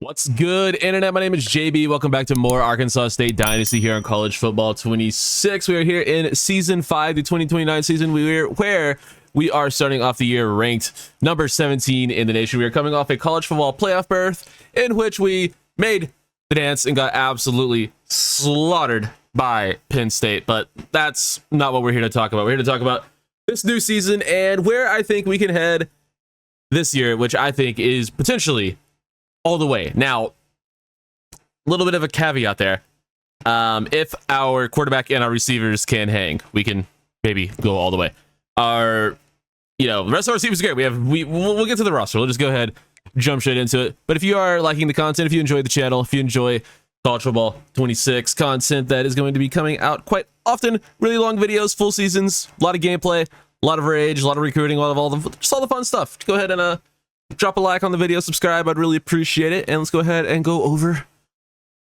What's good, internet? My name is JB. Welcome back to more Arkansas State Dynasty here on College Football 26. We are here in Season 5, the 2029 season, where we are starting off the year ranked number 17 in the nation. We are coming off a college football playoff berth in which we made the dance and got absolutely slaughtered by Penn State. But that's not what we're here to talk about. We're here to talk about this new season and where I think we can head this year, which I think is potentially all the way. Now, a little bit of a caveat there. If our quarterback and our receivers can hang, we can maybe go all the way. The rest of our receivers are great. We'll get to the roster. We'll just go ahead, jump straight into it. But if you are liking the content, if you enjoy the channel, if you enjoy College Football 26 content that is going to be coming out quite often, really long videos, full seasons, a lot of gameplay, a lot of rage, a lot of recruiting, a lot of all the fun stuff. Go ahead and drop a like on the video, subscribe. I'd really appreciate it. And let's go ahead and go over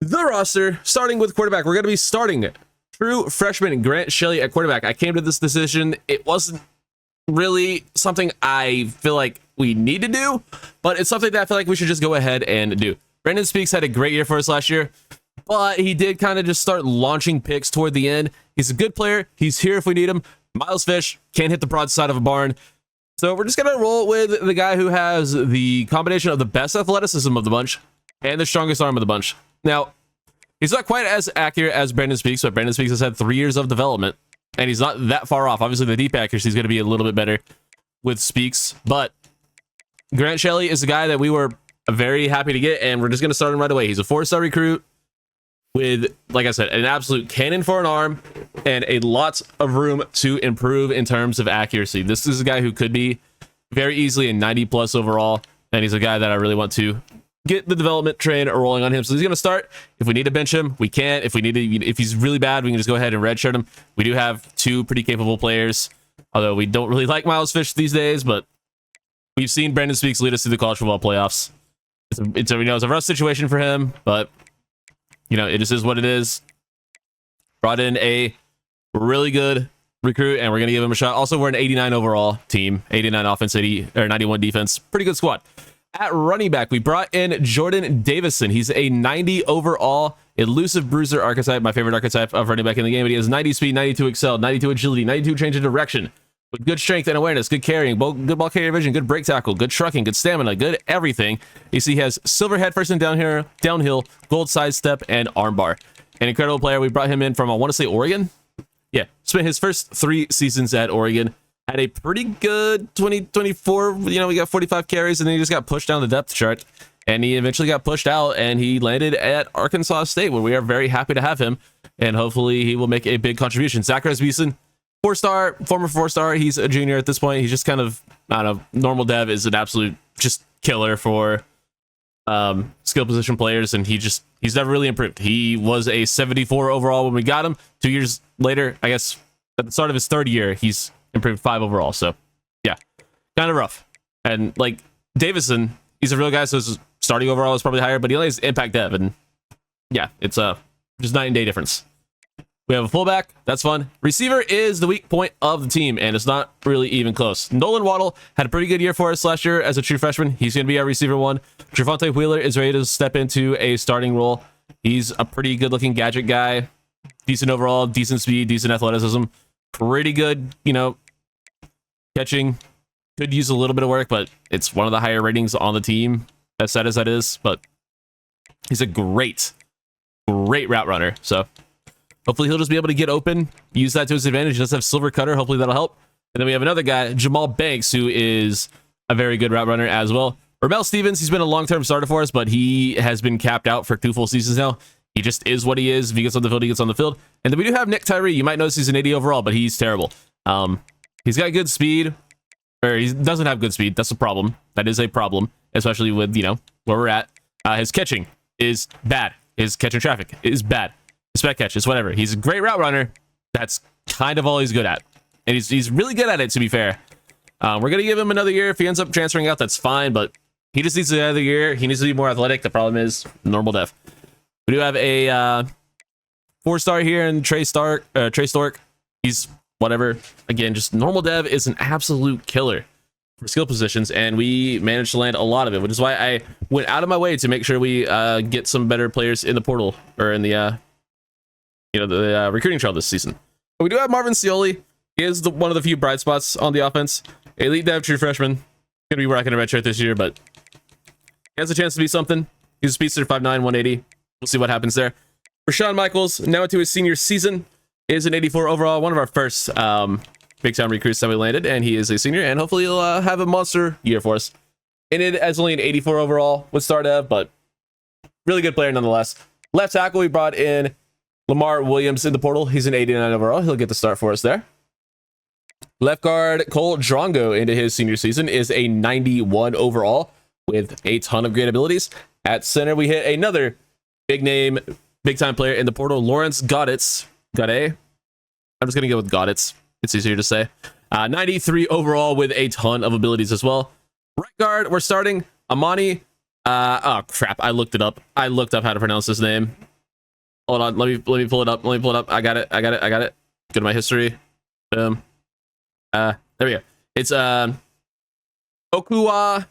the roster, starting with quarterback. We're going to be starting true freshman Grant Shelley at quarterback. I came to this decision. It wasn't really something I feel like we need to do, but it's something that I feel like we should just go ahead and do. Brandon Speaks had a great year for us last year, but he did kind of just start launching picks toward the end. He's a good player. He's here if we need him. Miles Fish can't hit the broadside of a barn. So we're just going to roll with the guy who has the combination of the best athleticism of the bunch and the strongest arm of the bunch. Now, he's not quite as accurate as Brandon Speaks, but Brandon Speaks has had 3 years of development, and he's not that far off. Obviously, the deep accuracy is going to be a little bit better with Speaks, but Grant Shelley is a guy that we were very happy to get, and we're just going to start him right away. He's a 4-star recruit with, like I said, an absolute cannon for an arm and a lot of room to improve in terms of accuracy. This is a guy who could be very easily a 90 plus overall, and he's a guy that I really want to get the development train rolling on him. So he's going to start. If we need to bench him, we can. If he's really bad, we can just go ahead and redshirt him. We do have 2 pretty capable players, although we don't really like Miles Fish these days, but we've seen Brandon Speaks lead us through the college football playoffs. It's a rough situation for him, but it just is what it is. Brought in a really good recruit, and we're going to give him a shot. Also, we're an 89 overall team, 89 offense, 91 defense. Pretty good squad. At running back, we brought in Jordan Davison. He's a 90 overall elusive bruiser archetype, my favorite archetype of running back in the game. But he has 90 speed, 92 excel, 92 agility, 92 change of direction, with good strength and awareness, good carrying, good ball carrier vision, good break tackle, good trucking, good stamina, good everything. You see he has silver head first and downhill, gold side step, and armbar. An incredible player. We brought him in from, I want to say, Oregon. Yeah, spent his first 3 seasons at Oregon. Had a pretty good 2024. We got 45 carries, and then he just got pushed down the depth chart. And he eventually got pushed out, and he landed at Arkansas State, where we are very happy to have him. And hopefully he will make a big contribution. Zach Rasmussen, 4-star, former 4-star. He's a junior at this point. He's just kind of, I don't know, normal dev is an absolute just killer for skill position players, and he's never really improved. He was a 74 overall when we got him. 2 years later, I guess at the start of his 3rd year, he's improved 5 overall. So yeah, kind of rough. And like Davison, he's a real guy, so his starting overall is probably higher, but he only has impact dev, and yeah, it's just night and day difference. We have a fullback. That's fun. Receiver is the weak point of the team, and it's not really even close. Nolan Waddle had a pretty good year for us last year as a true freshman. He's going to be our receiver 1. Trevonte Wheeler is ready to step into a starting role. He's a pretty good-looking gadget guy. Decent overall, decent speed, decent athleticism. Pretty good, catching. Could use a little bit of work, but it's one of the higher ratings on the team, as sad as that is. But he's a great route runner, so hopefully he'll just be able to get open, use that to his advantage. He does have silver cutter. Hopefully that'll help. And then we have another guy, Jamal Banks, who is a very good route runner as well. Ramel Stevens, he's been a long-term starter for us, but he has been capped out for 2 full seasons now. He just is what he is. If he gets on the field, he gets on the field. And then we do have Nick Tyree. You might notice he's an 80 overall, but he's terrible. He's got good speed, or he doesn't have good speed. That's a problem. That is a problem, especially with, where we're at. His catching is bad. His catching traffic is bad. Spec catches, whatever. He's a great route runner. That's kind of all he's good at. And he's really good at it, to be fair. We're going to give him another year. If he ends up transferring out, that's fine, but he just needs another year. He needs to be more athletic. The problem is normal def. We do have a 4-star here in Trey Stork. He's whatever. Again, just normal dev is an absolute killer. for skill positions, and we managed to land a lot of it, which is why I went out of my way to make sure we get some better players in the portal, or in the the recruiting trail this season. But we do have Marvin Scioli. He is one of the few bright spots on the offense. Elite dev, true freshman. Gonna be rocking a red shirt this year, but he has a chance to be something. He's a speedster, 5'9", 180. We'll see what happens there. Rashawn Michaels, now into his senior season, is an 84 overall. One of our first big time recruits that we landed, and he is a senior, and hopefully he'll have a monster year for us. Ended as only an 84 overall with star dev, but really good player nonetheless. Left tackle, we brought in Lamar Williams in the portal. He's an 89 overall. He'll get the start for us there. Left guard Cole Drongo into his senior season is a 91 overall with a ton of great abilities. At center, we hit another big name, big time player in the portal, Lawrence Gaudetz. I'm just going to go with Gaudetz. It's easier to say. 93 overall with a ton of abilities as well. Right guard, we're starting Amani. Oh crap, I looked it up. I looked up how to pronounce this name. Hold on, let me pull it up. I got it. Go to my history. Boom. There we go. It's Okuwa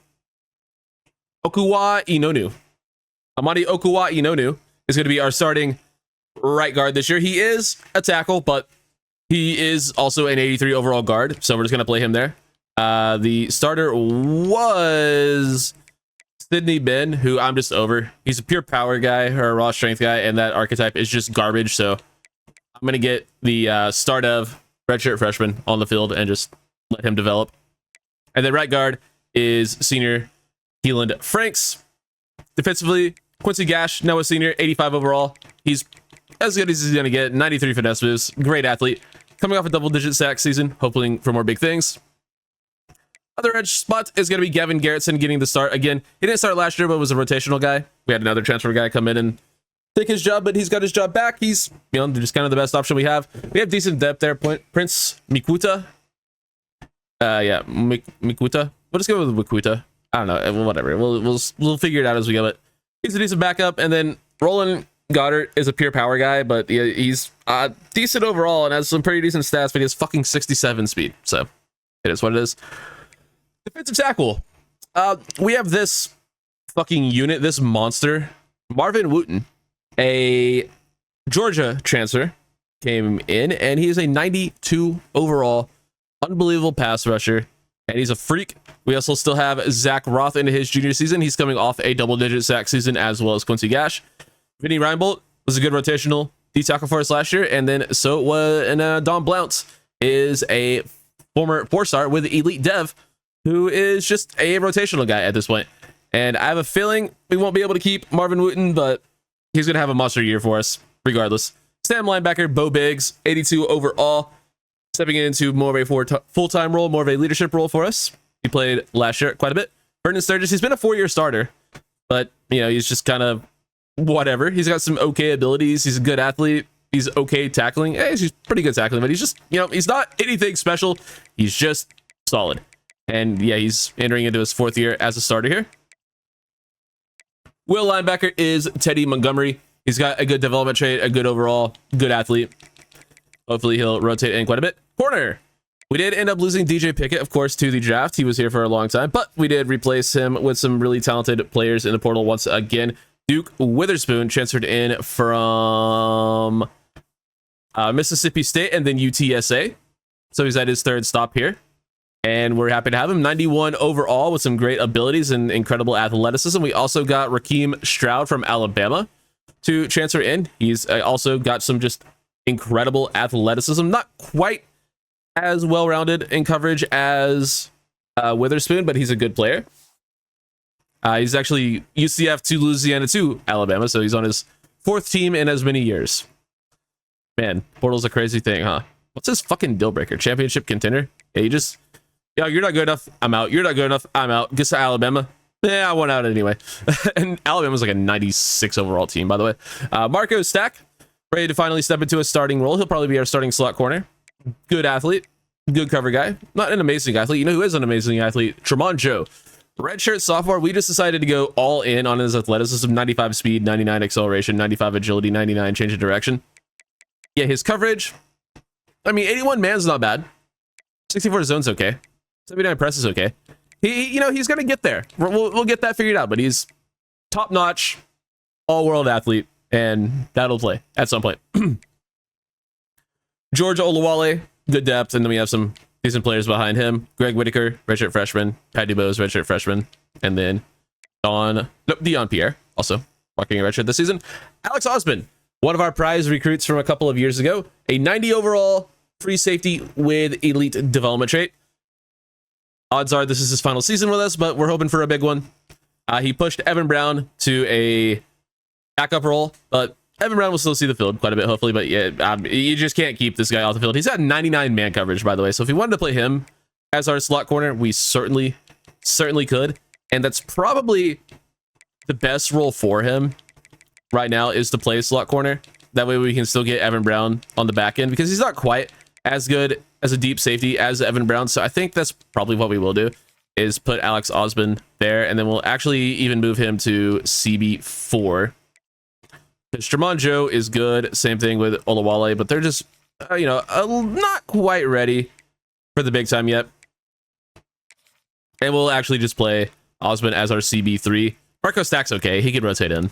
Inonu. Amadi Okuwa Inonu is going to be our starting right guard this year. He is a tackle, but he is also an 83 overall guard, so we're just going to play him there. The starter was Sydney Ben, who I'm just over. He's a pure power guy or a raw strength guy, and that archetype is just garbage, so I'm going to get the start of redshirt freshman on the field and just let him develop. And then right guard is senior Keeland Franks. Defensively, Quincy Gash, now a senior, 85 overall. He's as good as he's going to get. 93 finesse moves. Great athlete. Coming off a double-digit sack season, hoping for more big things. Other edge spot is going to be Gavin Garrettson getting the start. Again, he didn't start last year, but was a rotational guy. We had another transfer guy come in and take his job, but he's got his job back. He's, just kind of the best option we have. We have decent depth there. Prince Mikuta. Mikuta. We'll just go with Mikuta. I don't know. Whatever. We'll figure it out as we go. But he's a decent backup. And then Roland Goddard is a pure power guy, but he's decent overall and has some pretty decent stats, but he has fucking 67 speed. So it is what it is. Defensive tackle. We have this fucking unit, this monster. Marvin Wooten, a Georgia transfer, came in, and he is a 92 overall, unbelievable pass rusher, and he's a freak. We also still have Zach Roth into his junior season. He's coming off a double-digit sack season, as well as Quincy Gash. Vinny Reinbold was a good rotational D tackle for us last year, and then so was Don Blount is a former 4-star with Elite Dev, who is just a rotational guy at this point. And I have a feeling we won't be able to keep Marvin Wooten, but he's going to have a monster year for us, regardless. Stand linebacker, Bo Biggs, 82 overall, stepping into more of a full-time role, more of a leadership role for us. He played last year quite a bit. Vernon Sturgis, he's been a 4-year starter, but, he's just kind of whatever. He's got some okay abilities. He's a good athlete. He's okay tackling. He's pretty good tackling, but he's just, he's not anything special. He's just solid. And yeah, he's entering into his 4th year as a starter here. Will linebacker is Teddy Montgomery. He's got a good development trait, a good overall, good athlete. Hopefully he'll rotate in quite a bit. Corner. We did end up losing DJ Pickett, of course, to the draft. He was here for a long time, but we did replace him with some really talented players in the portal once again. Duke Witherspoon transferred in from Mississippi State and then UTSA. So he's at his 3rd stop here. And we're happy to have him. 91 overall with some great abilities and incredible athleticism. We also got Raheem Stroud from Alabama to transfer in. He's also got some just incredible athleticism. Not quite as well-rounded in coverage as Witherspoon, but he's a good player. He's actually UCF to Louisiana to Alabama, so he's on his 4th team in as many years. Man, portal's a crazy thing, huh? What's his fucking deal breaker? Championship contender? Yeah, you're not good enough, I'm out. You're not good enough, I'm out. Gets to Alabama. Yeah, I went out anyway. And Alabama's like a 96 overall team, by the way. Marco Stack, ready to finally step into a starting role. He'll probably be our starting slot corner. Good athlete, good cover guy. Not an amazing athlete. You know who is an amazing athlete? Tremont Joe. Redshirt sophomore. We just decided to go all in on his athleticism. 95 speed, 99 acceleration, 95 agility, 99 change of direction. Yeah, his coverage. I mean, 81 man's not bad. 64 zone's okay. 79 press is okay. He's gonna get there. We'll get that figured out. But he's top notch, all world athlete, and that'll play at some point. George Olawale, good depth, and then we have some decent players behind him. Greg Whitaker, redshirt freshman. Pat Dubose, redshirt freshman, and then Dion Pierre, also rocking a redshirt this season. Alex Osman, one of our prize recruits from a couple of years ago, a 90 overall free safety with elite development trait. Odds are this is his final season with us, but we're hoping for a big one. He pushed Evan Brown to a backup role, but Evan Brown will still see the field quite a bit, hopefully. But yeah, you just can't keep this guy off the field. He's got 99 man coverage, by the way. So if we wanted to play him as our slot corner, we certainly could. And that's probably the best role for him right now, is to play slot corner. That way we can still get Evan Brown on the back end, because he's not quite as good as a deep safety as Evan Brown. So I think that's probably what we will do, is put Alex Osman there, and then we'll actually even move him to CB4. Because Jermon Joe is good. Same thing with Olawale, but they're just, not quite ready for the big time yet. And we'll actually just play Osman as our CB3. Marco Stack's okay. He can rotate in.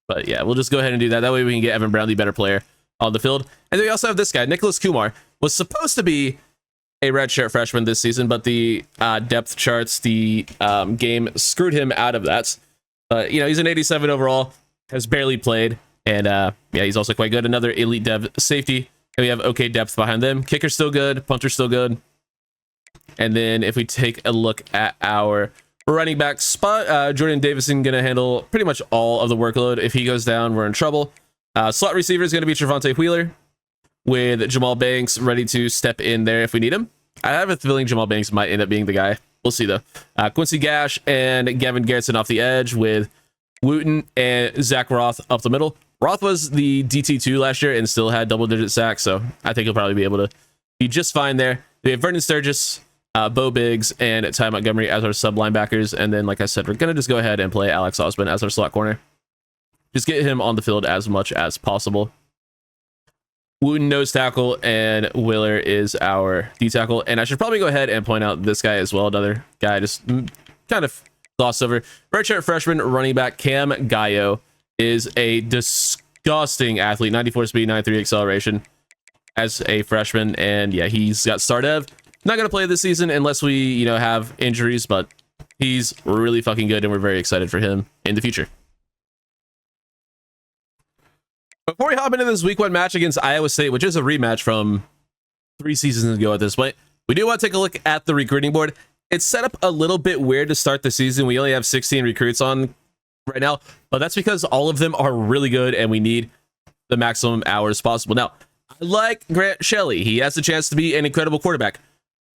But yeah, we'll just go ahead and do that. That way we can get Evan Brown, the better player, on the field. And then we also have this guy, Nicholas Kumar. Was supposed to be a redshirt freshman this season, but the depth charts, the game screwed him out of that. But, he's an 87 overall, has barely played. And yeah, he's also quite good. Another elite dev safety. And we have okay depth behind them. Kicker's still good. Punter's still good. And then if we take a look at our running back spot, Jordan Davison going to handle pretty much all of the workload. If he goes down, we're in trouble. Slot receiver is going to be Trevonte Wheeler, with Jamal Banks ready to step in there if we need him. I have a feeling Jamal Banks might end up being the guy. We'll see, though. Quincy Gash and Gavin Garrison off the edge, with Wooten and Zach Roth up the middle. Roth was the DT2 last year and still had double-digit sacks, so I think he'll probably be able to be just fine there. We have Vernon Sturgis, Bo Biggs, and Ty Montgomery as our sub-linebackers. And then, like I said, we're going to just go ahead and play Alex Osman as our slot corner. Just get him on the field as much as possible. Wooten nose tackle, and Willer is our D tackle. And I should probably go ahead and point out this guy as well. Another guy just kind of glossed over. Redshirt freshman running back Cam Gallo is a disgusting athlete. 94 speed, 93 acceleration as a freshman. And yeah, he's got start ev. Not going to play this season unless we, have injuries, but he's really fucking good, and we're very excited for him in the future. Before we hop into this week 1 match against Iowa State, which is a rematch from 3 seasons ago at this point, we do want to take a look at the recruiting board. It's set up a little bit weird to start the season. We only have 16 recruits on right now, but that's because all of them are really good, and we need the maximum hours possible. Now, I like Grant Shelley. He has the chance to be an incredible quarterback.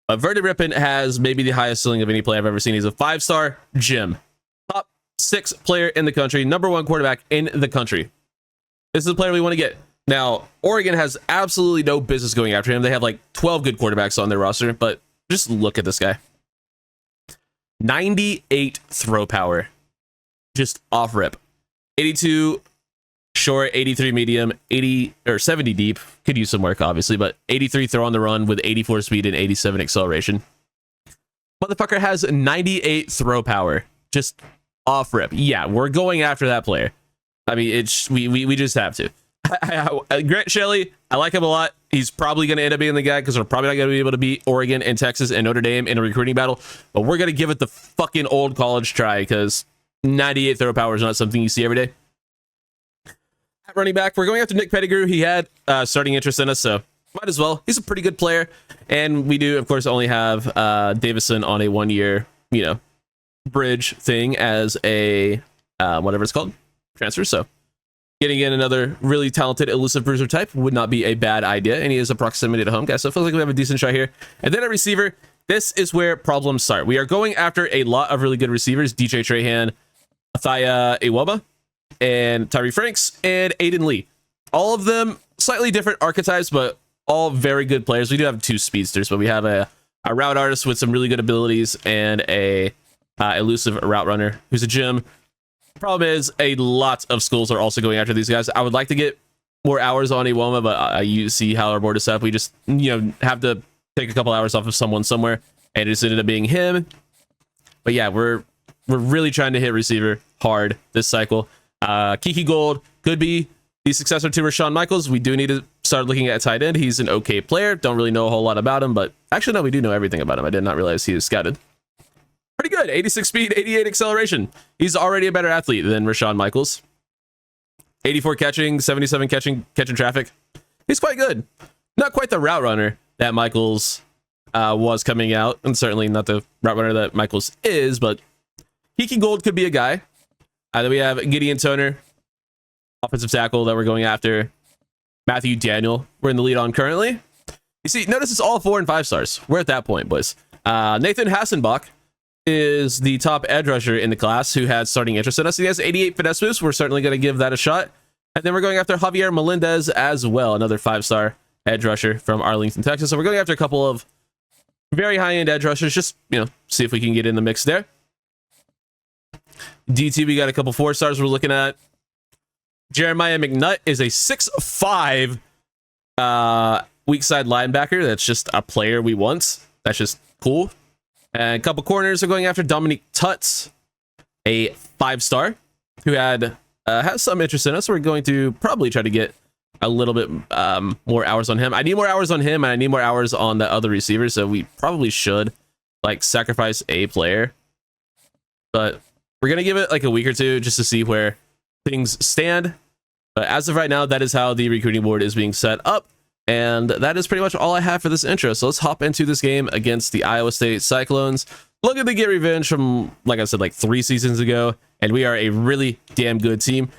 But Vernon Rippon has maybe the highest ceiling of any player I've ever seen. He's a 5-star gem. Top 6 player in the country. Number 1 quarterback in the country. This is the player we want to get. Now, Oregon has absolutely no business going after him. They have like 12 good quarterbacks on their roster, but just look at this guy. 98 throw power. Just off rip. 82 short, 83 medium, 80 or 70 deep. Could use some work, obviously, but 83 throw on the run with 84 speed and 87 acceleration. Motherfucker has 98 throw power. Just off rip. Yeah, we're going after that player. I mean, we just have to. Grant Shelley, I like him a lot. He's probably going to end up being the guy, because we're probably not going to be able to beat Oregon and Texas and Notre Dame in a recruiting battle. But we're going to give it the fucking old college try, because 98 throw power is not something you see every day. At running back, we're going after Nick Pettigrew. He had starting interest in us, so might as well. He's a pretty good player. And we do, of course, only have Davison on a 1-year, bridge thing as a whatever it's called. Transfer. So getting in another really talented elusive bruiser type would not be a bad idea, and he is a proximity to home guy, so it feels like we have a decent shot here. And then at receiver, this is where problems start. We are going after a lot of really good receivers: DJ Trahan, Athaya Iwoma, and Tyree Franks, and Aiden Lee. All of them slightly different archetypes, but all very good players. We do have 2 speedsters, but we have a route artist with some really good abilities, and a elusive route runner who's a gem. Problem is, a lot of schools are also going after these guys. I would like to get more hours on Iwoma, but you see how our board is set up. We just, have to take a couple hours off of someone somewhere. and it just ended up being him. But yeah, we're really trying to hit receiver hard this cycle. Kiki Gold could be the successor to Rashawn Michaels. We do need to start looking at tight end. He's an okay player. Don't really know a whole lot about him, but actually, no, we do know everything about him. I did not realize he was scouted. Pretty good. 86 speed, 88 acceleration. He's already a better athlete than Rashawn Michaels. 84 catching, 77 catching traffic. He's quite good. Not quite the route runner that Michaels was coming out, and certainly not the route runner that Michaels is, but Kiki Gold could be a guy. Then we have Gideon Toner, offensive tackle that we're going after. Matthew Daniel, we're in the lead on currently. You see, notice it's all 4 and 5 stars. We're at that point, boys. Nathan Hassenbach is the top edge rusher in the class who had starting interest in us. He has 88 finesse moves. We're certainly going to give that a shot. And then we're going after Javier Melendez as well, another 5-star edge rusher from Arlington, Texas. So we're going after a couple of very high-end edge rushers. Just, see if we can get in the mix there. DT, we got a couple 4 stars we're looking at. Jeremiah McNutt is a 6'5" weak side linebacker. That's just a player we want. That's just cool. And a couple corners are going after Dominique Tutts, a 5-star who has some interest in us. So we're going to probably try to get a little bit more hours on him. I need more hours on him, and I need more hours on the other receivers. So we probably should sacrifice a player, but we're gonna give it a week or two just to see where things stand. But as of right now, that is how the recruiting board is being set up. And that is pretty much all I have for this intro. So let's hop into this game against the Iowa State Cyclones. Looking to get revenge from, like I said, 3 seasons ago. And we are a really damn good team.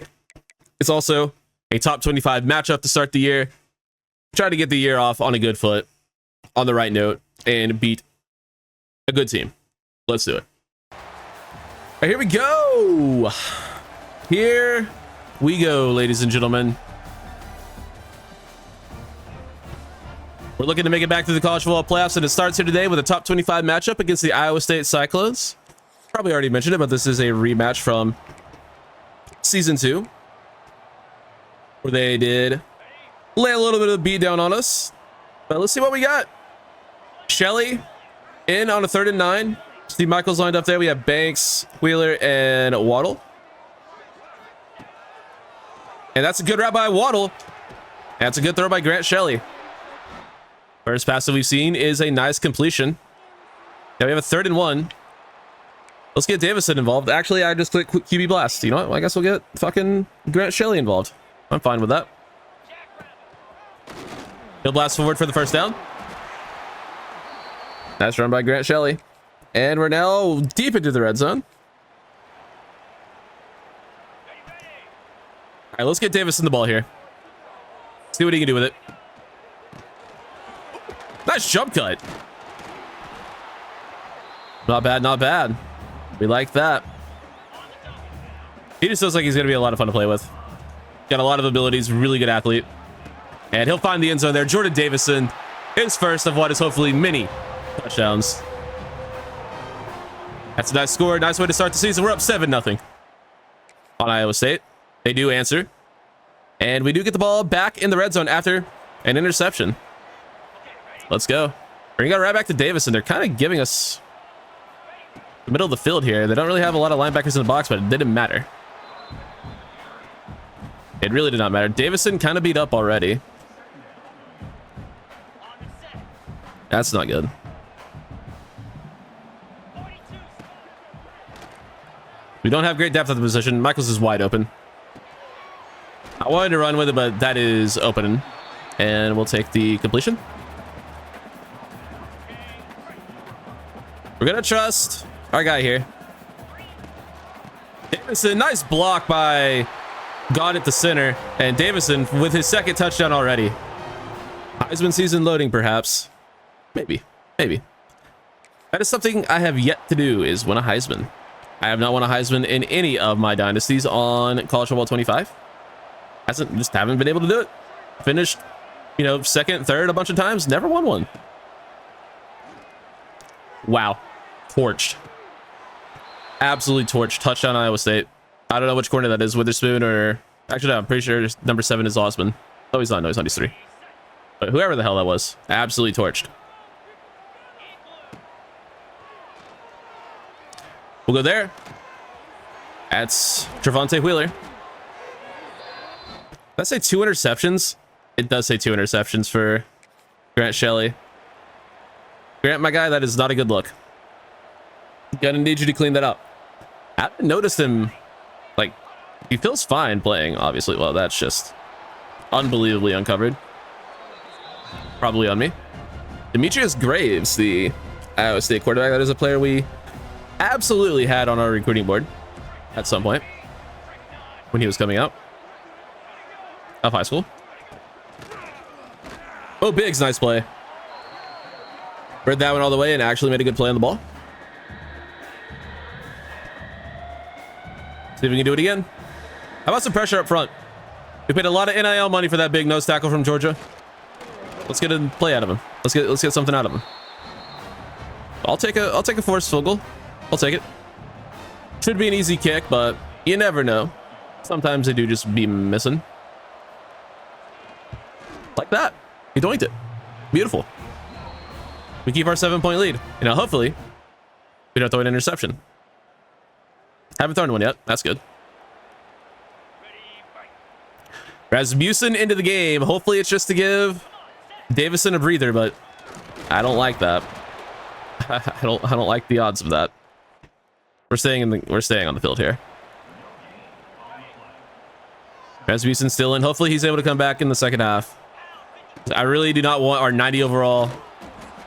It's also a top 25 matchup to start the year. Try to get the year off on a good foot, on the right note, and beat a good team. Let's do it. All right, here we go. Here we go, ladies and gentlemen. We're looking to make it back to the college football playoffs, and it starts here today with a top 25 matchup against the Iowa State Cyclones. Probably already mentioned it, but this is a rematch from season 2, where they did lay a little bit of a beat down on us. But let's see what we got. Shelley in on a 3rd and 9. Steve Michaels lined up there. We have Banks, Wheeler, and Waddle. And that's a good route by Waddle. That's a good throw by Grant Shelley. First pass that we've seen is a nice completion. Now we have a 3rd and 1. Let's get Davison involved. Actually, I just clicked QB blast. You know what? Well, I guess we'll get fucking Grant Shelley involved. I'm fine with that. He'll blast forward for the first down. Nice run by Grant Shelley. And we're now deep into the red zone. All right, let's get Davison the ball here. See what he can do with it. Nice jump cut. Not bad, not bad. We like that. He just looks like he's going to be a lot of fun to play with. Got a lot of abilities, really good athlete. And he'll find the end zone there. Jordan Davison is first of what is hopefully many touchdowns. That's a nice score. Nice way to start the season. We're up 7-0 on Iowa State. They do answer. And we do get the ball back in the red zone after an interception. Let's go. Bring it right back to Davison. They're kind of giving us the middle of the field here. They don't really have a lot of linebackers in the box, but it didn't matter. It really did not matter. Davison kind of beat up already. That's not good. We don't have great depth at the position. Michaels is wide open. I wanted to run with it, but that is open. And we'll take the completion. We're going to trust our guy here. Davison, nice block by God at the center. And Davison with his 2nd touchdown already. Heisman season loading, perhaps. Maybe. That is something I have yet to do, is win a Heisman. I have not won a Heisman in any of my dynasties on College Football 25. Just haven't been able to do it. Finished, 2nd, 3rd a bunch of times. Never won one. Wow. Torched. Absolutely torched. Touchdown Iowa State. I don't know which corner that is. Witherspoon or... Actually, no, I'm pretty sure number 7 is Osman. Oh, he's not. No, he's not. He's 3. But whoever the hell that was. Absolutely torched. We'll go there. That's Trevante Wheeler. Did I say 2 interceptions? It does say 2 interceptions for Grant Shelley. Grant, my guy, that is not a good look. Gonna need you to clean that up. I haven't noticed him, like, he feels fine playing, obviously. Well, that's just unbelievably uncovered. Probably on me. Demetrius Graves, the Iowa State quarterback, that is a player we absolutely had on our recruiting board at some point when he was coming out of high school. Oh, Biggs, nice play. Read that one all the way and actually made a good play on the ball. See if we can do it again. How about some pressure up front? We paid a lot of NIL money for that big nose tackle from Georgia. Let's get a play out of him. Let's get something out of him. I'll take a forced field goal. I'll take it. Should be an easy kick, but you never know. Sometimes they do just be missing. Like that. He doinked it. Beautiful. We keep our 7-point lead. You know, hopefully we don't throw an interception. Haven't thrown one yet. That's good. Rasmussen into the game. Hopefully it's just to give Davison a breather, but I don't like that. I don't like the odds of that. We're staying on the field here. Rasmussen still in. Hopefully he's able to come back in the second half. I really do not want our 90 overall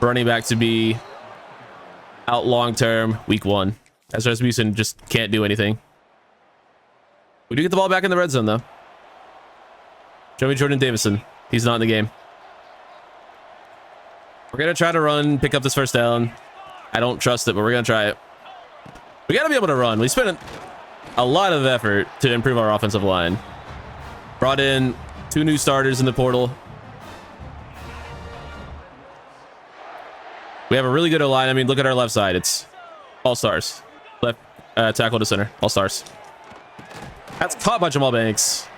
running back to be out long term week 1, as Rasmussen just can't do anything. We do get the ball back in the red zone though. Show me Jordan Davison. He's not in the game. We're gonna try to run, pick up this first down. I don't trust it, but we're gonna try it. We gotta be able to run. We spent a lot of effort to improve our offensive line. Brought in 2 new starters in the portal. We have a really good O-line. I mean, look at our left side. It's all stars. Left tackle to center. All stars. That's caught by Jamal Banks.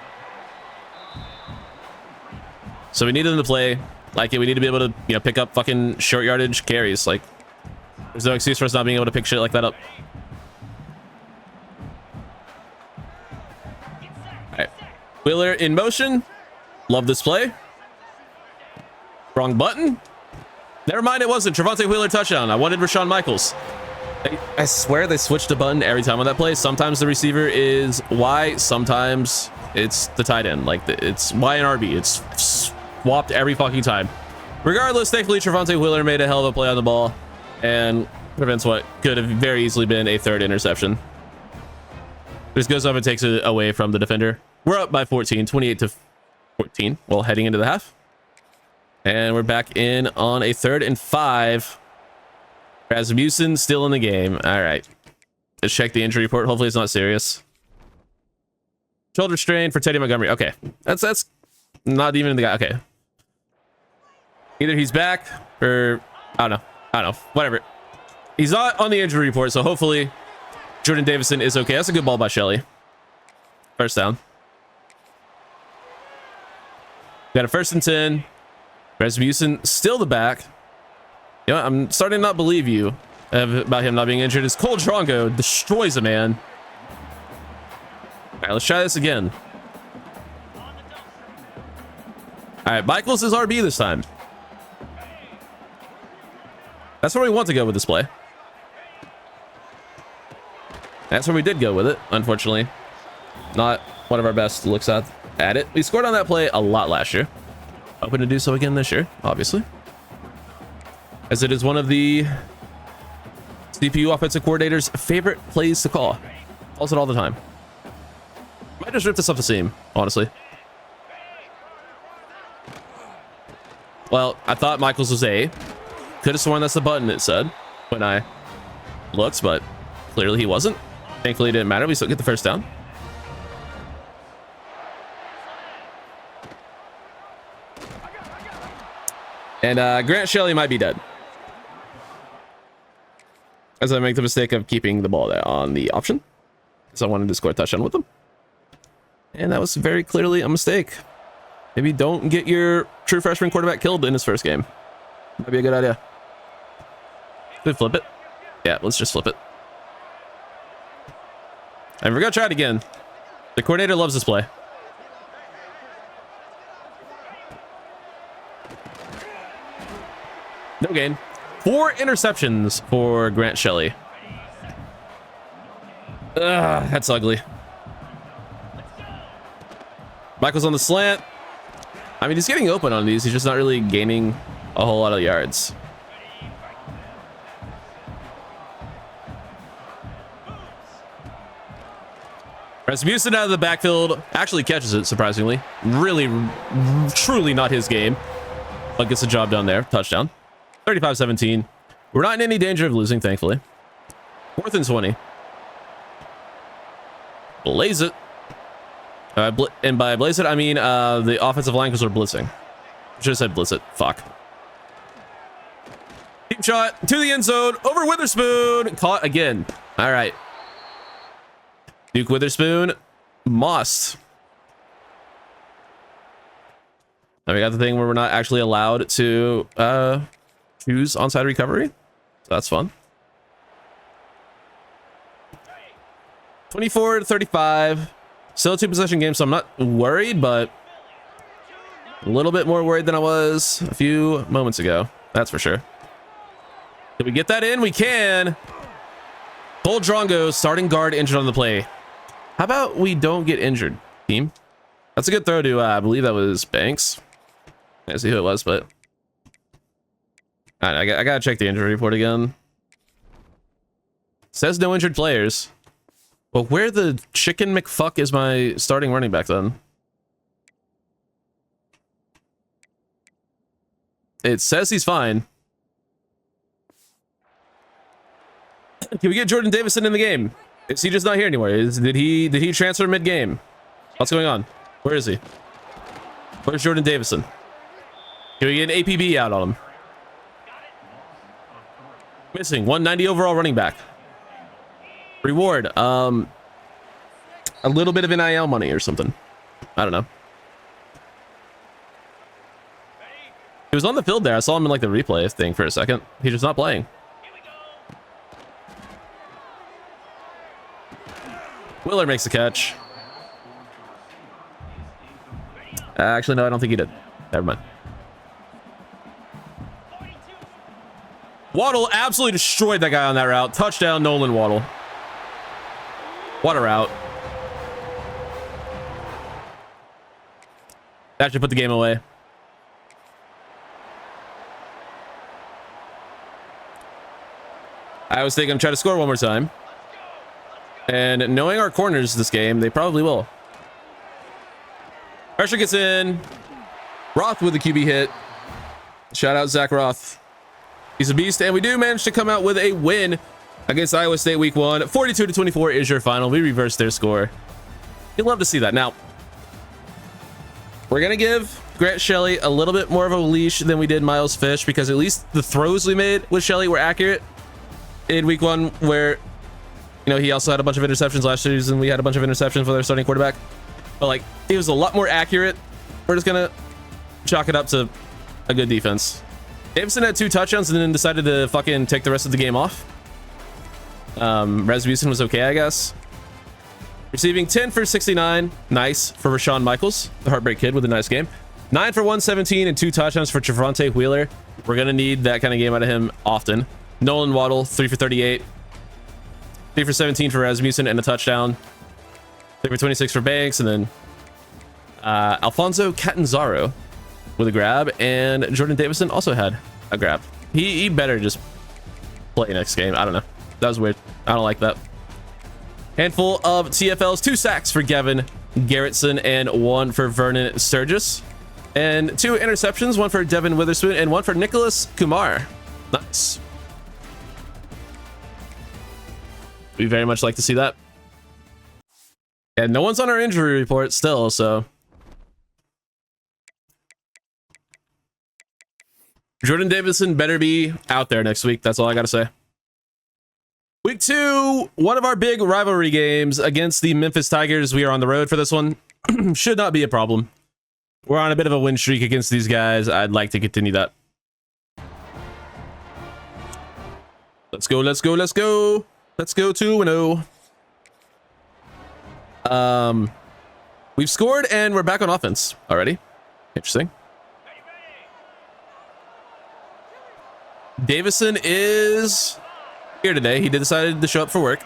So we need them to play like it. We need to be able to, you know, pick up fucking short yardage carries. Like, there's no excuse for us not being able to pick shit like that up. All right. Wheeler in motion. Love this play. Wrong button. Never mind, it wasn't. Trevante Wheeler touchdown. I wanted Rashawn Michaels. I swear they switched a button every time on that play. Sometimes the receiver is Y. Sometimes it's the tight end. Like, it's Y and RB. It's swapped every fucking time. Regardless, thankfully, Trevante Wheeler made a hell of a play on the ball and prevents what could have very easily been a 3rd interception. Just goes up and takes it away from the defender. We're up by 14, 28-14. Well, heading into the half. And we're back in on a 3rd and 5. Rasmussen still in the game. All right. Let's check the injury report. Hopefully it's not serious. Shoulder strain for Teddy Montgomery. Okay. That's not even the guy. Okay. Either he's back or I don't know. Whatever. He's not on the injury report, so hopefully Jordan Davison is okay. That's a good ball by Shelley. First down. Got a 1st and 10. Rasmussen still the back. You know, I'm starting to not believe you about him not being injured. As Cole Drongo destroys a man. All right, let's try this again. All right, Michaels is RB this time. That's where we want to go with this play. That's where we did go with it. Unfortunately, not one of our best looks at it. We scored on that play a lot last year. Hoping to do so again this year, obviously, as it is one of the CPU offensive coordinator's favorite plays to call. Calls it all the time. Might just rip this off the seam, honestly. Well, I thought Michaels was A. Could have sworn that's the button it said when I looked, but clearly he wasn't. Thankfully, it didn't matter. We still get the first down. And Grant Shelley might be dead, as I make the mistake of keeping the ball there on the option, because I wanted to score a touchdown with them. And that was very clearly a mistake. Maybe don't get your true freshman quarterback killed in his first game. Might be a good idea. Could flip it. Yeah, let's just flip it. And we're going to try it again. The coordinator loves this play. No gain. 4 interceptions for Grant Shelley. Ugh, that's ugly. Michael's on the slant. I mean, he's getting open on these. He's just not really gaining a whole lot of yards. Rasmussen out of the backfield actually catches it, surprisingly. Really, truly not his game, but gets the job done there. Touchdown. 35-17. We're not in any danger of losing, thankfully. 4th and 20. Blaze it. And by blaze it, I mean the offensive line because we're blitzing. Should have said blitz it. Fuck. Deep shot to the end zone. Over Witherspoon. Caught again. All right. Duke Witherspoon. Moss. Now we got the thing where we're not actually allowed to choose onside recovery. So that's fun. 24-35. Still a 2-possession game, so I'm not worried, but a little bit more worried than I was a few moments ago. That's for sure. Did we get that in? We can. Cole Drongo, starting guard, injured on the play. How about we don't get injured, team? That's a good throw to, I believe that was Banks. I see who it was, but... All right, I gotta check the injury report again. Says no injured players. Well, where the chicken McFuck is my starting running back then? It says he's fine. Can we get Jordan Davison in the game? Is he just not here anymore? Did he transfer mid-game? What's going on? Where is he? Where's Jordan Davison? Can we get an APB out on him? Missing 190 overall running back. Reward, a little bit of NIL money or something. I don't know. He was on the field there. I saw him in like the replay thing for a second. He's just not playing. Willer makes the catch. Actually, no, I don't think he did. Never mind. Waddle absolutely destroyed that guy on that route. Touchdown, Nolan Waddle. What a route. That should put the game away. I was thinking I'm trying to score one more time. And knowing our corners this game, they probably will. Pressure gets in. Roth with the QB hit. Shout out Zach Roth. He's a beast, and we do manage to come out with a win against Iowa State week 1. 42-24 is your final. We reversed their score. You'd love to see that. Now, we're going to give Grant Shelley a little bit more of a leash than we did Miles Fish, because at least the throws we made with Shelley were accurate in week 1, where, you know, he also had a bunch of interceptions last season. We had a bunch of interceptions with our starting quarterback. But, like, he was a lot more accurate. We're just going to chalk it up to a good defense. Davison had 2 touchdowns and then decided to fucking take the rest of the game off. Rasmussen was okay, I guess. Receiving 10 for 69. Nice for Rashawn Michaels, the Heartbreak Kid, with a nice game. 9 for 117 and 2 touchdowns for Trevonte Wheeler. We're going to need that kind of game out of him often. Nolan Waddle, 3 for 38. 3 for 17 for Rasmussen and a touchdown. 3 for 26 for Banks, and then Alfonso Catanzaro with a grab, and Jordan Davison also had a grab. He better just play next game. I don't know. That was weird. I don't like that. Handful of TFLs. 2 sacks for Gavin Garrettson and 1 for Vernon Sturgis. And 2 interceptions, 1 for Devin Witherspoon and 1 for Nicholas Kumar. Nice. We very much like to see that. And no one's on our injury report still, so... Jordan Davison better be out there next week. That's all I got to say. Week 2, one of our big rivalry games against the Memphis Tigers. We are on the road for this one. Should not be a problem. We're on a bit of a win streak against these guys. I'd like to continue that. Let's go, let's go, let's go. Let's go 2-0. We've scored and we're back on offense already. Interesting. Davison is here today. He decided to show up for work.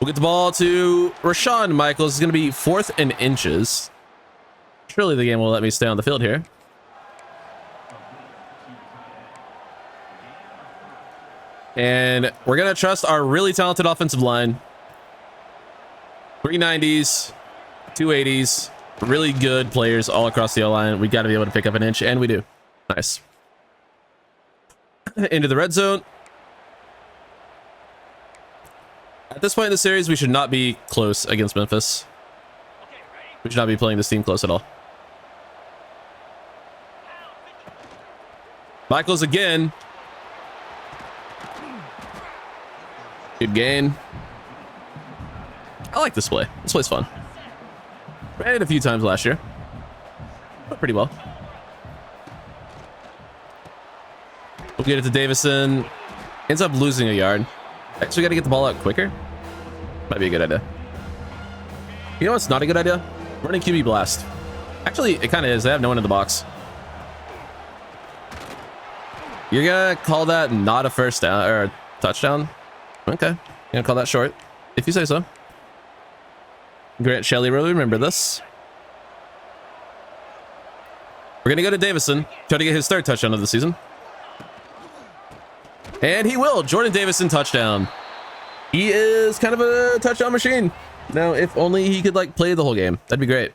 We'll get the ball to Rashawn Michaels. It's going to be 4th and inches. Surely the game will let me stay on the field here. And we're going to trust our really talented offensive line. 390s, 280s, really good players all across the O-line. We got to be able to pick up an inch, and we do. Nice. Into the red zone. At this point in the series, we should not be close against Memphis. We should not be playing this team close at all. Michaels again. Good gain. I like this play. This play's fun. Ran it a few times last year. But pretty well. We'll get it to Davison. Ends up losing a yard. So we got to get the ball out quicker. Might be a good idea. You know what's not a good idea? Running QB blast. Actually, it kind of is. They have no one in the box. You're going to call that not a first down or a touchdown? Okay. You're going to call that short? If you say so. Grant Shelley will remember this. We're going to go to Davison. Try to get his 3rd touchdown of the season. And he will. Jordan Davison touchdown. He is kind of a touchdown machine. Now, if only he could like play the whole game. That'd be great.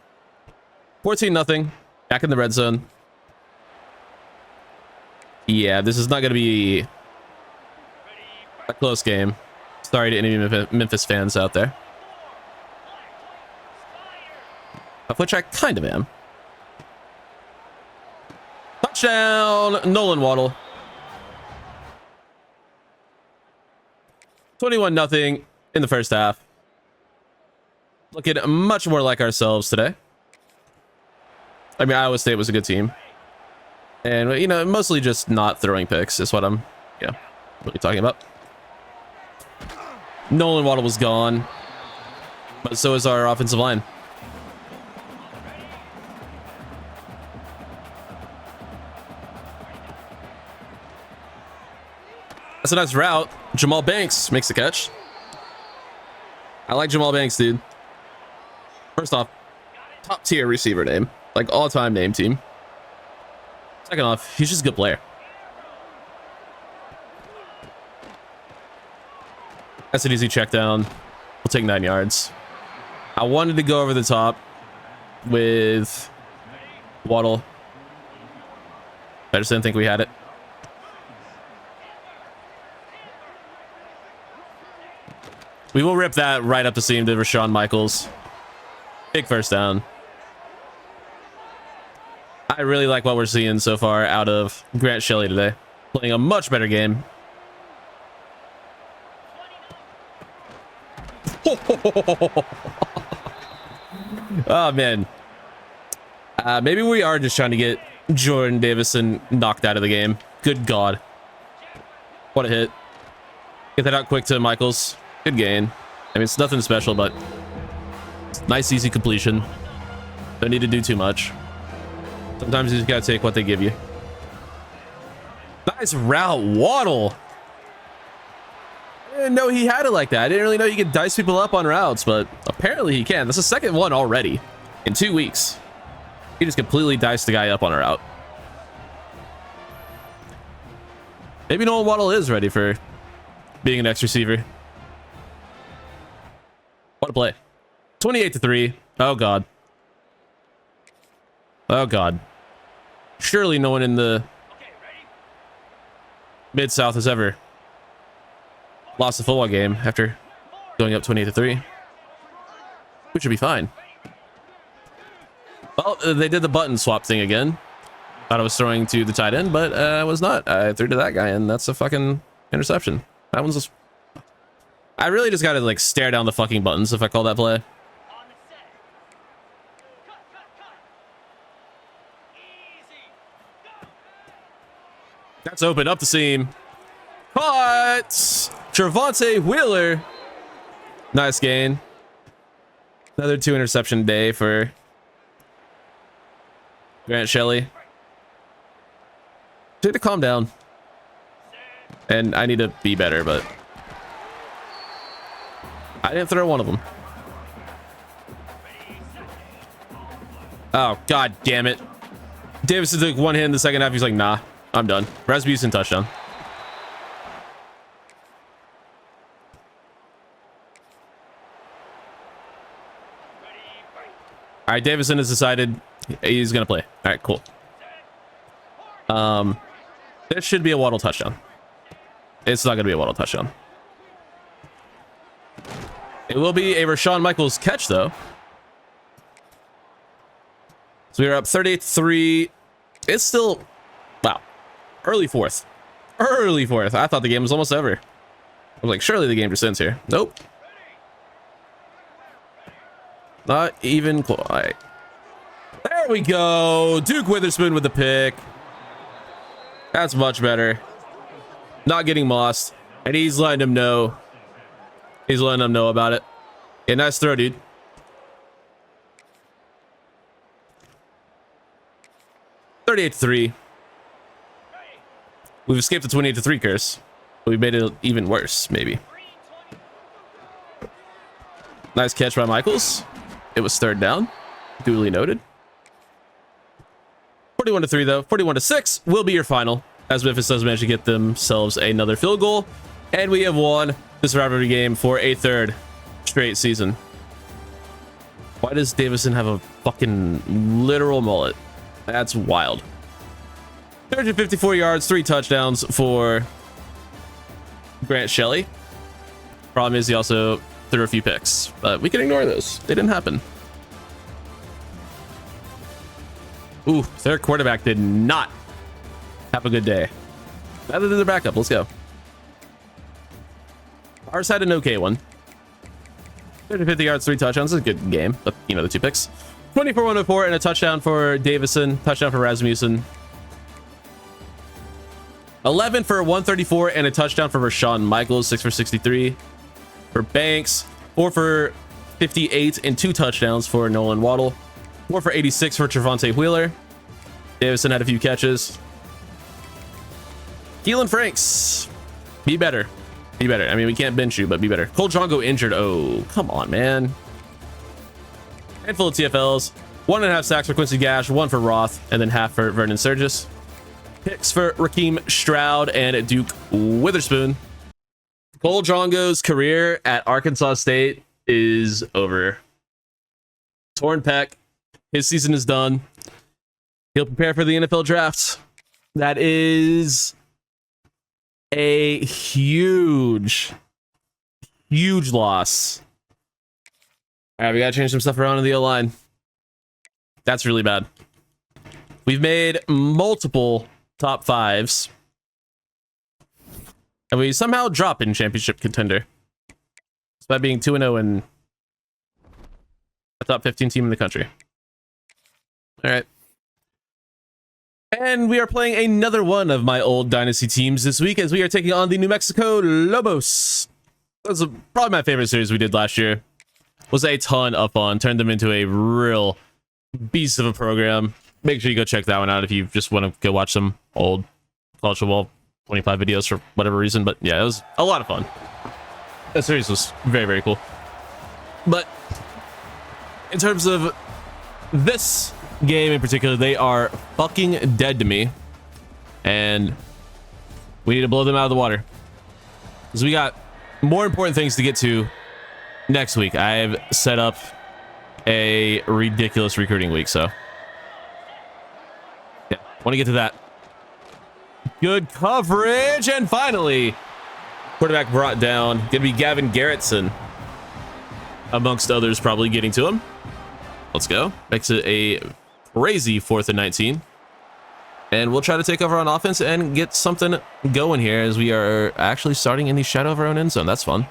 14-0. Back in the red zone. Yeah, this is not going to be a close game. Sorry to any Memphis fans out there. Of which I kind of am. Touchdown, Nolan Waddle. 21-0 in the first half. Looking much more like ourselves today. I mean, Iowa State was a good team. And, you know, mostly just not throwing picks is what I'm, yeah, really talking about. Nolan Waddle was gone. But so is our offensive line. That's a nice route. Jamal Banks makes the catch. I like Jamal Banks, dude. First off, top tier receiver name. Like all-time name team. Second off, he's just a good player. That's an easy check down. We'll take 9 yards. I wanted to go over the top with Waddle. I just didn't think we had it. We will rip that right up the seam to Rashawn Michaels. Big first down. I really like what we're seeing so far out of Grant Shelley today. Playing a much better game. Oh, man. Maybe we are just trying to get Jordan Davison knocked out of the game. Good God. What a hit. Get that out quick to Michaels. Good gain. I mean, it's nothing special, but nice, easy completion. Don't need to do too much. Sometimes you just gotta take what they give you. Nice route, Waddle. I didn't know he had it like that. I didn't really know you could dice people up on routes, but apparently he can. That's the second one already in 2 weeks. He just completely diced the guy up on a route. Maybe Nolan Waddle is ready for being an X receiver. What a play. 28-3. Oh, God. Oh, God. Surely no one in the Mid-South has ever lost a football game after going up 28-3. We should be fine. Well, they did the button swap thing again. Thought I was throwing to the tight end, but I was not. I threw to that guy, and that's a fucking interception. That one's just... I really just gotta, like, stare down the fucking buttons if I call that play. That's open up the seam. Caught! Trevontae Wheeler. Nice gain. Another 2 interception day for Grant Shelley. Need to calm down. And I need to be better, but I didn't throw one of them. Oh, god damn it. Davison took one hit in the second half. He's like, nah, I'm done. Rasmussen touchdown. All right, Davison has decided he's going to play. All right, cool. This should be a Waddle touchdown. It's not going to be a Waddle touchdown. It will be a Rashawn Michaels catch, though. So we are up 38-3. It's still, wow, early fourth. Early fourth. I thought the game was almost over. I was like, surely the game just ends here. Nope. Not even close. All right. There we go. Duke Witherspoon with the pick. That's much better. Not getting mossed. And he's letting him know. He's letting him know about it. Okay, nice throw, dude. $38-3. We've escaped the 28-3 curse. But we made it even worse, maybe. Nice catch by Michaels. It was third down. Duly noted. 41-3 though. 41-6 will be your final, as Memphis does manage to get themselves another field goal, and we have won this rivalry game for a third straight season. Why does Davison have a fucking literal mullet? That's wild. 354 yards, 3 touchdowns for Grant Shelley. Problem is he also threw a few picks, but we can ignore those. They didn't happen. Ooh, their quarterback did not have a good day. Neither did their backup. Let's go. Ours had an okay one. 350 yards, 3 touchdowns. It's a good game, but you know, the 2 picks. 24-104 and a touchdown for Davison. Touchdown for Rasmussen. 11 for 134 and a touchdown for Rashawn Michaels. 6 for 63 for Banks. 4 for 58 and 2 touchdowns for Nolan Waddle. 4 for 86 for Trevontae Wheeler. Davison had a few catches. Keelan Franks, be better. Be better. I mean, we can't bench you, but be better. Cole Jongo injured. Oh, come on, man. Handful of TFLs. 1.5 sacks for Quincy Gash. 1 for Roth, and then half for Vernon Sturgis. Picks for Raheem Stroud and Duke Witherspoon. Cole Jongo's career at Arkansas State is over. Torn pec. His season is done. He'll prepare for the NFL draft. That is a huge loss. All right, we gotta change some stuff around in the O-line. That's really bad. We've made multiple top 5s, and we somehow drop in championship contender, despite being 2-0 and a top 15 team in the country. All right. And we are playing another one of my old Dynasty teams this week, as we are taking on the New Mexico Lobos. That was probably my favorite series we did last year. Was a ton of fun. Turned them into a real beast of a program. Make sure you go check that one out if you just want to go watch some old College Football 25 videos for whatever reason. But yeah, it was a lot of fun. That series was very, very cool. But in terms of this game in particular, they are fucking dead to me, and we need to blow them out of the water, because we got more important things to get to next week. I've set up a ridiculous recruiting week, so yeah, want to get to that. Good coverage, and finally quarterback brought down. Gonna be Gavin Garrettson, amongst others, probably getting to him. Let's go. Makes it a crazy 4th and 19, and we'll try to take over on offense and get something going here, as we are actually starting in the shadow of our own end zone. That's fun.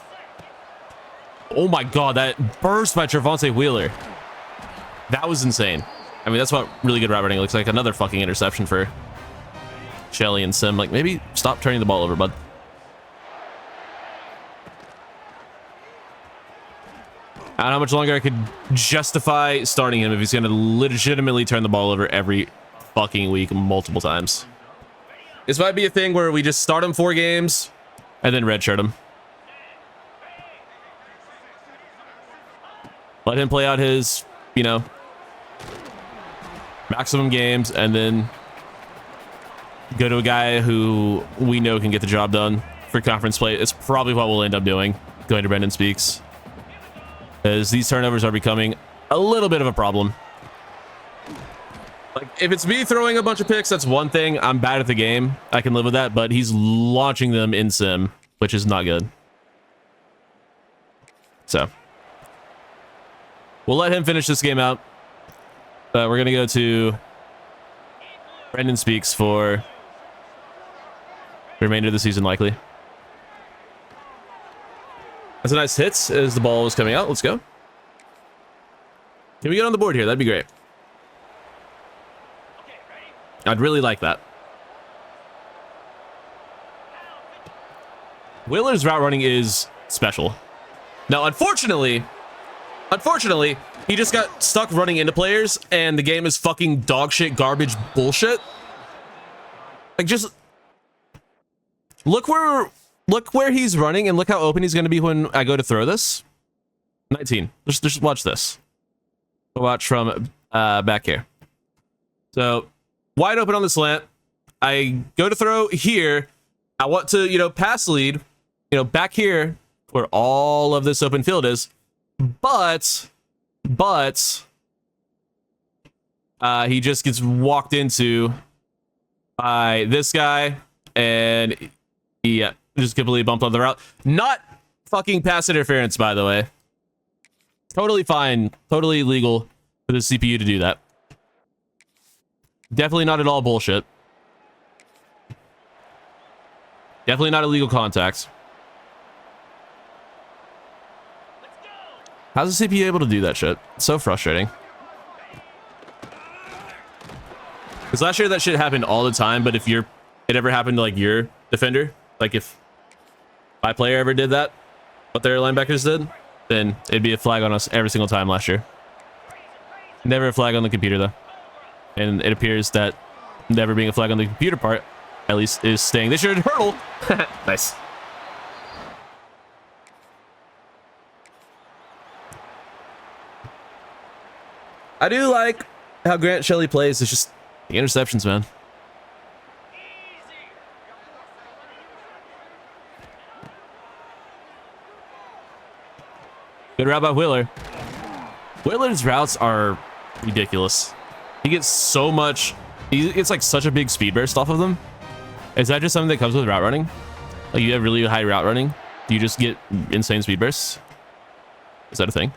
Oh my god, that burst by Trevontae Wheeler, that was insane. I mean, that's what really good route running looks like. Another fucking interception for Shelley and Sim. Like, maybe stop turning the ball over, bud. I don't know how much longer I could justify starting him if he's going to legitimately turn the ball over every fucking week multiple times. This might be a thing where we just start him 4 games and then redshirt him. Let him play out his, you know, maximum games and then go to a guy who we know can get the job done for conference play. It's probably what we'll end up doing, going to Brendan Speaks, as these turnovers are becoming a little bit of a problem. Like, if it's me throwing a bunch of picks, that's one thing. I'm bad at the game. I can live with that, but he's launching them in sim, which is not good. So we'll let him finish this game out. We're going to go to Brendan Speaks for the remainder of the season, likely. That's a nice hit as the ball is coming out. Let's go. Can we get on the board here? That'd be great. I'd really like that. Wheeler's route running is special. Now, unfortunately, he just got stuck running into players, and the game is fucking dog shit, garbage, bullshit. Like, just look where he's running, and look how open he's going to be when I go to throw this. 19. Just watch this. Watch from back here. So wide open on the slant. I go to throw here. I want to, you know, pass lead, you know, back here where all of this open field is. But he just gets walked into by this guy, and yeah, just completely bumped on the route. Not fucking pass interference, by the way. Totally fine, totally legal for the CPU to do that. Definitely not at all bullshit. Definitely not illegal contact. How's the CPU able to do that shit? It's so frustrating. Because last year that shit happened all the time, but if it ever happened to like your defender, like if my player ever did that, what their linebackers did, then it'd be a flag on us every single time last year. Never a flag on the computer though. And it appears that never being a flag on the computer part, at least, is staying. They should hurdle. Nice. I do like how Grant Shelley plays. It's just the interceptions, man. Good route by Wheeler. Wheeler's routes are ridiculous. He gets so much. He gets like such a big speed burst off of them. Is that just something that comes with route running? Like, you have really high route running? Do you just get insane speed bursts? Is that a thing?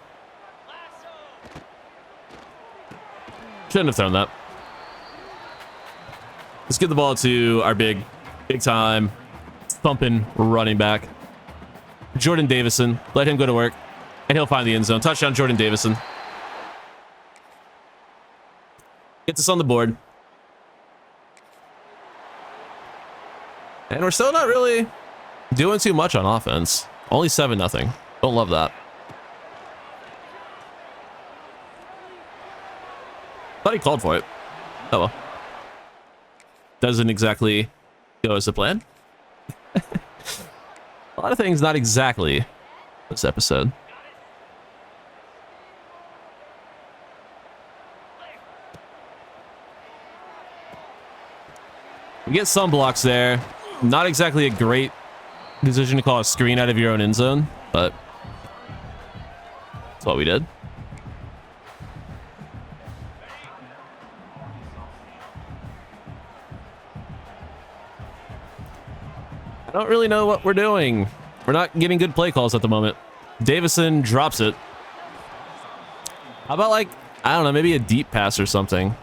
Shouldn't have thrown that. Let's get the ball to our big time thumping running back, Jordan Davison. Let him go to work, and he'll find the end zone. Touchdown, Jordan Davison. Gets us on the board. And we're still not really doing too much on offense. Only 7-0. Don't love that. Thought he called for it. Oh well. Doesn't exactly go as the plan. A lot of things not exactly this episode. We get some blocks there. Not exactly a great decision to call a screen out of your own end zone, but that's what we did. I don't really know what we're doing. We're not getting good play calls at the moment. Davison drops it. How about, like, I don't know, maybe a deep pass or something?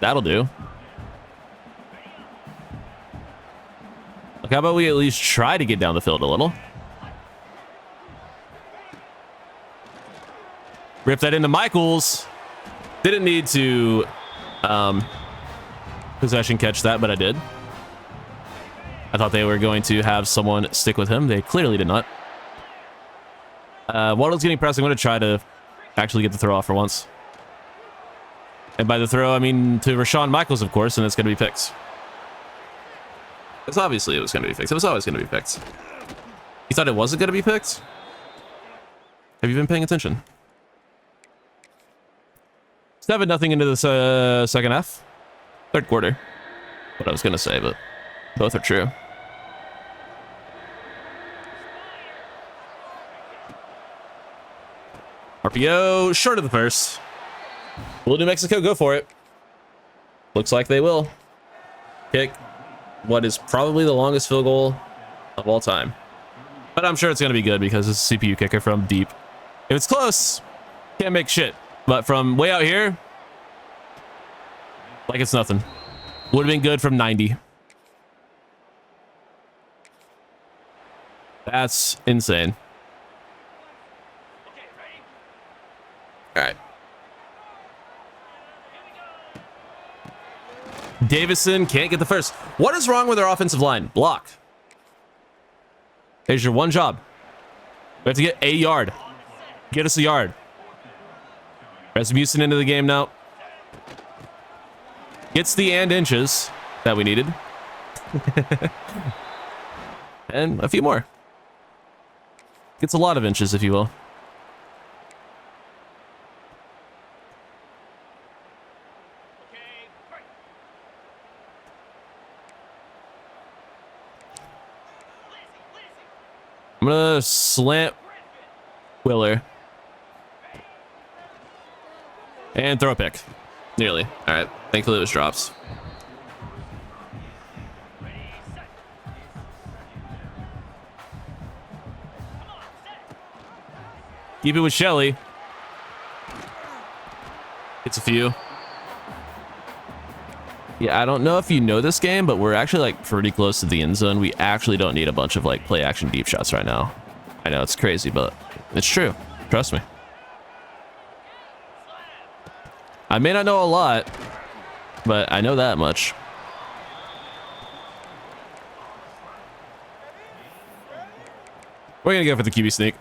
That'll do. Like, how about we at least try to get down the field a little? Rip that into Michaels. Didn't need to possession catch that, but I did. I thought they were going to have someone stick with him. They clearly did not. Waddle's getting pressed. I'm going to try to actually get the throw off for once. And by the throw, I mean to Rashawn Michaels, of course, and it's going to be picked. Because obviously it was going to be picked. It was always going to be picked. You thought it wasn't going to be picked? Have you been paying attention? 7-0 into the second half. Third quarter. What I was going to say, but both are true. RPO, short of the first. Will New Mexico go for it? Looks like they will. Kick what is probably the longest field goal of all time. But I'm sure it's going to be good because it's a CPU kicker from deep. If it's close, can't make shit. But from way out here, like it's nothing. Would have been good from 90. That's insane. All right. Davison can't get the first. What is wrong with our offensive line? Block. There's your one job. We have to get a yard. Get us a yard. Rasmussen into the game now. Gets the and inches that we needed. And a few more. Gets a lot of inches, if you will. I'm gonna slant Willer. And throw a pick. Nearly. All right. Thankfully it was drops. Keep it with Shelley. It's a few. Yeah, I don't know if you know this game, but we're actually like pretty close to the end zone. We actually don't need a bunch of like play action deep shots right now. I know it's crazy, but it's true. Trust me. I may not know a lot, but I know that much. We're going to go for the QB sneak.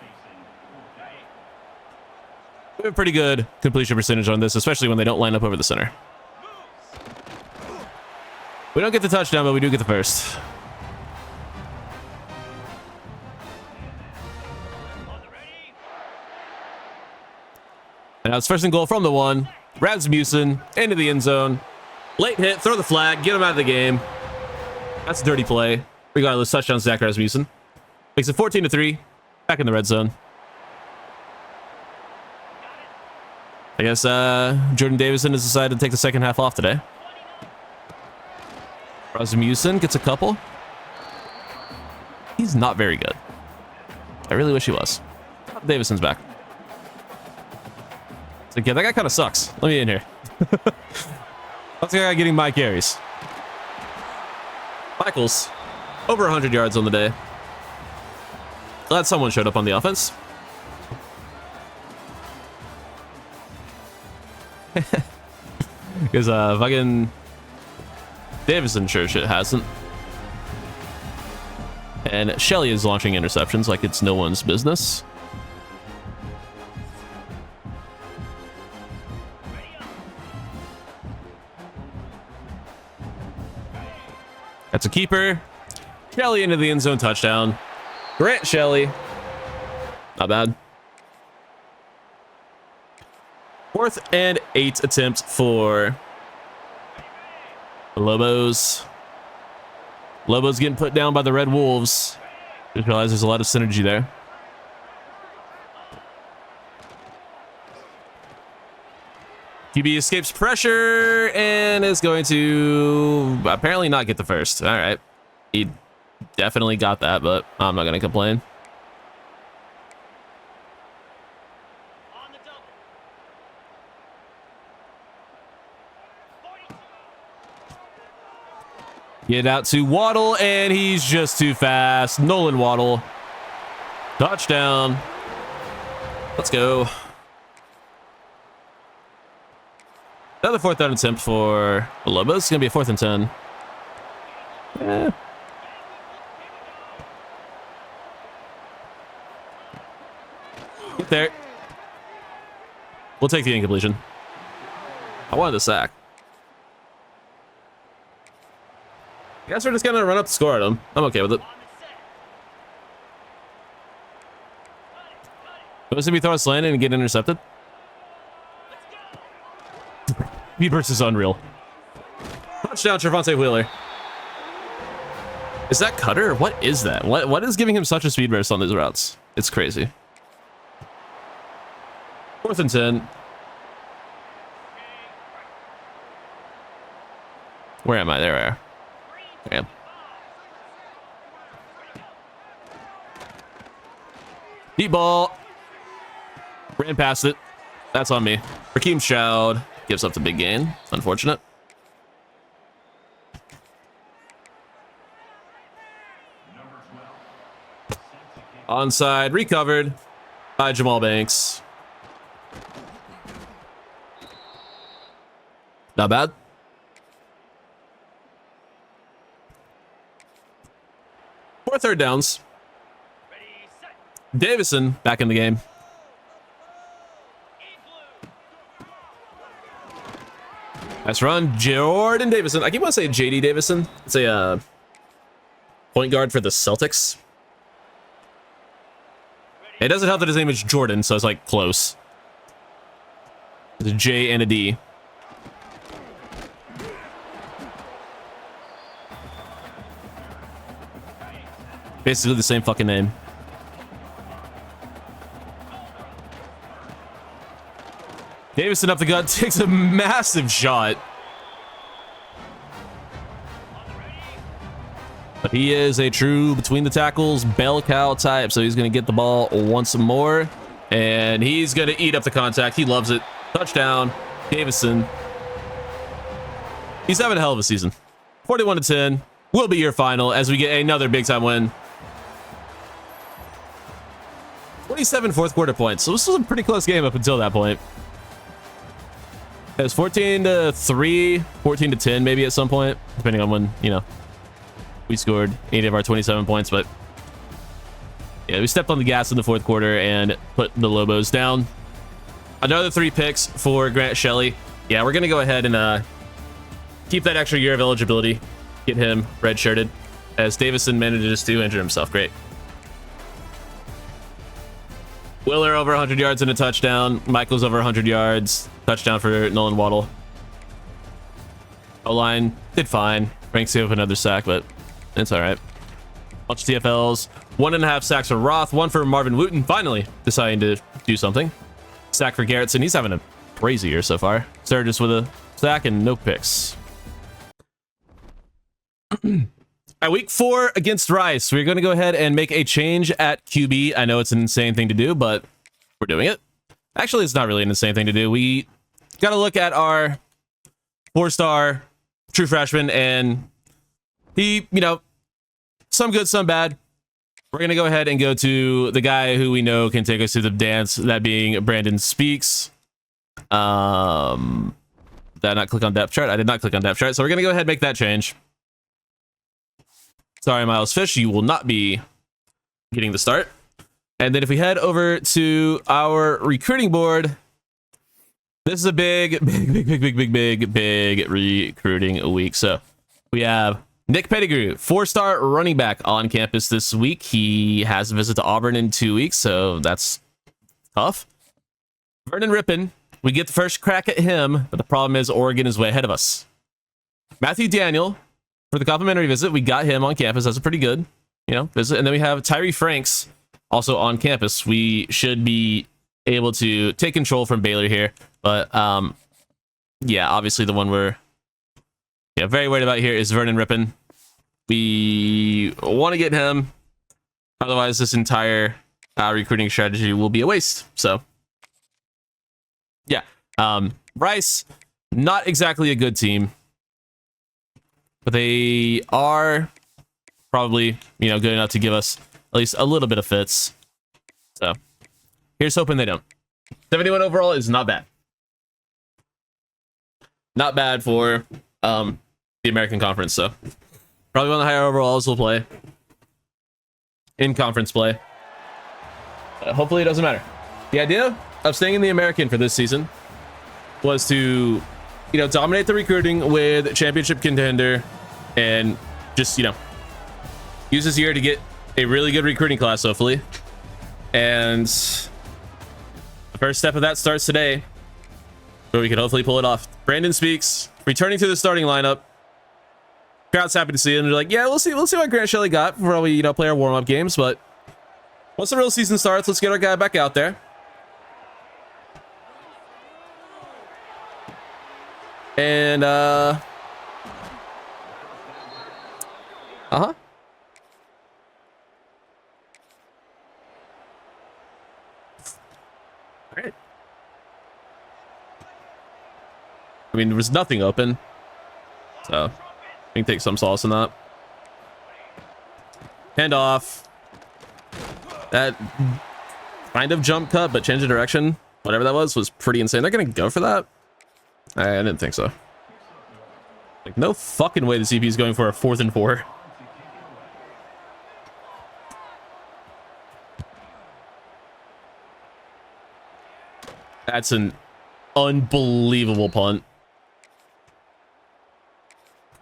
We have a pretty good completion percentage on this, especially when they don't line up over the center. We don't get the touchdown, but we do get the first. And now it's first and goal from the one. Rasmussen into the end zone. Late hit, throw the flag, get him out of the game. That's a dirty play. Regardless, touchdown Zach Rasmussen. Makes it 14-3. Back in the red zone. I guess Jordan Davison has decided to take the second half off today. Rasmussen gets a couple. He's not very good. I really wish he was. Davison's back. It's like, yeah, that guy kind of sucks. Let me in here. That's the guy getting my carries. Michaels, over 100 yards on the day. Glad someone showed up on the offense. Because fucking Davison sure shit hasn't. And Shelley is launching interceptions like it's no one's business. That's a keeper. Shelley into the end zone touchdown. Grant Shelley. Not bad. 4th and 8 attempt for the Lobos. Lobos getting put down by the Red Wolves. Just realized there's a lot of synergy there. QB escapes pressure and is going to apparently not get the first. All right. He definitely got that, but I'm not going to complain. Get out to Waddle, and he's just too fast. Nolan Waddle. Touchdown. Let's go. Another 4th down attempt for the Lobos. It's going to be a 4th and 10. Yeah. get there. We'll take the incompletion. I wanted the sack. I guess we're just gonna run up the score at him. I'm okay with it. Supposed to be throwing a slant in and get intercepted. Speed burst is unreal. Touchdown, Trevontae Wheeler. Is that Cutter? What is that? What is giving him such a speed burst on these routes? It's crazy. 4th and 10. Where am I? There I are. Damn. Deep ball. Ran past it. That's on me. Raheem Stroud gives up the big gain. Unfortunate. Onside, recovered by Jamal Banks. Not bad. Four third downs. Davison back in the game. Nice run, Jordan Davison. I keep wanting to say JD Davison. It's a point guard for the Celtics. It doesn't help that his name is Jordan, so it's like close. There's a J and a D. Basically the same fucking name. Davison up the gut, takes a massive shot. But he is a true between the tackles bell cow type, so he's going to get the ball once more. And he's going to eat up the contact. He loves it. Touchdown, Davison. He's having a hell of a season. 41-10 will be your final as we get another big-time win. 27 fourth quarter points. So this was a pretty close game up until that point. It was 14-3, 14-10 maybe at some point, depending on when, you know, we scored 8 of our 27 points. But yeah, we stepped on the gas in the fourth quarter and put the Lobos down. Another 3 picks for Grant Shelley. Yeah, we're going to go ahead and keep that extra year of eligibility. Get him redshirted as Davison manages to injure himself. Great. Willer over 100 yards and a touchdown. Michael's over 100 yards. Touchdown for Nolan Waddle. O-line did fine. Ranks gave up another sack, but it's all right. Bunch of TFLs. 1.5 sacks for Roth. 1 for Marvin Wooten. Finally deciding to do something. Sack for Garrettson. He's having a crazy year so far. Sturgis with a sack and no picks. At week 4 against Rice, we're going to go ahead and make a change at QB. I know it's an insane thing to do, but we're doing it. Actually, it's not really an insane thing to do. We got to look at our 4-star true freshman, and he, you know, some good, some bad. We're going to go ahead and go to the guy who we know can take us to the dance, that being Brandon Speaks. Did I not click on depth chart? I did not click on depth chart, so we're going to go ahead and make that change. Sorry, Miles Fish, you will not be getting the start. And then if we head over to our recruiting board, this is a big recruiting week. So we have Nick Pettigrew, 4-star running back on campus this week. He has a visit to Auburn in 2 weeks, so that's tough. Vernon Rippon, we get the first crack at him, but the problem is Oregon is way ahead of us. Matthew Daniel, for the complimentary visit, we got him on campus. That's a pretty good, you know, visit. And then we have Tyree Franks also on campus. We should be able to take control from Baylor here. But yeah, obviously the one we're very worried about here is Vernon Rippon. We want to get him. Otherwise, this entire recruiting strategy will be a waste. So yeah, Rice, not exactly a good team. But they are probably, you know, good enough to give us at least a little bit of fits. So here's hoping they don't. 71 overall is not bad. Not bad for the American Conference. So probably one of the higher overalls we'll play in conference play. Hopefully it doesn't matter. The idea of staying in the American for this season was to, dominate the recruiting with championship contender and just, use this year to get a really good recruiting class, hopefully. And the first step of that starts today, where we can hopefully pull it off. Brandon Speaks, returning to the starting lineup. Crowd's happy to see him. They're like, yeah, we'll see what Grant Shelley got before we, play our warm-up games. But once the real season starts, let's get our guy back out there. And, uh-huh. All right. I mean, there was nothing open, so we can take some solace in that. Hand off. That kind of jump cut, but change of direction, whatever that was pretty insane. They're gonna go for that? I didn't think so. Like, no fucking way the CP is going for a 4th and 4. That's an unbelievable punt.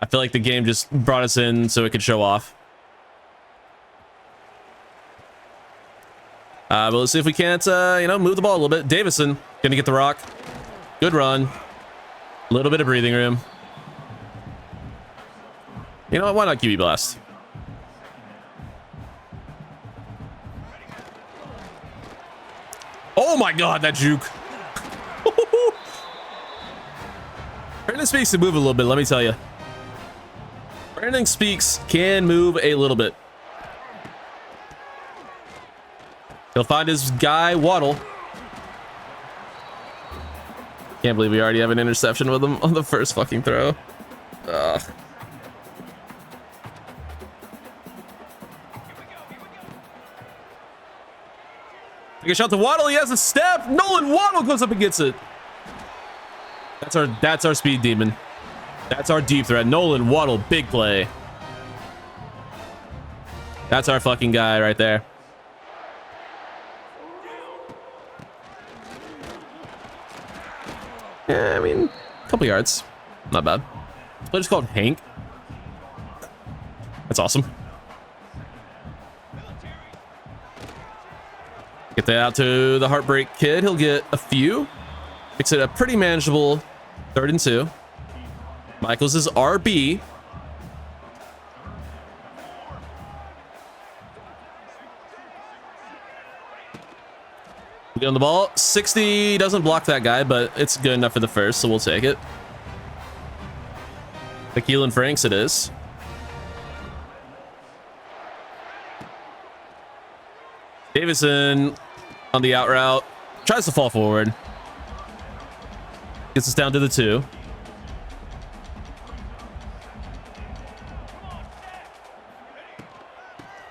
I feel like the game just brought us in so it could show off. But let's see if we can't, move the ball a little bit. Davison gonna get the rock. Good run. A little bit of breathing room. You know what? Why not QB blast? Oh my god, that juke. Brandon Speaks to move a little bit, let me tell you. Brandon Speaks can move a little bit. He'll find his guy, Waddle. Can't believe we already have an interception with him on the first fucking throw. Ugh. Take a shot to Waddle. He has a step. Nolan Waddle goes up and gets it. That's our speed demon. That's our deep threat. Nolan Waddle, big play. That's our fucking guy right there. Yeah, I mean, a couple yards. Not bad. This player's called Hank. That's awesome. Get that out to the Heartbreak Kid. He'll get a few. Makes it a pretty manageable 3rd and 2. Michaels is RB. We get on the ball. 60 doesn't block that guy, but it's good enough for the first, so we'll take it. The Keelan Franks it is. Davison on the out route. Tries to fall forward. Gets us down to the 2.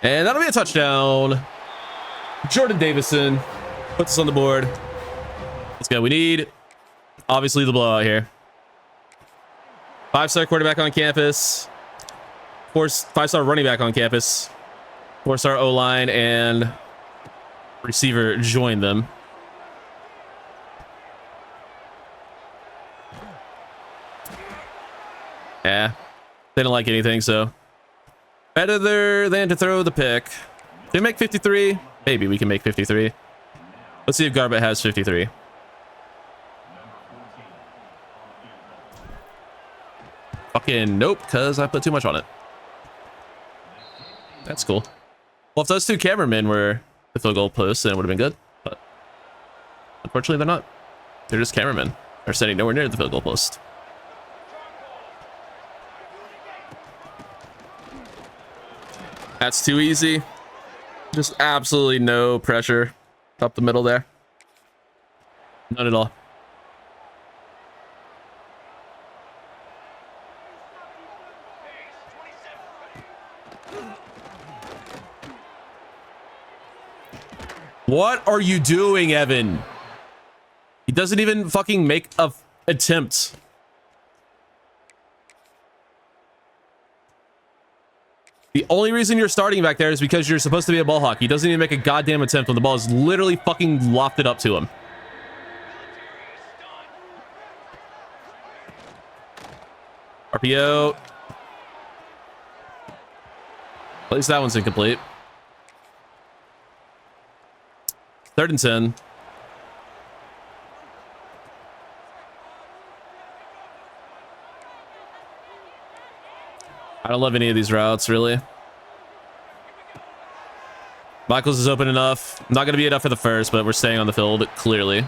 And that'll be a touchdown. Jordan Davison puts us on the board. Let's go. We need, obviously, the blowout here. 5-star quarterback on campus. 5-star running back on campus. 4-star O-line and receiver join them. Yeah, they don't like anything, so better there than to throw the pick. Can we make 53? Maybe we can make 53. Let's see if Garbett has 53. Fucking nope, because I put too much on it. That's cool. Well, if those two cameramen were the field goal posts, then it would have been good. But unfortunately, they're not. They're just cameramen. They're standing nowhere near the field goal post. That's too easy. Just absolutely no pressure up the middle there. None at all. What are you doing, Evan? He doesn't even fucking make a attempt. The only reason you're starting back there is because you're supposed to be a ball hawk. He doesn't even make a goddamn attempt when the ball is literally fucking lofted up to him. RPO. At least that one's incomplete. 3rd and 10. I don't love any of these routes, really. Michaels is open enough. Not going to be enough for the first, but we're staying on the field, clearly.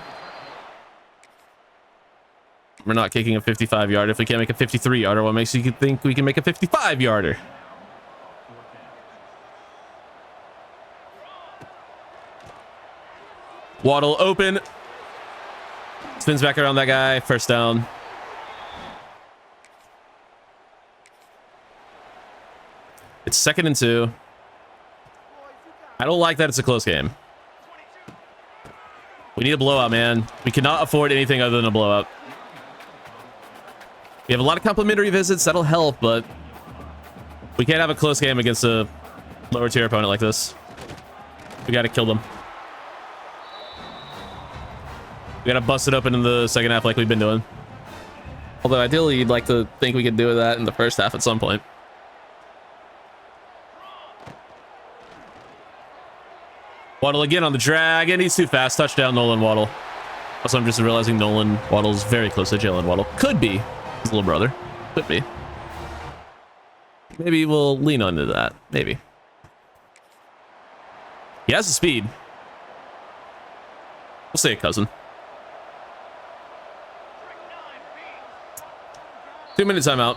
We're not kicking a 55-yarder. If we can't make a 53-yarder, what makes you think we can make a 55-yarder? Waddle open. Spins back around that guy. First down. It's 2nd and 2. I don't like that it's a close game. We need a blowout, man. We cannot afford anything other than a blowout. We have a lot of complimentary visits. That'll help, but we can't have a close game against a lower tier opponent like this. We got to kill them. We got to bust it open in the second half like we've been doing. Although ideally, you'd like to think we could do that in the first half at some point. Waddle again on the drag, and he's too fast. Touchdown, Nolan Waddle. Also, I'm just realizing Nolan Waddle's very close to Jalen Waddle. Could be his little brother. Could be. Maybe we'll lean onto that. Maybe. He has the speed. We'll say a cousin. 2-minute timeout.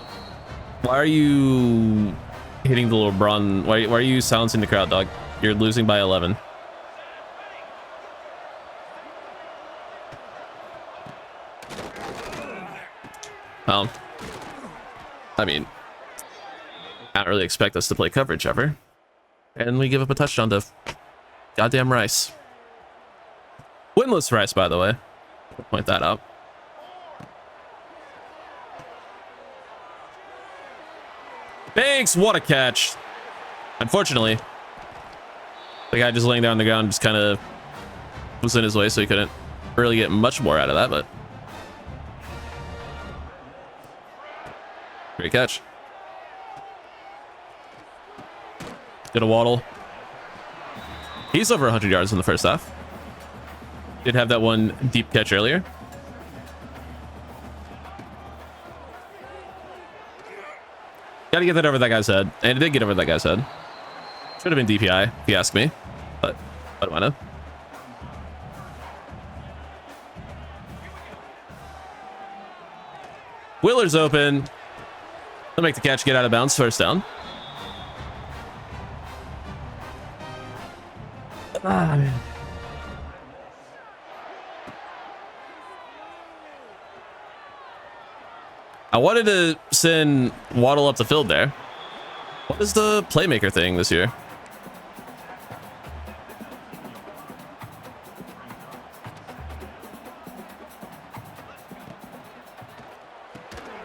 Why are you hitting the little LeBron? Why are you silencing the crowd, dog? You're losing by 11. I mean, I don't really expect us to play coverage ever. And we give up a touchdown to goddamn Rice. Winless Rice, by the way. I'll point that out. Thanks, what a catch. Unfortunately, the guy just laying down on the ground just kind of was in his way, so he couldn't really get much more out of that, but great catch. Get a Waddle. He's over 100 yards in the first half. Did have that one deep catch earlier. Gotta get that over that guy's head. And it did get over that guy's head. Should have been DPI, if you ask me. But what do I know? Wheeler's open. He'll make the catch, get out of bounds, first down. Ah, man. I wanted to send Waddle up the field there. What is the playmaker thing this year?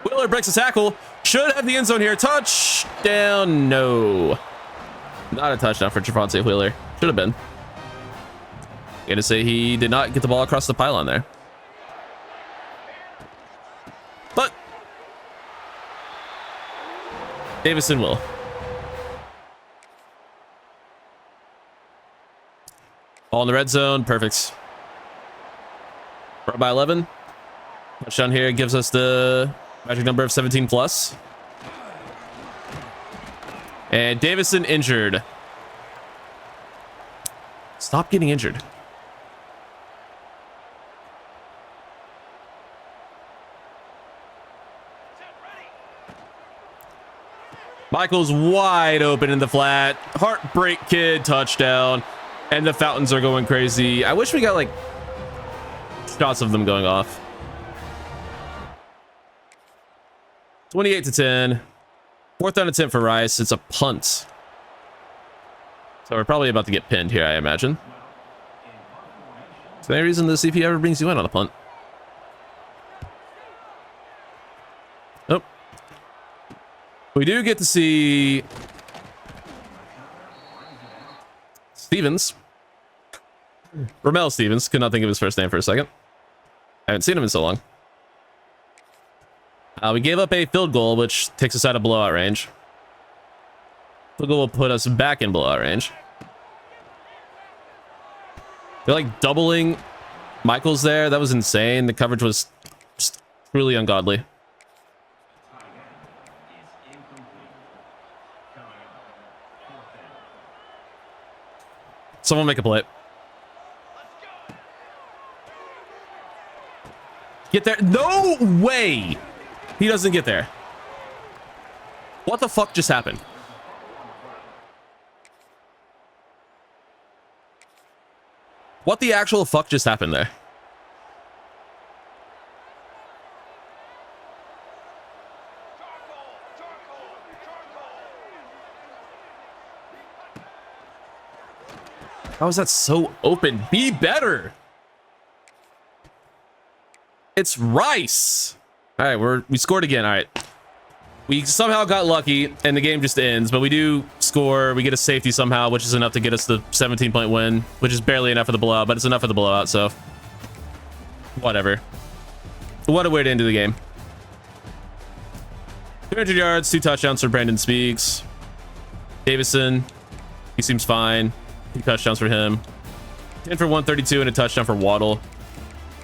Wheeler breaks a tackle. Should have the end zone here. Touchdown. No. Not a touchdown for Javonte Wheeler. Should have been. Gonna say he did not get the ball across the pylon there. But Davison will. All in the red zone. Perfect. We're up by 11. Touchdown here gives us the magic number of 17 plus. And Davison injured. Stop getting injured. Michael's wide open in the flat. Heartbreak kid touchdown. And the fountains are going crazy. I wish we got like shots of them going off. 28-10. 4th down attempt for Rice. It's a punt. So we're probably about to get pinned here, I imagine. Is there any reason the CP ever brings you in on a punt? Nope. We do get to see Stevens. Ramel Stevens. Could not think of his first name for a second. I haven't seen him in so long. We gave up a field goal, which takes us out of blowout range. Field goal will put us back in blowout range. They're like doubling Michaels there. That was insane. The coverage was just really ungodly. Someone make a play. Get there. No way. He doesn't get there. What the fuck just happened? What the actual fuck just happened there? How is that so open? Be better. It's Rice. All right, we scored again. All right. We somehow got lucky and the game just ends, but we do score. We get a safety somehow, which is enough to get us the 17-point win, which is barely enough for the blowout, but it's enough for the blowout, so whatever. What a way to end the game. 200 yards, 2 touchdowns for Brandon Speaks. Davison, he seems fine. 2 touchdowns for him. 10 for 132 and a touchdown for Waddle.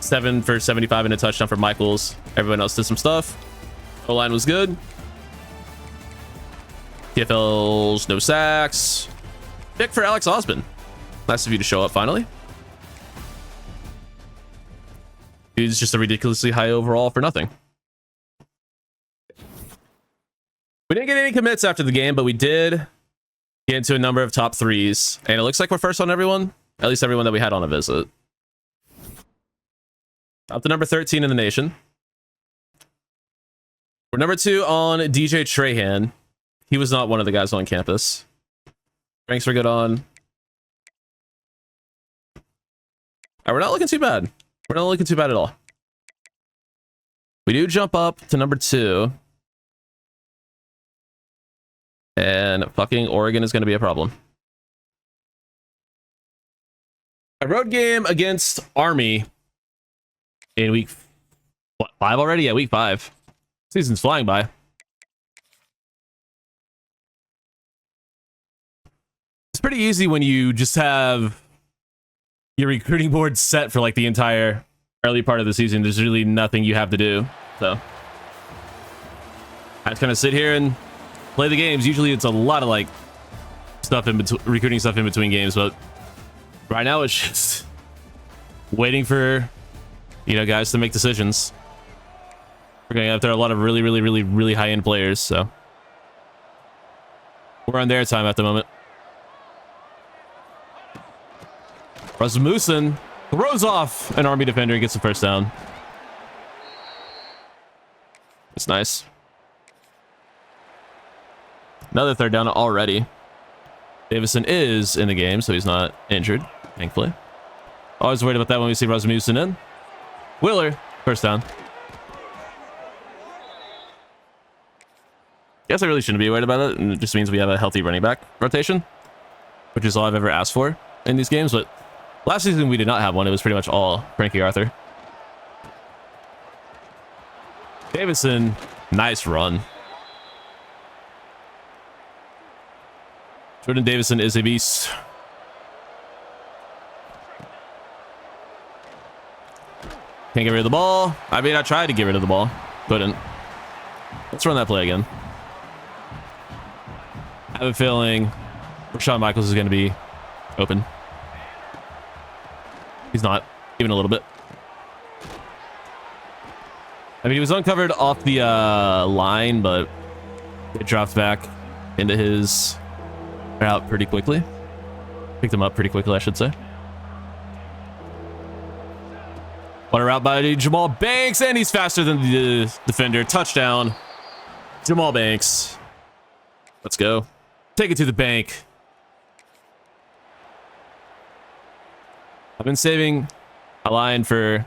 7 for 75 and a touchdown for Michaels. Everyone else did some stuff. O-line was good. TFL's no sacks. Pick for Alex Osmond. Nice of you to show up finally. Dude's just a ridiculously high overall for nothing. We didn't get any commits after the game, but we did get into a number of top 3s. And it looks like we're first on everyone. At least everyone that we had on a visit. Up to number 13 in the nation. We're number 2 on DJ Trahan. He was not one of the guys on campus. Ranks were good on. All right, we're not looking too bad. We're not looking too bad at all. We do jump up to number 2. And fucking Oregon is going to be a problem. A road game against Army in week 5 already? Yeah, week 5. Season's flying by. It's pretty easy when you just have your recruiting board set for like the entire early part of the season. There's really nothing you have to do. So I just kind of sit here and play the games. Usually it's a lot of like stuff in between, recruiting stuff in between games, but right now it's just waiting for, you know, guys to make decisions. We're going after a lot of really high-end players, so we're on their time at the moment. Rasmussen throws off an Army defender, gets the first down. It's nice. Another third down already. Davison is in the game, so he's not injured, thankfully. Always worried about that when we see Rasmussen in. Willer, first down. Guess I really shouldn't be worried about it, and it just means we have a healthy running back rotation, which is all I've ever asked for in these games, but last season we did not have one. It was pretty much all Frankie Arthur. Davison, nice run. Jordan Davison is a beast. Can't get rid of the ball. I mean, I tried to get rid of the ball. Couldn't. Let's run that play again. I have a feeling Rashawn Michaels is going to be open. He's not, even a little bit. I mean, he was uncovered off the line, but it dropped back into his route pretty quickly. Picked him up pretty quickly, I should say. What a route by Jamal Banks, and he's faster than the defender. Touchdown, Jamal Banks. Let's go. Take it to the bank. I've been saving a line for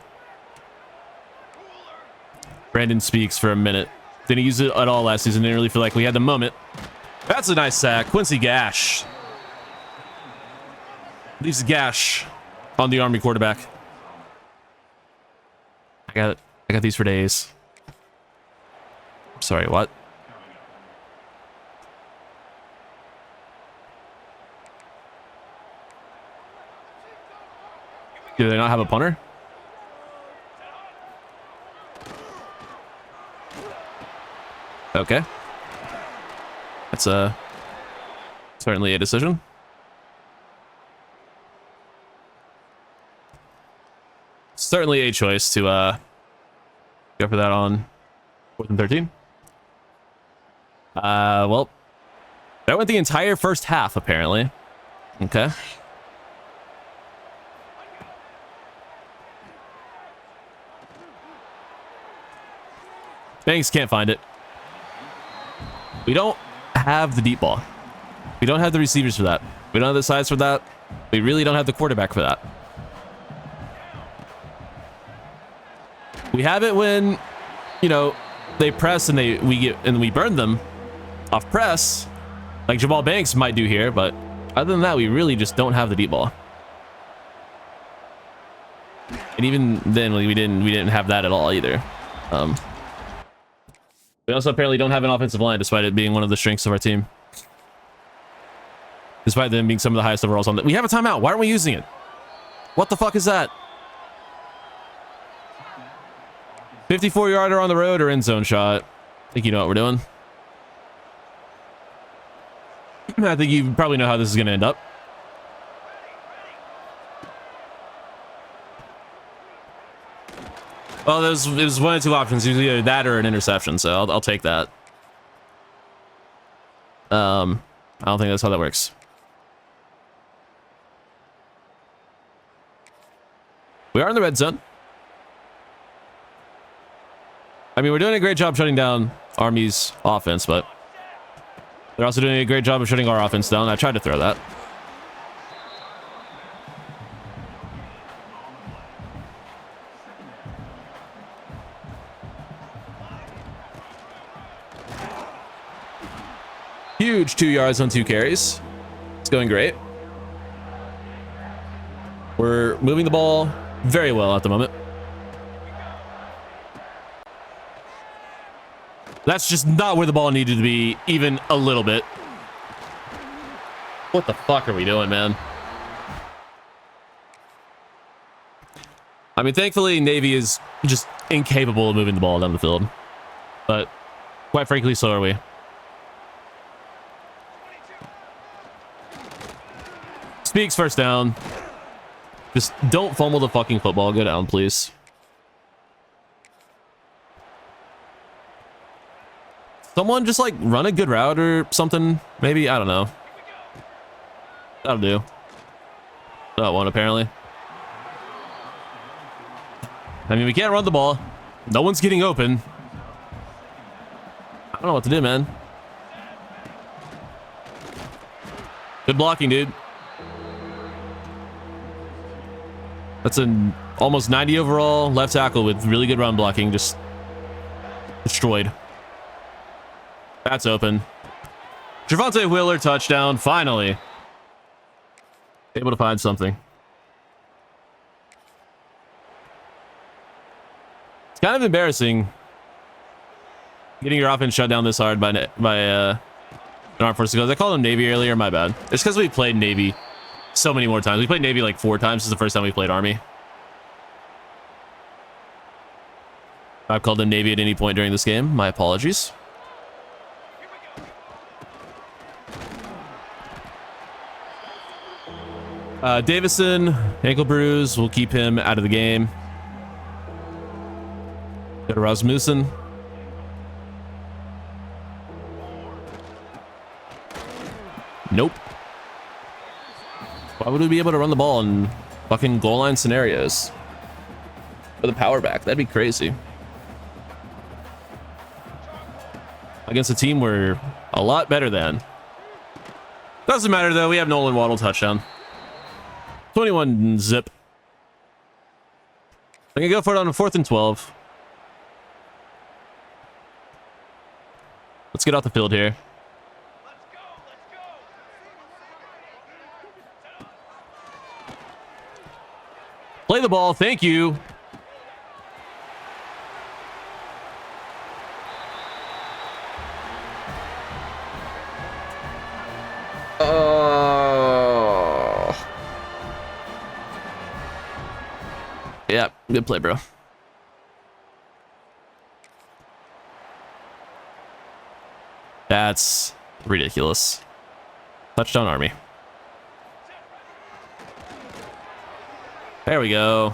Brandon Speaks for a minute. Didn't use it at all last season. Didn't really feel like we had the moment. That's a nice sack. Quincy Gash. Leaves a gash on the Army quarterback. I got these for days. Sorry, what? Do they not have a punter? Okay. That's certainly a decision. Certainly a choice to go for that on 4th and 13. Well, that went the entire first half, apparently. Okay. Banks can't find it. We don't have the deep ball. We don't have the receivers for that. We don't have the size for that. We really don't have the quarterback for that. We have it when, you know, they press and we burn them off press, like Jamal Banks might do here, but other than that, we really just don't have the deep ball. And even then, we didn't have that at all either. We also apparently don't have an offensive line, despite it being one of the strengths of our team. Despite them being some of the highest overalls on that. We have a timeout. Why aren't we using it? What the fuck is that? 54-yarder on the road or end zone shot. I think you know what we're doing. I think you probably know how this is going to end up. Well, it was one of two options. It was either that or an interception, so I'll take that. I don't think that's how that works. We are in the red zone. I mean, we're doing a great job shutting down Army's offense, but they're also doing a great job of shutting our offense down. I tried to throw that. Huge 2 yards on 2 carries. It's going great. We're moving the ball very well at the moment. That's just not where the ball needed to be, even a little bit. What the fuck are we doing, man? I mean, thankfully, Navy is just incapable of moving the ball down the field. But, quite frankly, so are we. Speaks first down. Just don't fumble the fucking football. Go down, please. Someone just, like, run a good route or something. Maybe. I don't know. That'll do. That one, apparently. I mean, we can't run the ball. No one's getting open. I don't know what to do, man. Good blocking, dude. That's an almost 90 overall left tackle with really good run blocking. Just destroyed. That's open. Javonte Wheeler touchdown. Finally. Able to find something. It's kind of embarrassing getting your offense shut down this hard by an Armed Forces. I called them Navy earlier. My bad. It's because we played Navy so many more times. We played Navy like 4 times. This is the first time we played Army. I've called them Navy at any point during this game. My apologies. Davison, ankle bruise. We'll keep him out of the game. Go to Rasmussen. Nope. Why would we be able to run the ball in fucking goal line scenarios with a power back? That'd be crazy. Against a team we're a lot better than. Doesn't matter though. We have Nolan Waddle touchdown. 21 zip. I can go for it on a 4th and 12. Let's get off the field here. Play the ball. Thank you. Yeah, good play, bro. That's ridiculous. Touchdown, Army. There we go.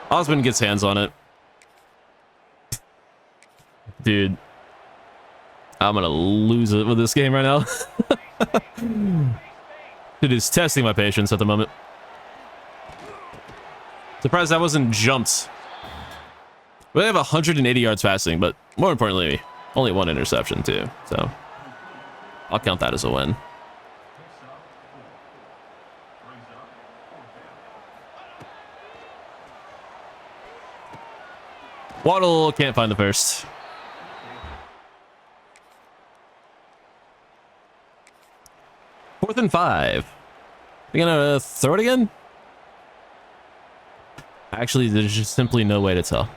Osmond gets hands on it. Dude, I'm gonna lose it with this game right now. It is testing my patience at the moment. Surprised I wasn't jumped. We have 180 yards passing, but more importantly, only one interception too. So I'll count that as a win. Waddle can't find the first. Fourth and 5. We gonna throw it again? Actually, there's just simply no way to tell.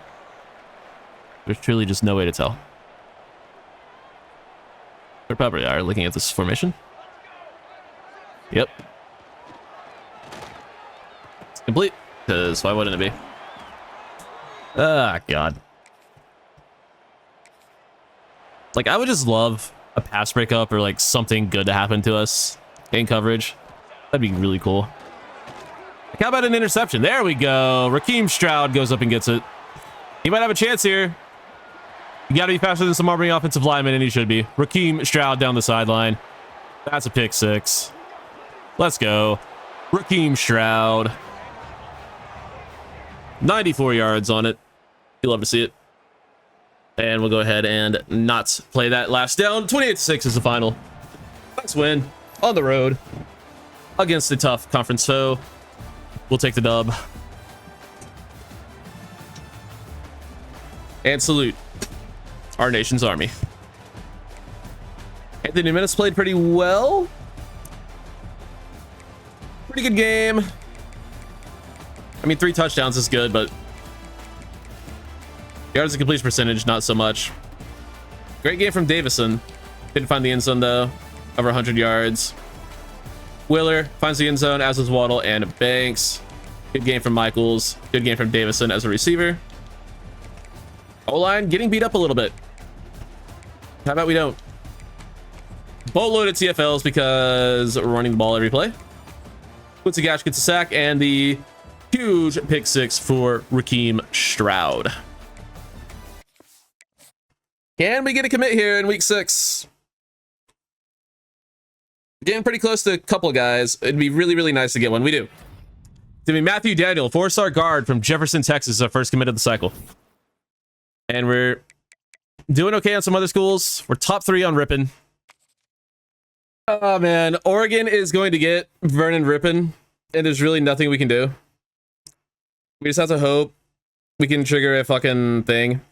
There's truly just no way to tell. We probably are looking at this formation. Yep. It's complete, because why wouldn't it be? Ah, God. Like, I would just love a pass breakup or, like, something good to happen to us in coverage. That'd be really cool. Like, how about an interception? There we go. Raheem Stroud goes up and gets it. He might have a chance here. You got to be faster than some Army offensive linemen, and he should be. Raheem Stroud down the sideline. That's a pick 6. Let's go. Raheem Stroud. 94 yards on it. You love to see it. And we'll go ahead and not play that last down. 28-6 is the final. Nice win on the road against a tough conference foe. We'll take the dub. And salute our nation's army. Anthony Menace played pretty well. Pretty good game. I mean, 3 touchdowns is good, but yards and completion percentage, not so much. Great game from Davison. Didn't find the end zone, though. Over 100 yards. Willer finds the end zone, as does Waddle and Banks. Good game from Michaels. Good game from Davison as a receiver. O-line getting beat up a little bit. How about we don't? Boatloaded TFLs because we're running the ball every play. Gash gets a sack, and the huge pick 6 for Raheem Stroud. Can we get a commit here in week 6? Getting pretty close to a couple guys. It'd be really, really nice to get one. We do. It's gonna be Matthew Daniel, 4-star guard from Jefferson, Texas, our first commit of the cycle. And we're doing okay on some other schools. We're top 3 on Ripon. Oh, man. Oregon is going to get Vernon Ripon, and there's really nothing we can do. We just have to hope we can trigger a fucking thing,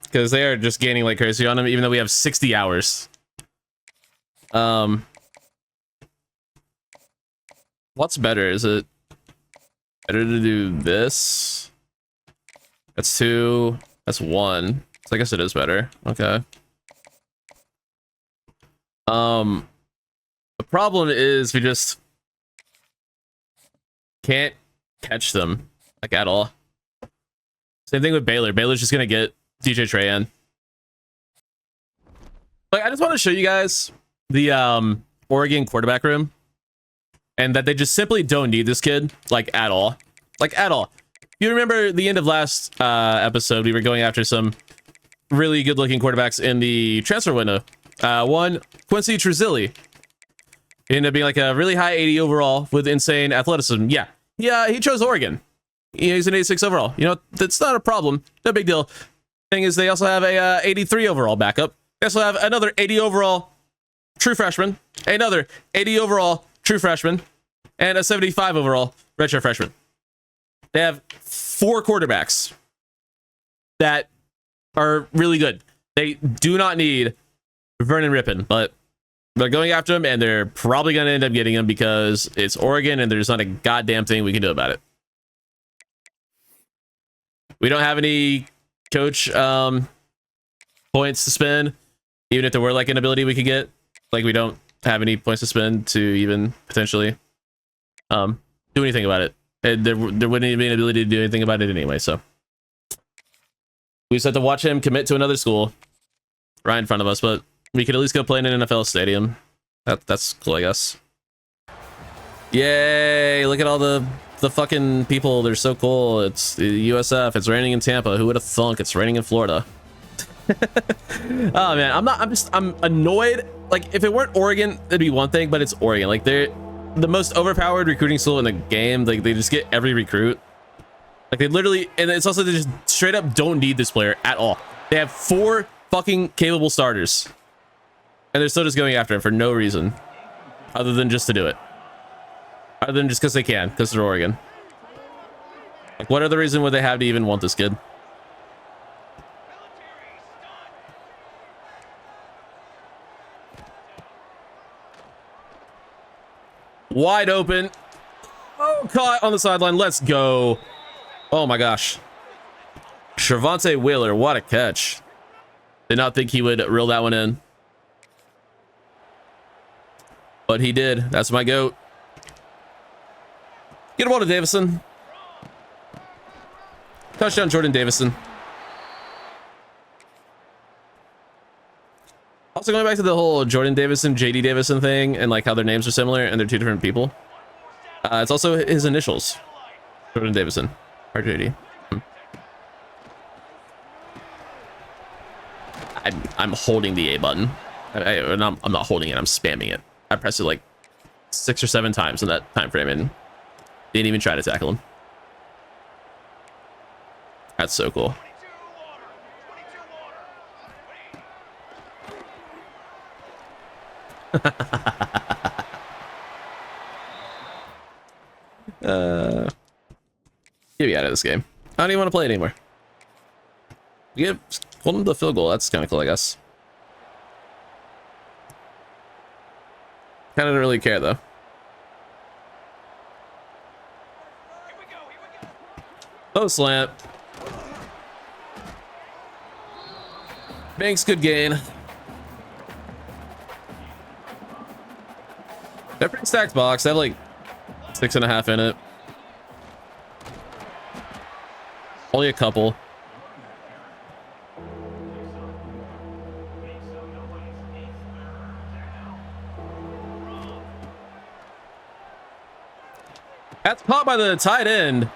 because they are just gaining like crazy on him, even though we have 60 hours. What's better? Is it better to do this? That's 2. That's 1. So I guess it is better. Okay. The problem is we just can't catch them like at all. Same thing with Baylor. Baylor's just gonna get DJ Trayan. Like, I just want to show you guys the Oregon quarterback room, and that they just simply don't need this kid, like, at all. Like, at all. You remember the end of last episode, we were going after some really good-looking quarterbacks in the transfer window. One, Quincy Truzilli. He ended up being like a really high 80 overall with insane athleticism. Yeah, he chose Oregon. He's an 86 overall. You know, that's not a problem. No big deal. Thing is, they also have a 83 overall backup. They also have another 80 overall true freshman, another 80 overall true freshman, and a 75 overall redshirt freshman. They have 4 quarterbacks that are really good. They do not need Vernon Ripon, but they're going after him, and they're probably going to end up getting him because it's Oregon, and there's not a goddamn thing we can do about it. We don't have any coach points to spend, even if there were like an ability we could get. Like we don't have any points to spend to even potentially do anything about it. And there wouldn't even be an ability to do anything about it anyway. So we just have to watch him commit to another school right in front of us. But we could at least go play in an NFL stadium. That's cool, I guess. Yay! Look at all the fucking people. They're so cool. It's the USF. It's raining in Tampa. Who would have thunk? It's raining in Florida. Oh man, I'm annoyed. Like if it weren't Oregon, it'd be one thing, but it's Oregon. Like they're the most overpowered recruiting school in the game. Like they just get every recruit. Like they literally, and it's also they just straight up don't need this player at all. They have 4 fucking capable starters, and they're still just going after him for no reason, other than just to do it. Other than just because they can, because they're Oregon. Like what other reason would they have to even want this kid? Wide open. Oh, caught on the sideline. Let's go. Oh my gosh. Shervonte Wheeler, what a catch. Did not think he would reel that one in. But he did. That's my goat. Get a ball to Davison. Touchdown, Jordan Davison. Also going back to the whole Jordan Davison, JD Davison thing and like how their names are similar and they're 2 different people. It's also his initials. Jordan Davison. Or JD. I'm holding the A button. I'm not holding it, I'm spamming it. I pressed it like 6 or 7 times in that time frame and didn't even try to tackle him. That's so cool. Get me out of this game. I don't even want to play it anymore. Hold him to the field goal. That's kind of cool, I guess. Kind of don't really care though. Oh, slant. Banks, good gain. They're pretty stacked box. They have like 6.5 in it. Only a couple. That's caught by the tight end.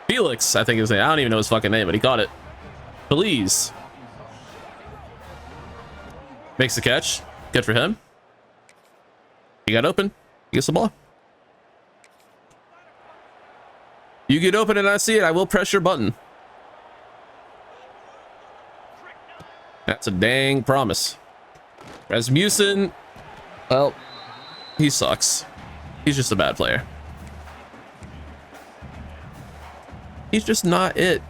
Felix, I think his name. I don't even know his fucking name, but he caught it. Please. Makes the catch. Good for him. He got open. He gets the ball. You get open and I see it, I will press your button. That's a dang promise. Rasmussen, well, he sucks. He's just a bad player. He's just not it.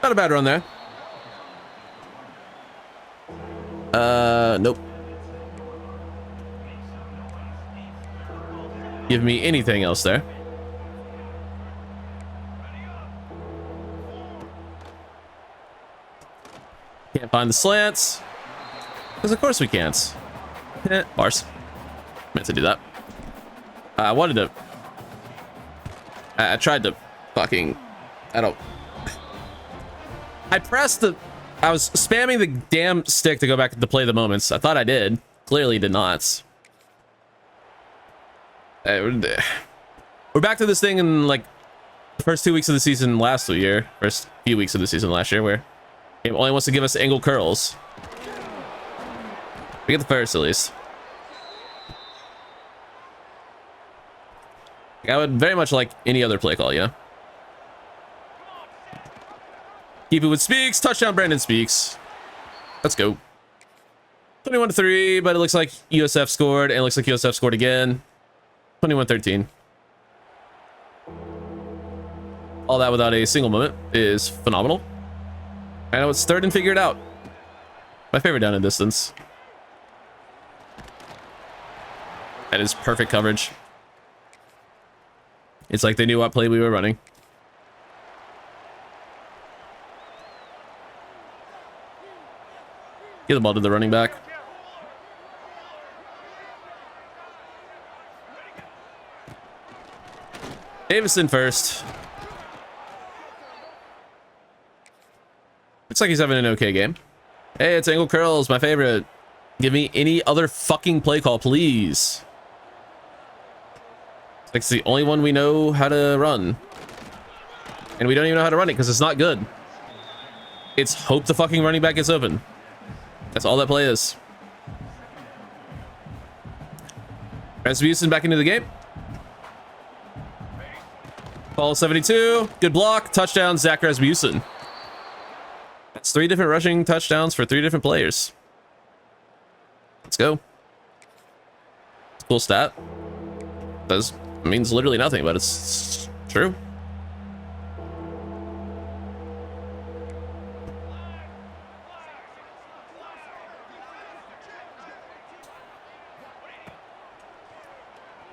Not a bad run there. Nope. Give me anything else there. Can't find the slants. Because of course we can't. Bars. Meant to do that. I wanted to... I tried to fucking... I pressed the... I was spamming the damn stick to go back to play the moments. I thought I did. Clearly did not. We're back to this thing in like the first 2 weeks of the season last year. First few weeks of the season last year where he only wants to give us angle curls. We get the first at least. I would very much like any other play call, you know? Keep it with Speaks. Touchdown, Brandon Speaks. Let's go. 21-3, but it looks like USF scored, and it looks like USF scored again. 21-13. All that without a single moment is phenomenal. I know it's third and figure it out. My favorite down and distance. That is perfect coverage. It's like they knew what play we were running. Get the ball to the running back. Davison first. Looks like he's having an okay game. Hey, it's angle curls, my favorite. Give me any other fucking play call, please. It's the only one we know how to run. And we don't even know how to run it because it's not good. It's hope the fucking running back gets open. That's all that play is. Rasmussen back into the game. Ball 72. Good block. Touchdown, Zach Rasmussen. That's 3 different rushing touchdowns for 3 different players. Let's go. It's a cool stat. Does means literally nothing, but it's true.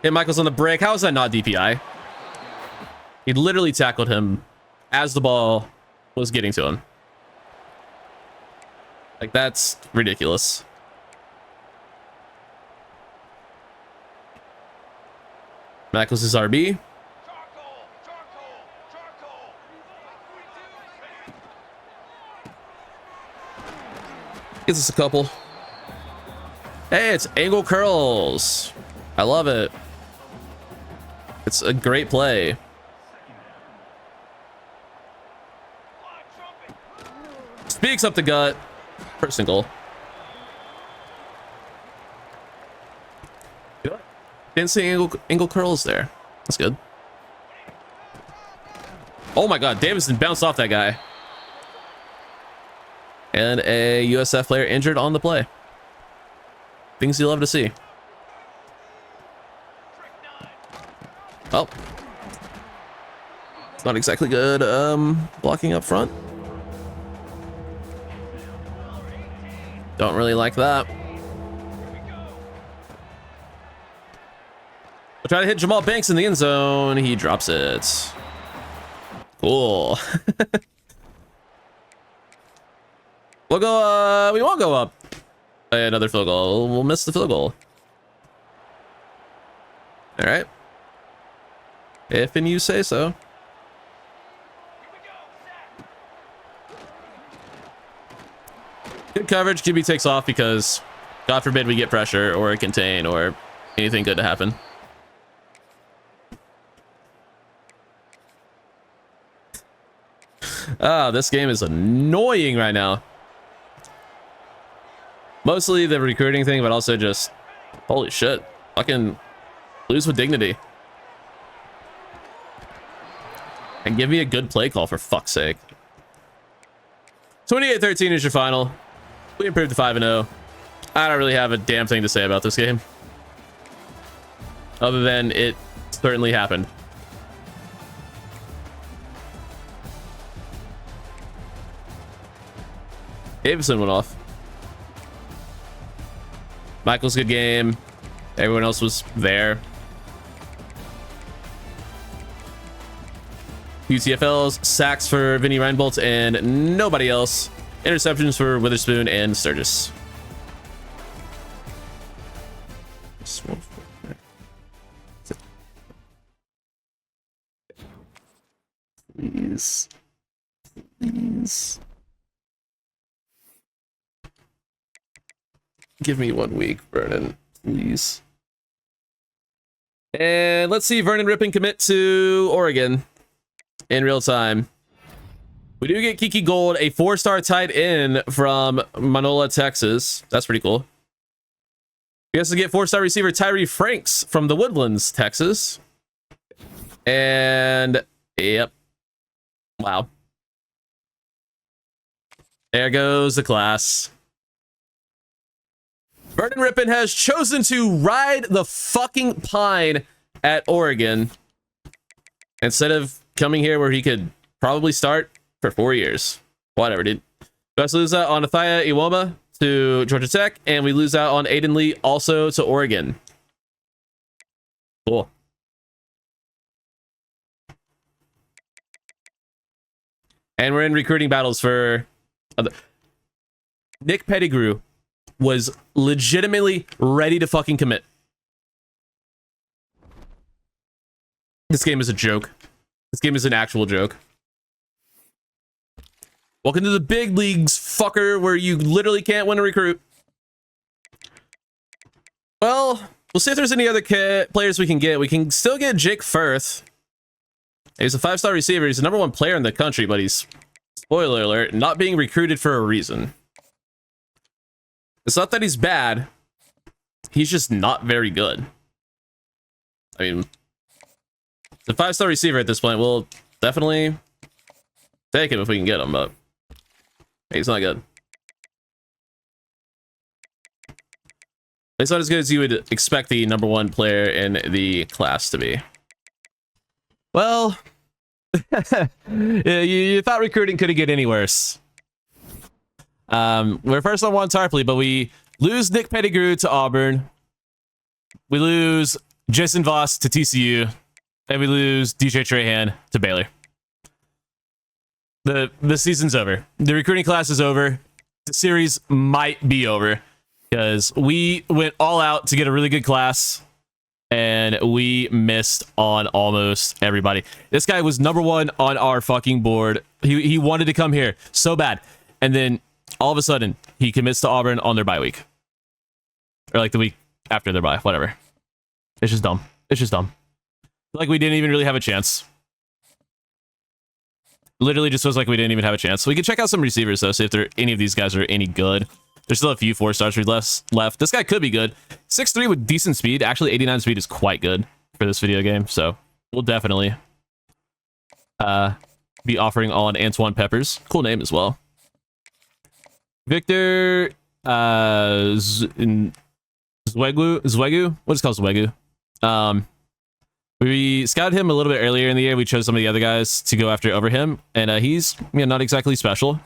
Hey, Michael's on the break. How is that not DPI? He literally tackled him as the ball was getting to him. Like, that's ridiculous. Michael's his RB. Gives us a couple. Hey, it's angle curls. I love it. It's a great play. Speaks up the gut. First and goal. Didn't see angle curls there. That's good. Oh my god, Davison bounced off that guy. And a USF player injured on the play. Things you love to see. Oh. It's not exactly good blocking up front. Don't really like that. We'll try to hit Jamal Banks in the end zone. He drops it. Cool. We'll go, we won't go up. Another field goal. We'll miss the field goal. All right. If and you say so. Good coverage. QB takes off because God forbid we get pressure or a contain or anything good to happen. Ah, this game is annoying right now. Mostly the recruiting thing, but also just holy shit. Fucking lose with dignity. And give me a good play call for fuck's sake. 28-13 is your final. We improved to 5-0. I don't really have a damn thing to say about this game. Other than it certainly happened. Davison went off. Michael's good game. Everyone else was there. UTFLs, sacks for Vinny Reinbolt and nobody else. Interceptions for Witherspoon and Sturgis. Please. Please. Give me 1 week, Vernon, please. And let's see Vernon Rippon commit to Oregon in real time. We do get Kiki Gold, a 4-star tight end from Manola, Texas. That's pretty cool. We also get 4-star receiver Tyree Franks from the Woodlands, Texas. And yep. Wow. There goes the class. Vernon Rippon has chosen to ride the fucking pine at Oregon instead of coming here where he could probably start for 4 years. Whatever, dude. We also lose out on Athaya Iwoma to Georgia Tech, and we lose out on Aiden Lee also to Oregon. Cool. And we're in recruiting battles for Nick Pettigrew was legitimately ready to fucking commit. This game is a joke. This game is an actual joke. Welcome to the big leagues, fucker, where you literally can't win a recruit. Well, we'll see if there's any other players we can get. We can still get Jake Firth. He's a 5-star receiver. He's the #1 player in the country, but he's, spoiler alert, not being recruited for a reason. It's not that he's bad. He's just not very good. I mean, the 5-star receiver at this point, we'll definitely take him if we can get him, but he's not good. It's not as good as you would expect the #1 player in the class to be. Well, you thought recruiting couldn't get any worse. We're first on one Tarpley, but we lose Nick Pettigrew to Auburn. We lose Jason Voss to TCU. And we lose DJ Trahan to Baylor. The season's over. The recruiting class is over. The series might be over because we went all out to get a really good class and we missed on almost everybody. This guy was #1 on our fucking board. He wanted to come here so bad. And then all of a sudden he commits to Auburn on their bye week. Or like the week after their bye, whatever. It's just dumb. It's just dumb. Like we didn't even really have a chance. Literally just was like we didn't even have a chance. So we can check out some receivers though, see if any of these guys are any good. There's still a few 4-stars left. This guy could be good. 6'3" with decent speed. Actually, 89 speed is quite good for this video game. So we'll definitely be offering on Antoine Peppers. Cool name as well. Victor Zwegu. What is called Zwegu? We scouted him a little bit earlier in the year. We chose some of the other guys to go after over him, and he's not exactly special.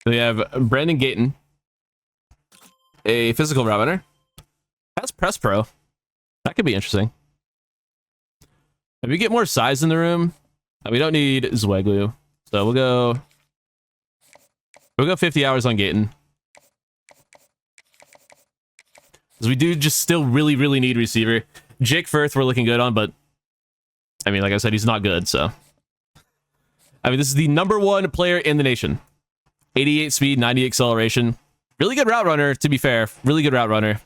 We have Brandon Gayton, a physical route runner. That's Press Pro. That could be interesting. If we get more size in the room, we don't need Zweglu, so we'll go 50 hours on Gayton. Because we do just still really need receiver. Jake Firth we're looking good on, but I mean, like I said, he's not good, so. I mean, this is the #1 player in the nation. 88 speed, 90 acceleration. Really good route runner, to be fair. Really good route runner.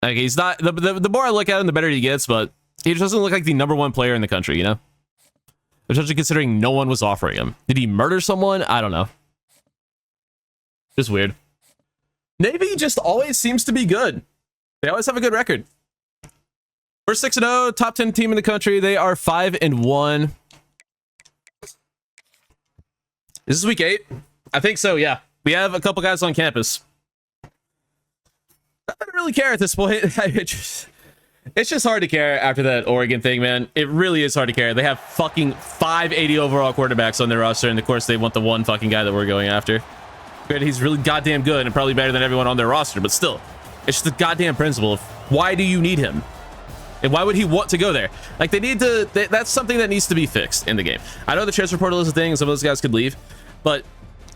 Like, he's not... The more I look at him, the better he gets, but he just doesn't look like the #1 player in the country, you know? Especially considering no one was offering him. Did he murder someone? I don't know. Just weird. Navy just always seems to be good. They always have a good record. We're 6-0, top 10 team in the country. They are 5-1. Is this week 8? I think so, yeah. We have a couple guys on campus. I don't really care at this point. It's just hard to care after that Oregon thing, man. It really is hard to care. They have fucking 580 overall quarterbacks on their roster, and of course they want the one fucking guy that we're going after. Granted, he's really goddamn good and probably better than everyone on their roster, but still, it's just the goddamn principle of why do you need him? And why would he want to go there? Like, they need to... That's something that needs to be fixed in the game. I know the transfer portal is a thing, and some of those guys could leave, but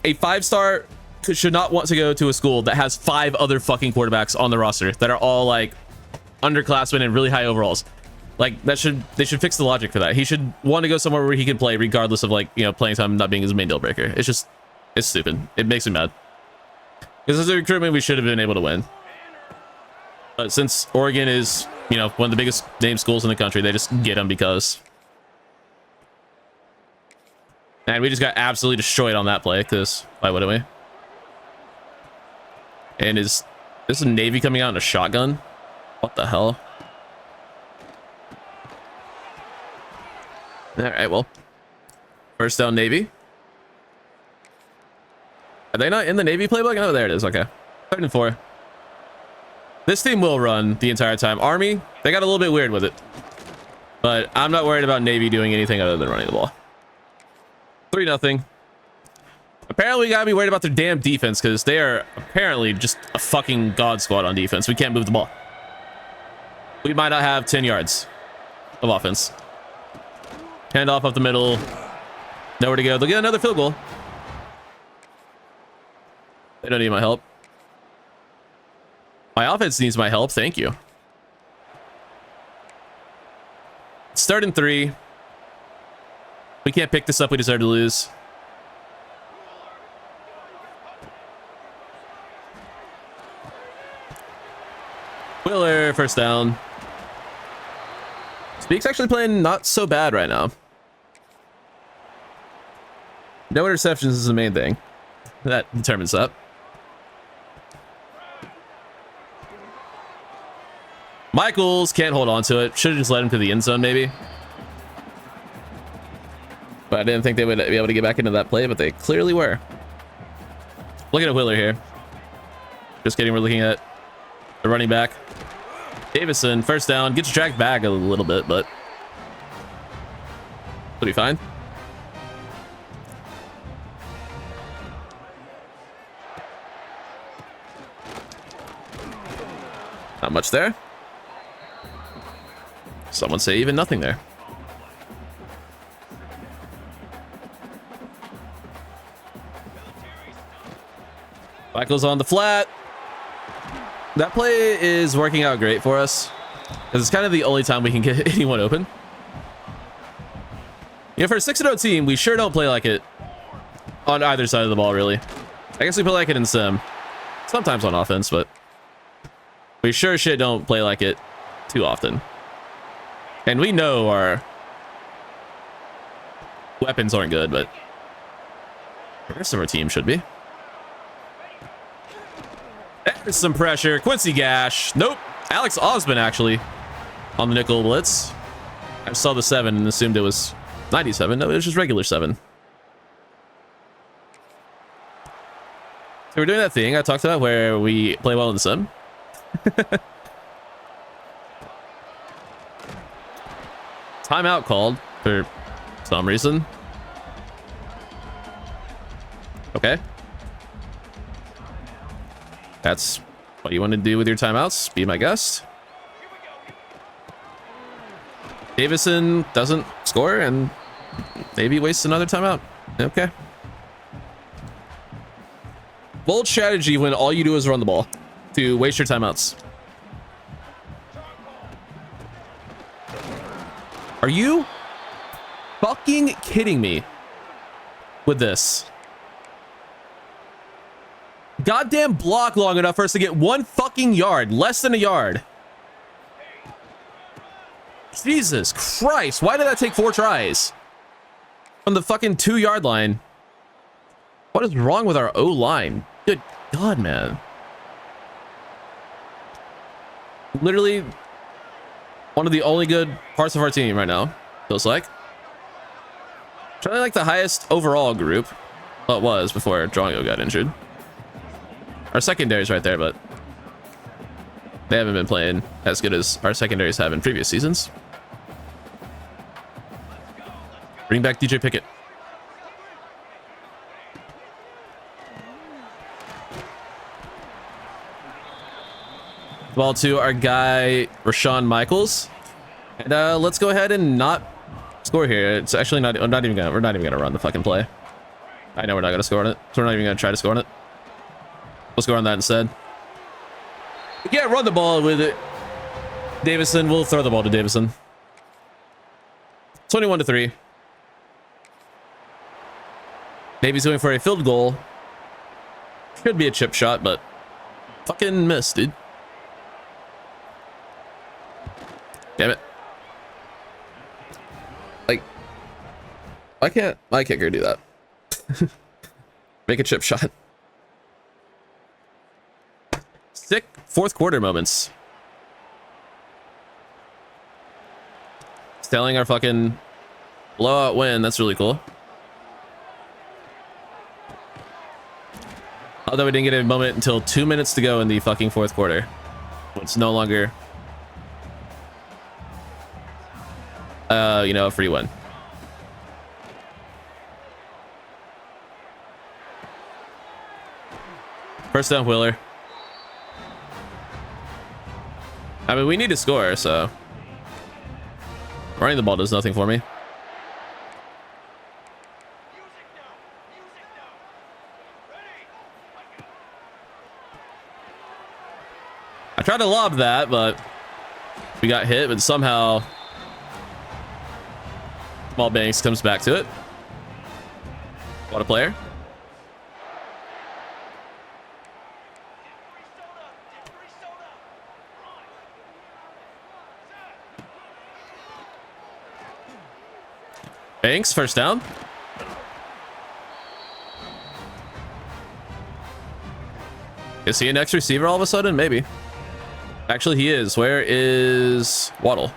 a 5-star should not want to go to a school that has 5 other fucking quarterbacks on the roster that are all, like, underclassmen and really high overalls. Like, they should fix the logic for that. He should want to go somewhere where he can play, regardless of, like, playing time not being his main deal breaker. It's just... It's stupid. It makes me mad. Because as a recruitment, we should have been able to win. But since Oregon is... one of the biggest name schools in the country, they just get them because. And we just got absolutely destroyed on that play, because why wouldn't we? And is this a Navy coming out in a shotgun? What the hell? Alright, well. First down, Navy. Are they not in the Navy playbook? Oh, there it is. Okay. 3rd and 4. This team will run the entire time. Army, they got a little bit weird with it. But I'm not worried about Navy doing anything other than running the ball. 3-0. Apparently, we gotta be worried about their damn defense, because they are apparently just a fucking god squad on defense. We can't move the ball. we might not have 10 yards of offense. Hand off up the middle. Nowhere to go. They'll get another field goal. They don't need my help. My offense needs my help. Thank you. It's 3rd and 3. We can't pick this up. We deserve to lose. Wheeler, first down. Speak's actually playing not so bad right now. No interceptions is the main thing. That determines that. Michaels can't hold on to it. Should have just led him to the end zone, maybe. But I didn't think they would be able to get back into that play, but they clearly were. Looking at Wheeler here. Just kidding, we're looking at the running back. Davison, first down. Gets dragged back a little bit, but will be fine. Not much there. Someone say even nothing there. Michael's on the flat. That play is working out great for us because it's kind of the only time we can get anyone open. You know, for a 6-0 team, we sure don't play like it on either side of the ball, really. I guess we play like it in sim. Sometimes on offense, but we sure shit don't play like it too often. And we know our weapons aren't good, but the rest of our team should be. There's some pressure. Quincy Gash. Nope. Alex Osman, actually, on the nickel blitz. I saw the 7 and assumed it was 97. No, it was just regular 7. So we're doing that thing I talked about where we play well in the sim. Timeout called for some reason. Okay. That's what you want to do with your timeouts. Be my guest. Davison doesn't score and maybe wastes another timeout. Okay. Bold strategy when all you do is run the ball to waste your timeouts. Are you fucking kidding me with this? Goddamn block long enough for us to get 1 fucking yard, less than a yard. Jesus Christ, why did that take 4 tries? From the fucking 2-yard line. What is wrong with our O-line? Good God, man. Literally one of the only good parts of our team right now, feels like. Trying like the highest overall group. Well, it was before Drongo got injured. Our secondary's right there, but they haven't been playing as good as our secondaries have in previous seasons. Bring back DJ Pickett. Ball to our guy, Rashawn Michaels. And let's go ahead and not score here. It's actually not, we're not even gonna run the fucking play. I know we're not gonna score on it, so we're not even gonna try to score on it. We'll score on that instead. We can't run the ball with it. Davison, we'll throw the ball to Davison. 21-3. Maybe he's going for a field goal. Could be a chip shot, but fucking missed, dude. Damn it. Like, why can't my kicker do that? Make a chip shot. Sick 4th quarter moments. Telling our fucking blowout win. That's really cool. Although we didn't get a moment until 2 minutes to go in the fucking 4th quarter. It's no longer, you know, a free win. First down, Wheeler. I mean, we need to score, so running the ball does nothing for me. I tried to lob that, but we got hit, but somehow Ball Banks comes back to it. What a player. Banks, first down. Is he an next receiver all of a sudden? Maybe. Actually, he is. Where is Waddle?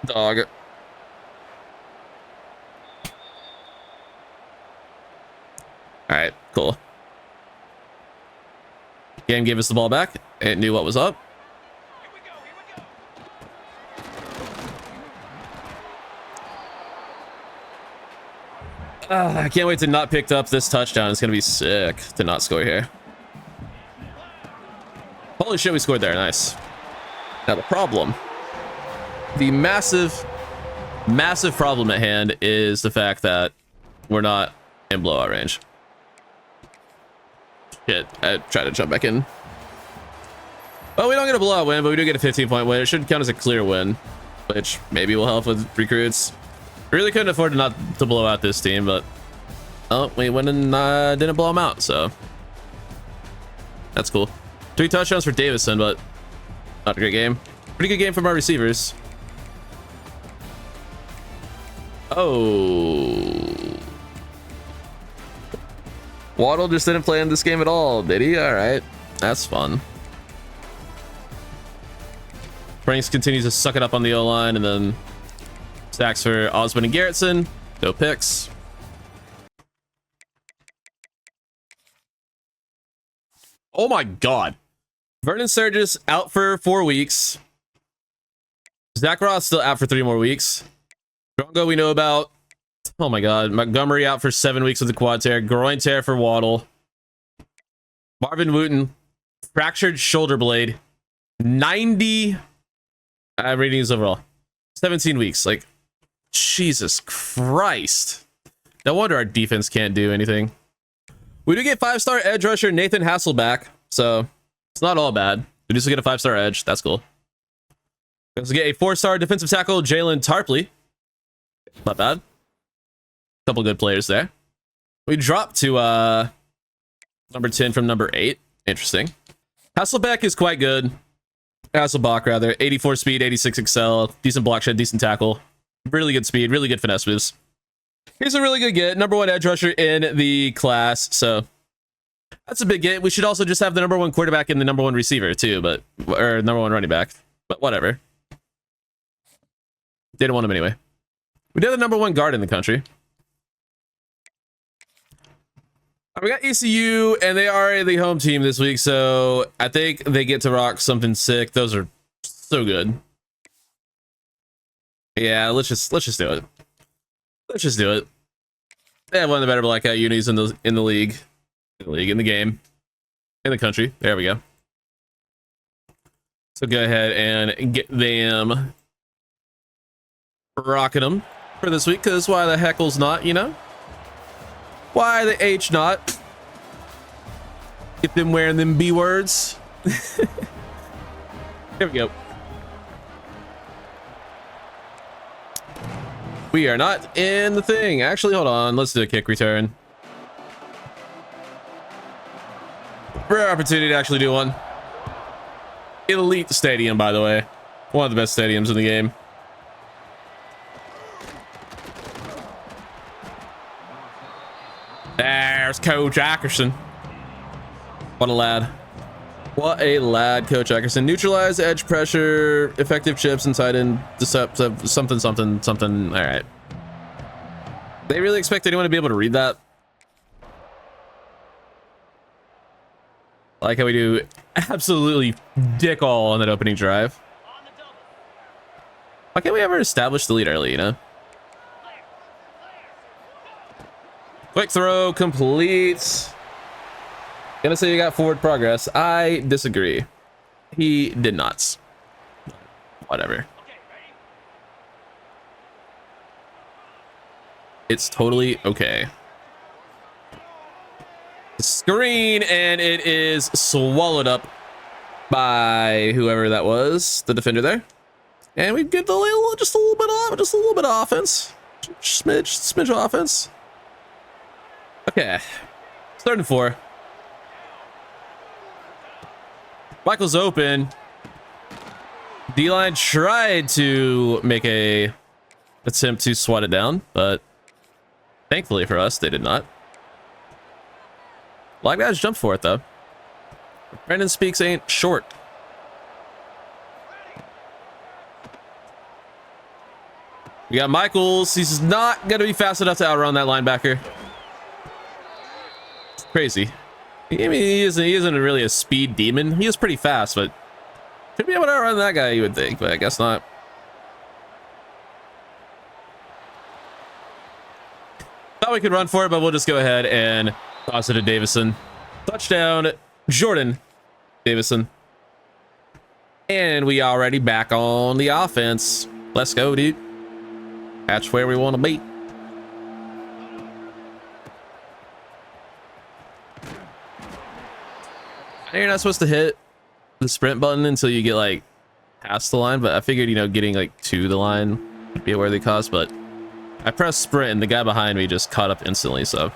Dog. All right, cool. Game gave us the ball back. It knew what was up. I can't wait to not pick up this touchdown. It's going to be sick to not score here. Holy shit, we scored there. Nice. Now the problem, the massive problem at hand is the fact that we're not in blowout range. Shit, I tried to jump back in. Well, we don't get a blowout win, but we do get a 15-point win. It should count as a clear win, which maybe will help with recruits. Really couldn't afford to not to blow out this team, but oh, we went and didn't blow them out, so that's cool. 3 touchdowns for Davison, but not a great game. Pretty good game from our receivers. Oh, Waddle just didn't play in this game at all, did he? All right, that's fun. Franks continues to suck it up on the O-line, and then sacks for Osmond and Garrettson. No picks. Oh my god. Vernon Sturgis out for 4 weeks. Zach Ross still out for 3 more weeks. Drongo we know about. Oh my god. Montgomery out for 7 weeks with the quad tear. Groin tear for Waddle. Marvin Wooten fractured shoulder blade. 90 ratings overall. 17 weeks. Like, Jesus Christ. No wonder our defense can't do anything. We do get 5-star edge rusher Nathan Hassel back, so it's not all bad. We just get a 5-star edge. That's cool. We also get a 4-star defensive tackle Jalen Tarpley. Not bad. Couple good players there. We dropped to number 10 from number 8. Interesting. Hasselbeck is quite good. Hasselbach, rather. 84 speed, 86 excel. Decent block shed, decent tackle. Really good speed, really good finesse moves. Here's a really good get. Number 1 edge rusher in the class. So that's a big get. We should also just have the number 1 quarterback and the number 1 receiver too, but or number 1 running back. But whatever. Didn't want him anyway. We did the number 1 guard in the country. We got ECU, and they are the home team this week, so I think they get to rock something sick. Those are so good. Yeah, let's just do it. Let's just do it. They have one of the better blackout unis in the league, in the game, in the country. There we go. So go ahead and get them rocking them for this week, because why the heckle's not, you know? Why the H not? Get them wearing them B words. Here we go. We are not in the thing. Actually, hold on. Let's do a kick return. Rare opportunity to actually do one. Elite stadium, by the way. One of the best stadiums in the game. There's Coach Ackerson. What a lad. What a lad, Coach Ackerson. Neutralize edge pressure, effective chips and tight end, deceptive, something. All right. They really expect anyone to be able to read that? I like how we do absolutely dick all on that opening drive. Why can't we ever establish the lead early, you know? Quick throw, complete. Gonna say you got forward progress. I disagree. He did not. Whatever. It's totally okay. Screen, and it is swallowed up by whoever that was, the defender there. And we get just a little bit of offense. Smidge offense. Okay. 3rd and 4. Michael's open. D-line tried to make a attempt to swat it down, but thankfully for us, they did not. A lot of guys jumped for it, though. Brandon Speaks ain't short. We got Michaels. He's not going to be fast enough to outrun that linebacker. It's crazy. I mean, he isn't really a speed demon. He is pretty fast, but should be able to outrun that guy, you would think, but I guess not. Thought we could run for it, but we'll just go ahead and toss it to Davison. Touchdown, Jordan Davison. And we already back on the offense. Let's go, dude. That's where we want to be. You're not supposed to hit the sprint button until you get like past the line, but I figured, you know, getting like to the line would be a worthy cause, but I pressed sprint and the guy behind me just caught up instantly, so.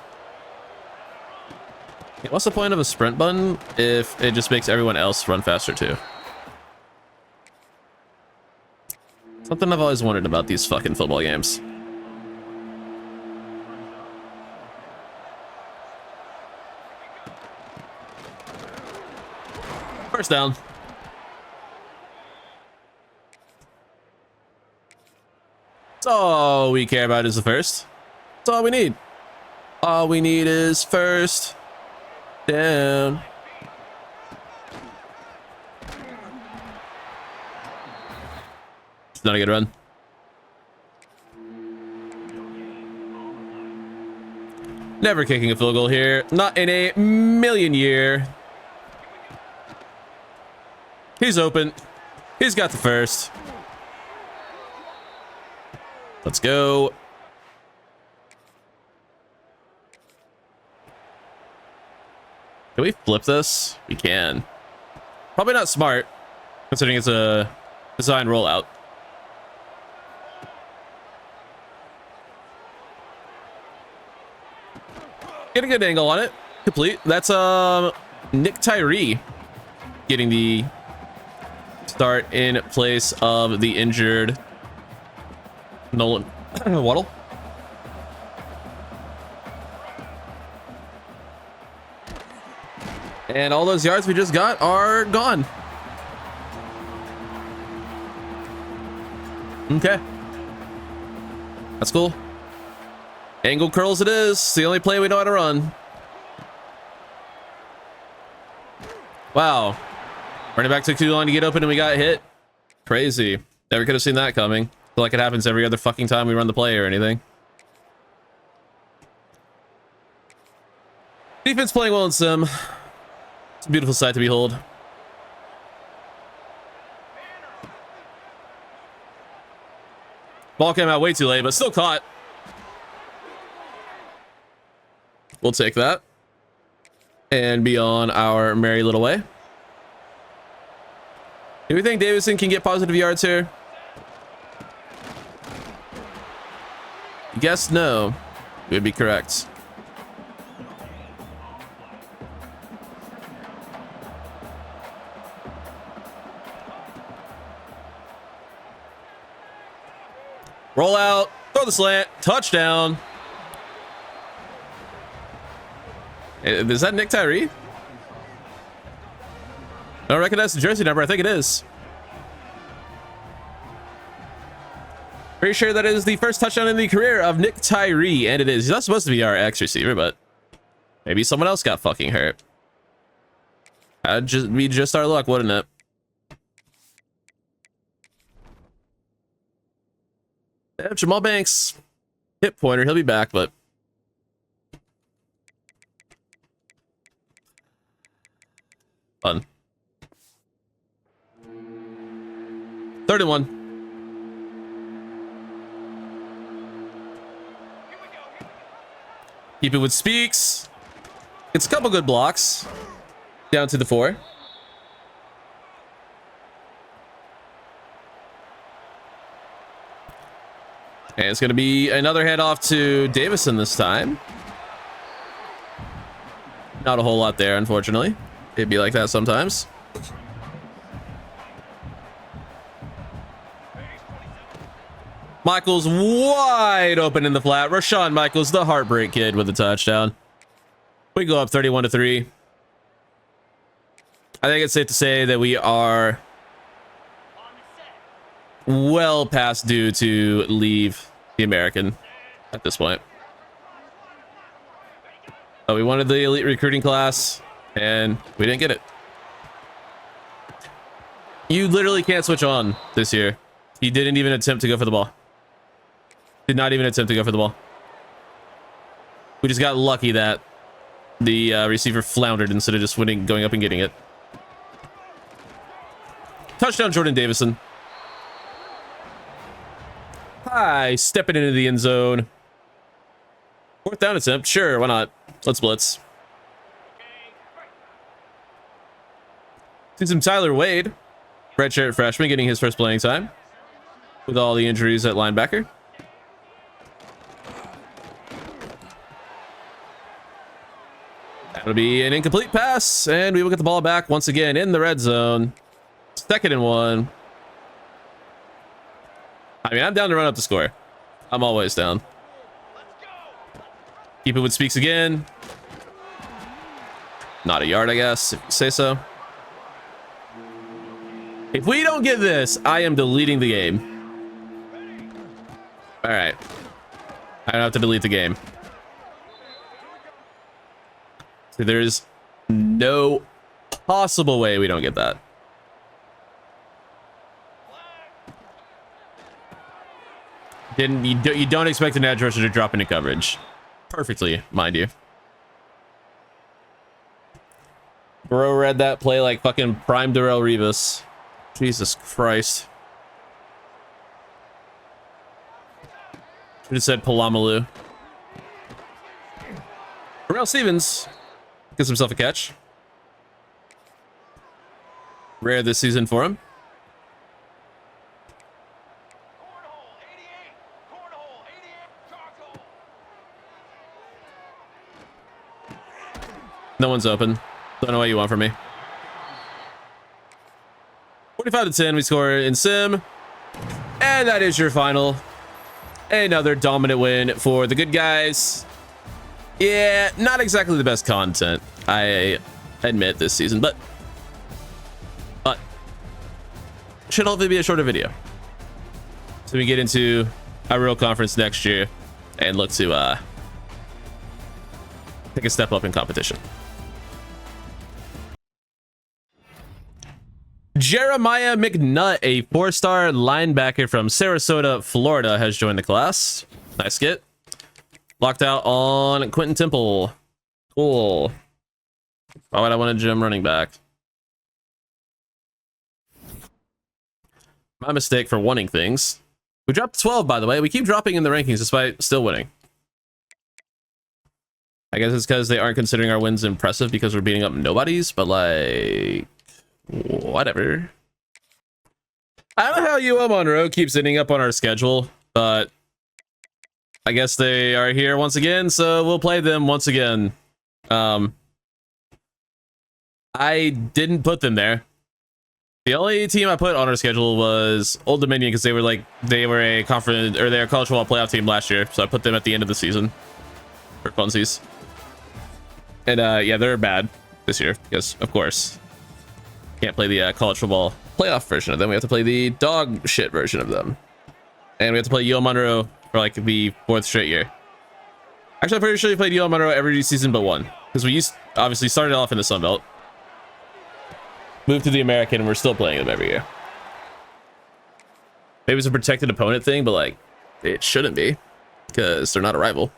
What's the point of a sprint button if it just makes everyone else run faster too? Something I've always wondered about these fucking football games. First down. That's all we care about is the first. That's all we need. All we need is first down. It's not a good run. Never kicking a field goal here. Not in a million year. He's open. He's got the first. Let's go. Can we flip this? We can. Probably not smart, considering it's a design rollout. Get a good angle on it. Complete. That's Nick Tyree getting the start in place of the injured Nolan Waddle. And all those yards we just got are gone. Okay. That's cool. Angle curls it is. It's the only play we know how to run. Wow. Running back took too long to get open and we got hit. Crazy. Never could have seen that coming. Feel like it happens every other fucking time we run the play or anything. Defense playing well in sim. It's a beautiful sight to behold. Ball came out way too late, but still caught. We'll take that and be on our merry little way. Do we think Davison can get positive yards here? Guess no. You would be correct. Roll out, throw the slant, touchdown. Is that Nick Tyree? I don't recognize the jersey number. I think it is. Pretty sure that is the first touchdown in the career of Nick Tyree, and it is. He's not supposed to be our X receiver, but maybe someone else got fucking hurt. That'd just be just our luck, wouldn't it? Yeah, Jamal Banks, hit pointer. He'll be back, but fun. 31. Keep it with Speaks. It's a couple good blocks. Down to the 4. And it's going to be another handoff to Davison this time. Not a whole lot there, unfortunately. It'd be like that sometimes. Michaels wide open in the flat. Rashawn Michaels, the heartbreak kid, with a touchdown. We go up 31-3. I think it's safe to say that we are well past due to leave the American at this point. Oh, we wanted the elite recruiting class, and we didn't get it. You literally can't switch on this year. He didn't even attempt to go for the ball. Did not even attempt to go for the ball. We just got lucky that the receiver floundered instead of just going up and getting it. Touchdown, Jordan Davison. Hi, stepping into the end zone. 4th down attempt. Sure, why not? Let's blitz. See some Tyler Wade, redshirt freshman, getting his first playing time with all the injuries at linebacker. That'll be an incomplete pass, and we will get the ball back once again in the red zone. 2nd and 1. I mean, I'm down to run up the score. I'm always down. Keep it with Speaks again. Not a yard, I guess, if you say so. If we don't get this, I am deleting the game. All right. I don't have to delete the game. So there's no possible way we don't get that. You don't expect an edge rusher to drop into coverage. Perfectly, mind you. Bro read that play like fucking prime Darrelle Revis. Jesus Christ. Should have said Palamalu. Terrell Stevens gets himself a catch. Rare this season for him. No one's open. Don't know what you want from me. 45-10, we score in sim. And that is your final. Another dominant win for the good guys. Yeah, not exactly the best content, I admit, this season, but should hopefully be a shorter video. So we get into a real conference next year and look to take a step up in competition. Jeremiah McNutt, a 4-star linebacker from Sarasota, Florida, has joined the class. Nice get. Locked out on Quentin Temple. Cool. Why would I want a gym running back? My mistake for wanting things. We dropped 12, by the way. We keep dropping in the rankings despite still winning. I guess it's because they aren't considering our wins impressive because we're beating up nobodies, but like... whatever. I don't know how UL Monroe keeps ending up on our schedule, but I guess they are here once again, so we'll play them once again. I didn't put them there. The only team I put on our schedule was Old Dominion because they were a conference, or they're a college football playoff team last year, so I put them at the end of the season for funsies. And yeah, they're bad this year because, of course, can't play the college football playoff version of them. We have to play the dog shit version of them, and we have to play UL Monroe for like the 4th straight year. Actually, I'm pretty sure we played UL Monroe every season but one, because we obviously started off in the Sun Belt, moved to the American, and we're still playing them every year. Maybe it's a protected opponent thing, but like, It shouldn't be, because they're not a rival.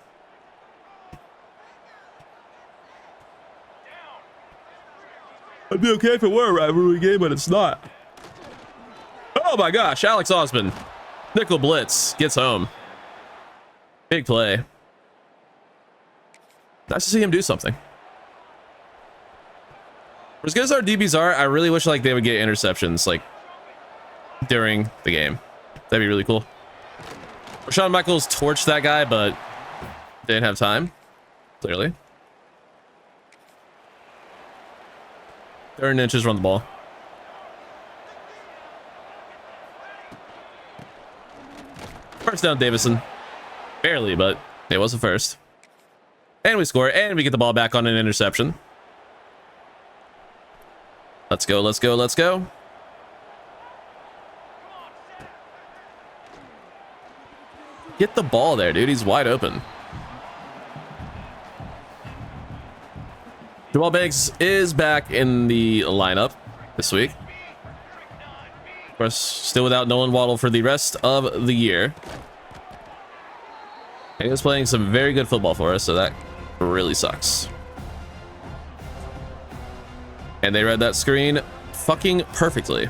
I'd be okay if it were a rivalry game, but it's not. Oh my gosh, Alex Osman. Nickel blitz, gets home. Big play. Nice to see him do something. For as good as our DBs are, I really wish like they would get interceptions like during the game. That'd be really cool. Rashawn Michaels torched that guy, but didn't have time, clearly. 3rd inches, run the ball. First down, Davison. Barely, but it was a first. And we score, and we get the ball back on an interception. Let's go, let's go, let's go. Get the ball there, dude. He's wide open. Jamal Banks is back in the lineup this week. Of course, still without Nolan Waddle for the rest of the year. And he was playing some very good football for us, so that really sucks. And they read that screen fucking perfectly.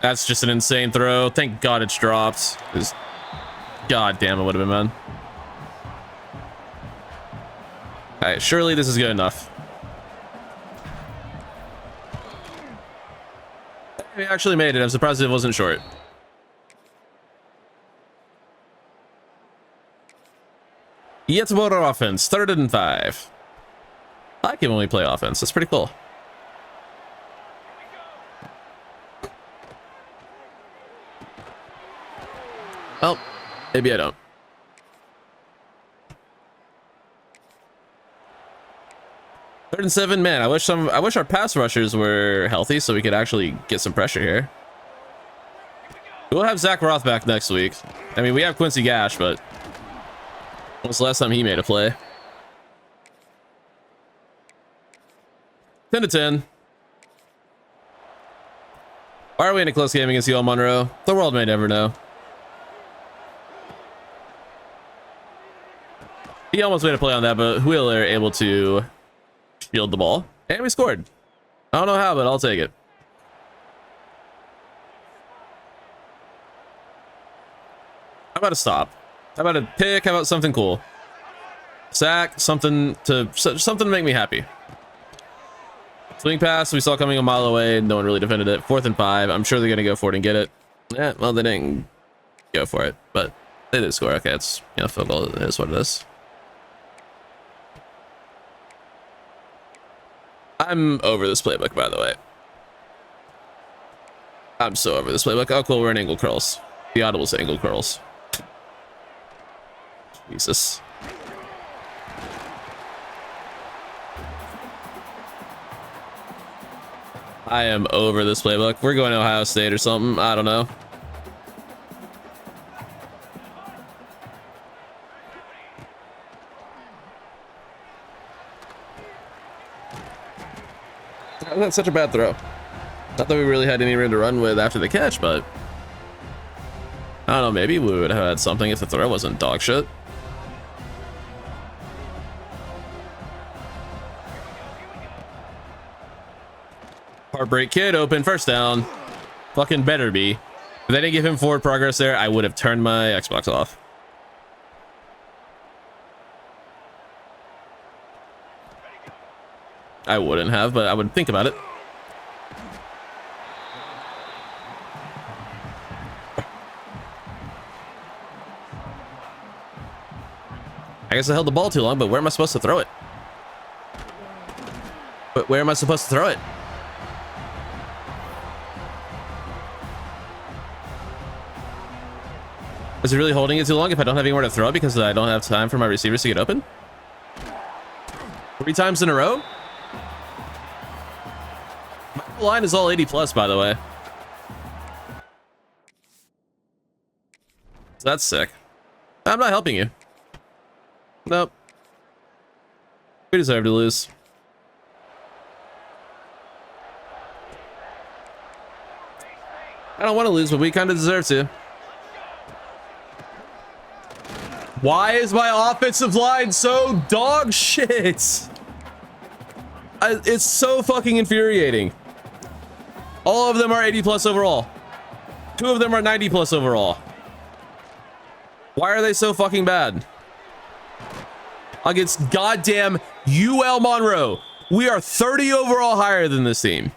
That's just an insane throw. Thank God it's dropped. God damn, it would have been, man. All right, surely this is good enough. We actually made it. I'm surprised it wasn't short. Yet more offense. 3rd and 5. I like it when we play offense. That's pretty cool. Well, maybe I don't. Third and 7, man. I wish our pass rushers were healthy so we could actually get some pressure here. We'll have Zach Roth back next week. I mean, we have Quincy Gash, but when was the last time he made a play? 10 to 10. Why are we in a close game against UL Monroe? The world may never know. He almost made a play on that, but Wheeler able to shield the ball. And we scored. I don't know how, but I'll take it. How about a stop? How about a pick? How about something cool? Sack, something to make me happy. Swing pass, we saw coming a mile away. No one really defended it. 4th and 5. I'm sure they're going to go for it and get it. Yeah, well, they didn't go for it, but they did score. Okay, it's, you know, field goal is what it is. I'm over this playbook, by the way. I'm so over this playbook. Oh, cool, we're in angle curls. The audible's angle curls. Jesus. I am over this playbook. We're going to Ohio State or something. I don't know. That's such a bad throw. Not that we really had any room to run with after the catch, but I don't know, maybe we would have had something if the throw wasn't dog shit. Heartbreak Kid open, first down. Fucking better be. If they didn't give him forward progress there, I would have turned my Xbox off. I wouldn't have, but I would think about it. I guess I held the ball too long, but where am I supposed to throw it? But where am I supposed to throw it? Is he really holding it too long if I don't have anywhere to throw it because I don't have time for my receivers to get open? 3 times in a row? My line is all 80 plus, by the way. So that's sick. I'm not helping you. Nope. We deserve to lose. I don't want to lose, but we kind of deserve to. Why is my offensive line so dog shit? It's so fucking infuriating. All of them are 80 plus overall. 2 of them are 90 plus overall. Why are they so fucking bad? Against goddamn UL Monroe. We are 30 overall higher than this team.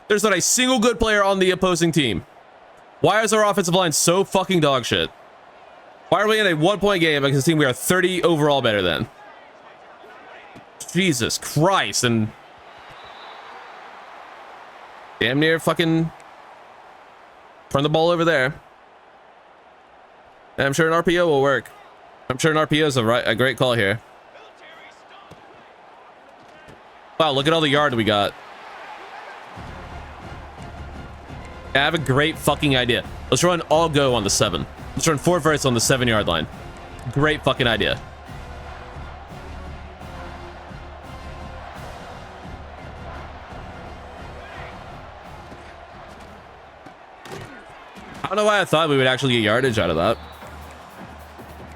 There's not a single good player on the opposing team. Why is our offensive line so fucking dog shit? Why are we in a 1-point game against a team we are 30 overall better than? Jesus Christ. And damn near fucking turn the ball over there. And I'm sure an RPO will work. I'm sure an RPO is a great call here. Wow, look at all the yard we got. I have a great fucking idea. Let's run all go on the 7. Let's run 4 verts on the 7-yard line. Great fucking idea. I don't know why I thought we would actually get yardage out of that.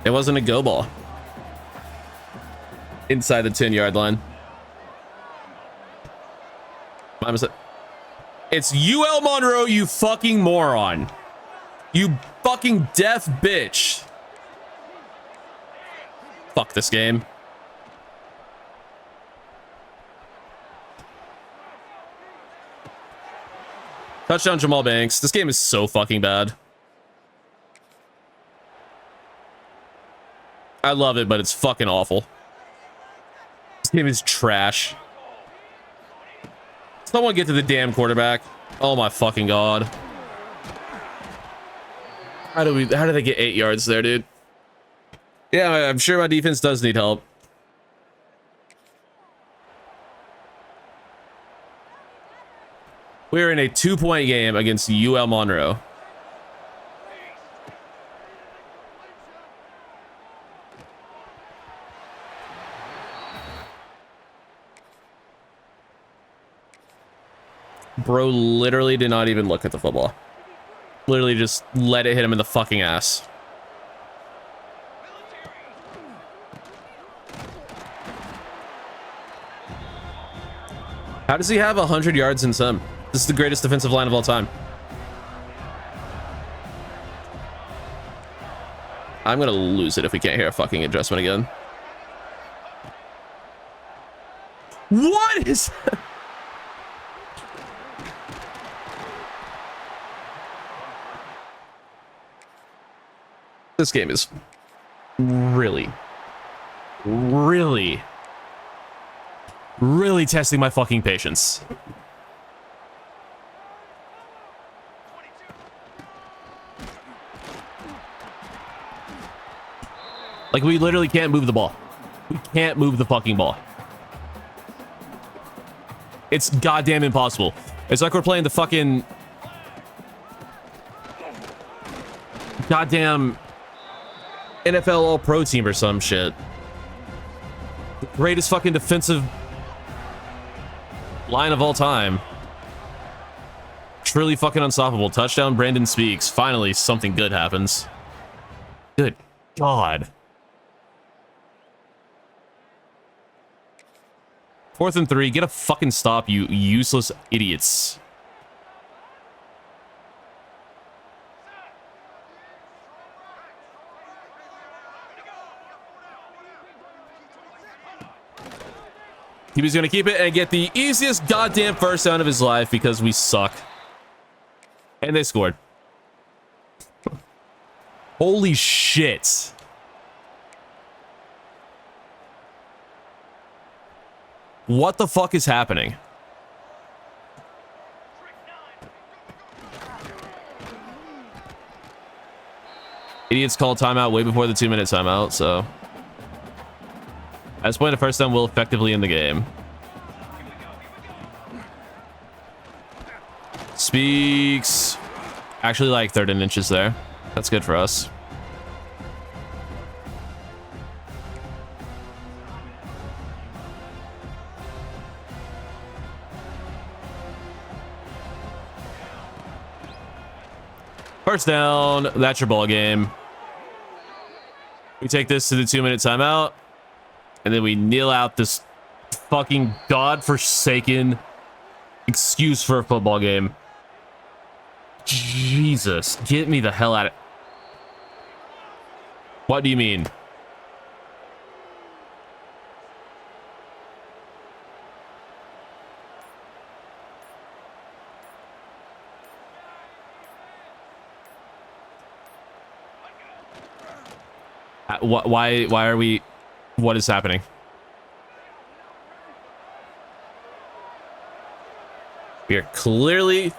It wasn't a go ball. Inside the 10-yard line. My mistake. It's UL Monroe, you fucking moron. You fucking deaf bitch. Fuck this game. Touchdown Jamal Banks. This game is so fucking bad. I love it, but it's fucking awful. This game is trash. Someone get to the damn quarterback. Oh my fucking god. How did they get 8 yards there, dude? Yeah, I'm sure my defense does need help. We're in a 2-point game against UL Monroe. Bro literally did not even look at the football. Literally just let it hit him in the fucking ass. How does he have 100 yards in sim? This is the greatest defensive line of all time. I'm gonna lose it if we can't hear a fucking adjustment again. What is... This game is really testing my fucking patience. Like, we literally can't move the ball. We can't move the fucking ball. It's goddamn impossible. It's like we're playing the fucking goddamn NFL All-Pro team or some shit. The greatest fucking defensive line of all time. Truly fucking unstoppable. Touchdown, Brandon Speaks. Finally, something good happens. Good God. 4th and 3. Get a fucking stop, you useless idiots. He was going to keep it and get the easiest goddamn first down of his life because we suck. And they scored. Holy shit. What the fuck is happening? Idiots called timeout way before the 2-minute timeout, so... At this point, a first down will effectively end the game. Speaks. Actually, like 3rd and inches there. That's good for us. First down. That's your ball game. We take this to the 2-minute timeout. And then we kneel out this fucking godforsaken excuse for a football game. Jesus, get me the hell out of... What do you mean? Why are we... What is happening? We are clearly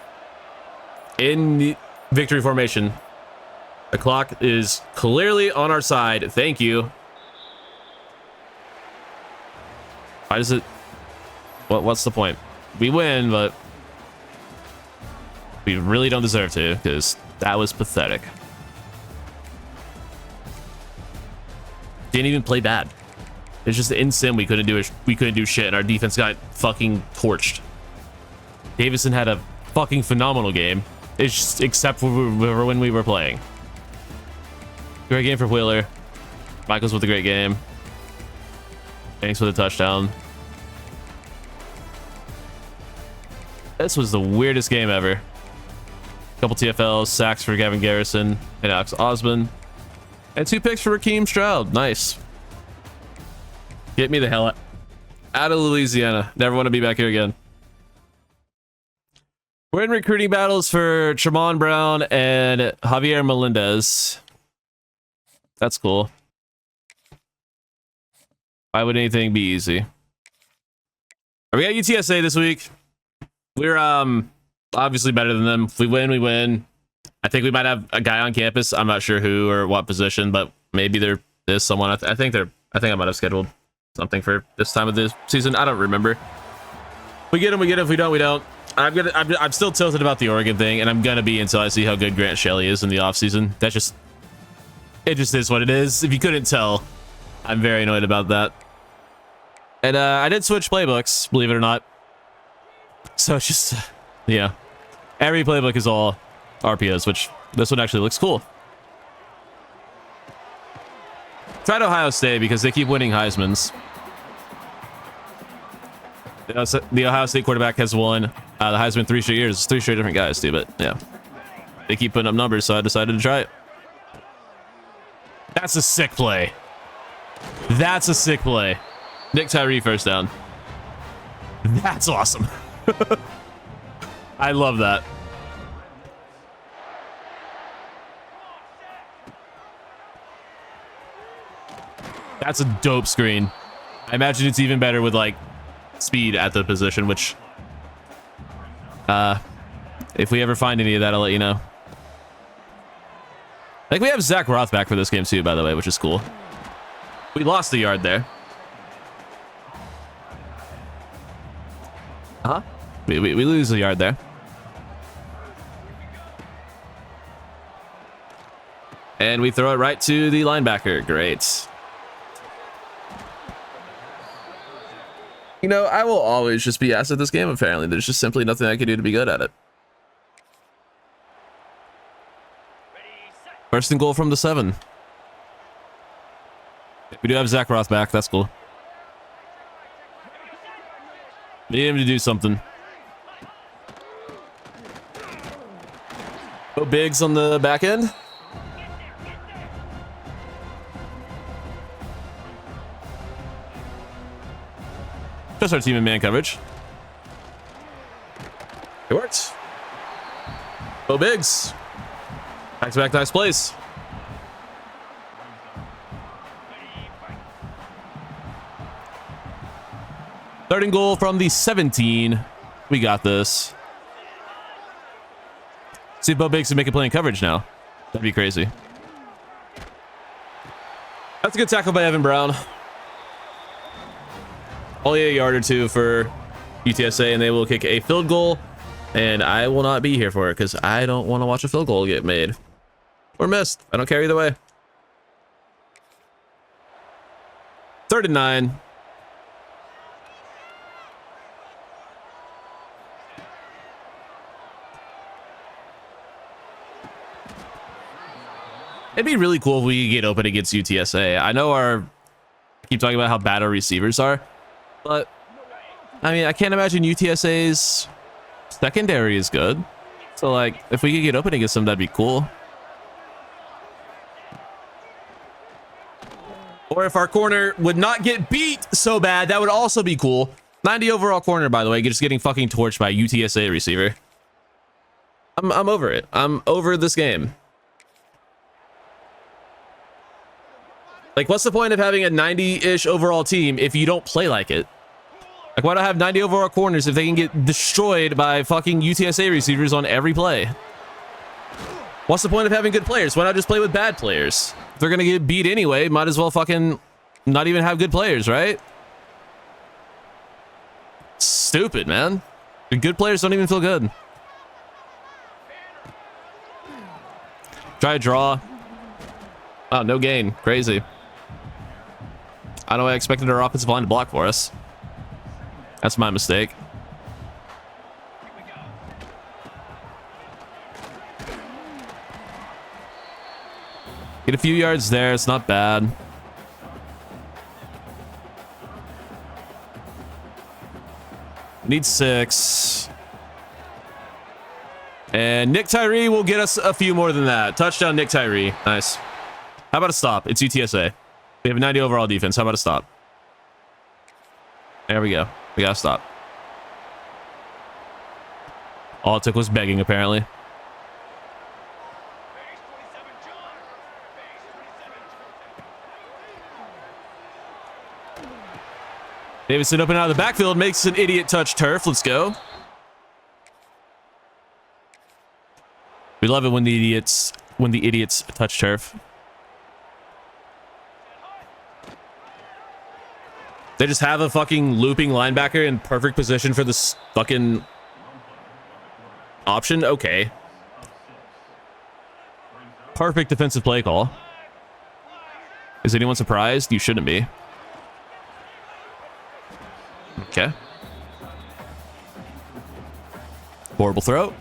in the victory formation. The clock is clearly on our side. Thank you. Why does it... What's the point? We win, but we really don't deserve to, because that was pathetic. Didn't even play bad. It's just in sim we couldn't do it. We couldn't do shit, and our defense got fucking torched. Davison had a fucking phenomenal game. It's just, except for when we were playing. Great game for Wheeler. Michaels with a great game. Thanks for the touchdown. This was the weirdest game ever. Couple TFLs, sacks for Gavin Garrison and Alex Osmond. And 2 picks for Raheem Stroud. Nice. Get me the hell out of Louisiana. Never want to be back here again. We're in recruiting battles for Tremont Brown and Javier Melendez. That's cool. Why would anything be easy? We got UTSA this week. We're obviously better than them. If we win, we win. I think we might have a guy on campus. I'm not sure who or what position, but maybe there is someone. I think I might have scheduled something for this time of the season. I don't remember. We get him. We get him. If we don't, we don't. I'm still tilted about the Oregon thing, and I'm gonna be until I see how good Grant Shelley is in the offseason. It just is what it is. If you couldn't tell, I'm very annoyed about that. And I did switch playbooks, believe it or not. So it's just, yeah. Every playbook is all RPOs, which this one actually looks cool. Tried Ohio State because they keep winning Heismans. The Ohio State quarterback has won the Heisman 3 straight years. It's 3 straight different guys, too, but yeah. They keep putting up numbers, so I decided to try it. That's a sick play. That's a sick play. Nick Tyree first down. That's awesome. I love that. That's a dope screen. I imagine it's even better with, like, speed at the position, which... if we ever find any of that, I'll let you know. I think we have Zach Roth back for this game, too, by the way, which is cool. We lost the yard there. Uh-huh. We lose the yard there. And we throw it right to the linebacker. Great. You know, I will always just be asked at this game, apparently. There's just simply nothing I can do to be good at it. First and goal from the 7. We do have Zach Roth back. That's cool. Need him to do something. Go Biggs on the back end. Just our team in man coverage. It worked. Go Biggs. Back-to-back nice plays. Third and goal from the 17. We got this. See if Bo Biggs can make a play in coverage now. That'd be crazy. That's a good tackle by Evan Brown. Only a yard or two for UTSA, and they will kick a field goal. And I will not be here for it because I don't want to watch a field goal get made. Or missed. I don't care either way. 3rd and 9. It'd be really cool if we could get open against UTSA. I know I keep talking about how bad our receivers are, but I mean, I can't imagine UTSA's secondary is good. So like, if we could get open against them, that'd be cool. Or if our corner would not get beat so bad, that would also be cool. 90 overall corner, by the way, just getting fucking torched by a UTSA receiver. I'm over it. I'm over this game. Like, what's the point of having a 90-ish overall team if you don't play like it? Like, why do I have 90 overall corners if they can get destroyed by fucking UTSA receivers on every play? What's the point of having good players? Why not just play with bad players? If they're gonna get beat anyway, might as well fucking not even have good players, right? Stupid, man. The good players don't even feel good. Try a draw. Oh, no gain. Crazy. I know I expected our offensive line to block for us. That's my mistake. Get a few yards there. It's not bad. Need 6. And Nick Tyree will get us a few more than that. Touchdown, Nick Tyree. Nice. How about a stop? It's UTSA. We have a 90 overall defense. How about a stop? There we go. We got to stop. All it took was begging, apparently. Davidson open out of the backfield, makes an idiot touch turf. Let's go. We love it when the idiots touch turf. They just have a fucking looping linebacker in perfect position for this fucking option. Okay. Perfect defensive play call. Is anyone surprised? You shouldn't be. Okay. Horrible throw.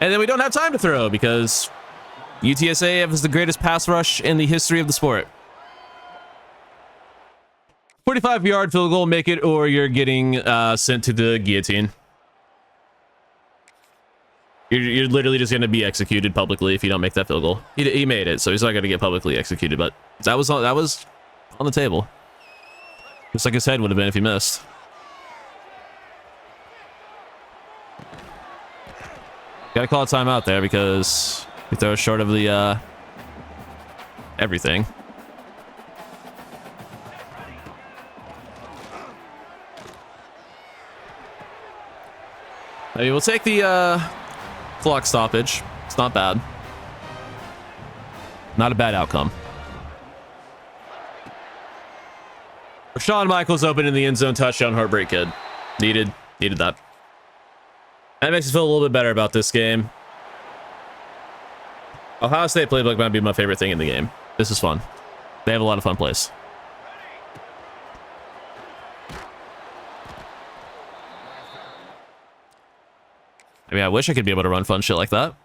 And then we don't have time to throw because UTSA has the greatest pass rush in the history of the sport. 45-yard field goal, make it, or you're getting sent to the guillotine. You're literally just going to be executed publicly if you don't make that field goal. He made it, so he's not going to get publicly executed, but that was on the table. Just like his head would have been if he missed. Gotta call a timeout there because we throw short of the everything. I mean, we'll take the clock stoppage. It's not bad. Not a bad outcome. Rashawn Michaels open in the end zone, touchdown, heartbreak kid. Needed that. That makes us feel a little bit better about this game. Ohio State playbook might be my favorite thing in the game. This is fun. They have a lot of fun plays. I mean, I wish I could be able to run fun shit like that.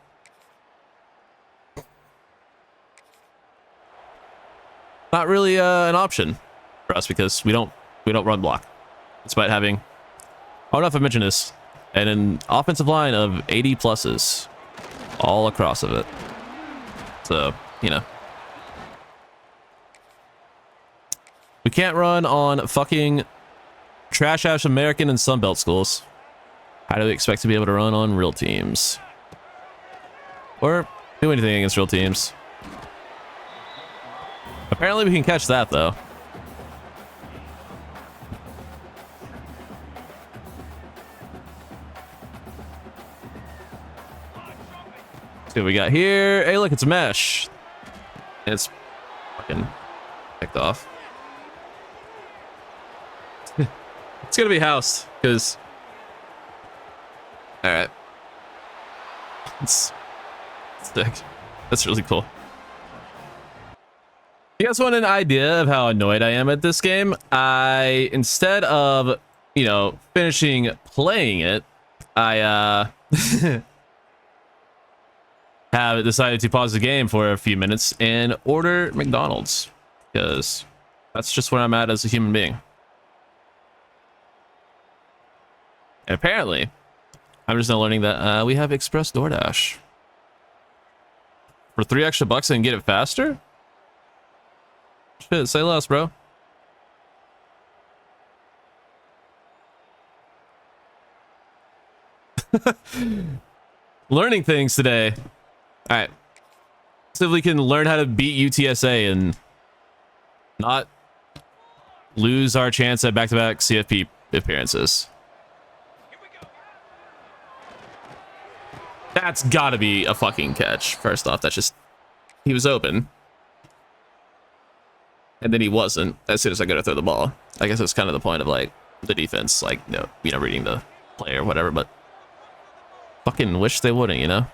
Not really an option for us because we don't run block. Despite having, I don't know if I mentioned this, and an offensive line of 80 pluses all across of it. So, you know. We can't run on fucking trash-ass American and Sunbelt schools. How do we expect to be able to run on real teams? Or do anything against real teams? Apparently we can catch that, though. See what we got here. Hey, look, it's a mesh. It's fucking picked off. It's gonna be housed, because... Alright. It's sick. That's really cool. You guys want an idea of how annoyed I am at this game? Instead of, you know, finishing playing it, I have decided to pause the game for a few minutes and order McDonald's because that's just where I'm at as a human being. And apparently, I'm just now learning that we have Express DoorDash. For $3 extra and get it faster? Shit, say less, bro. Learning things today. All right. So if we can learn how to beat UTSA and not lose our chance at back-to-back CFP appearances. That's gotta be a fucking catch. First off, that's just... He was open. And then he wasn't as soon as I go to throw the ball. I guess that's kind of the point of, like, the defense. Like, reading the play or whatever, but... Fucking wish they wouldn't, you know?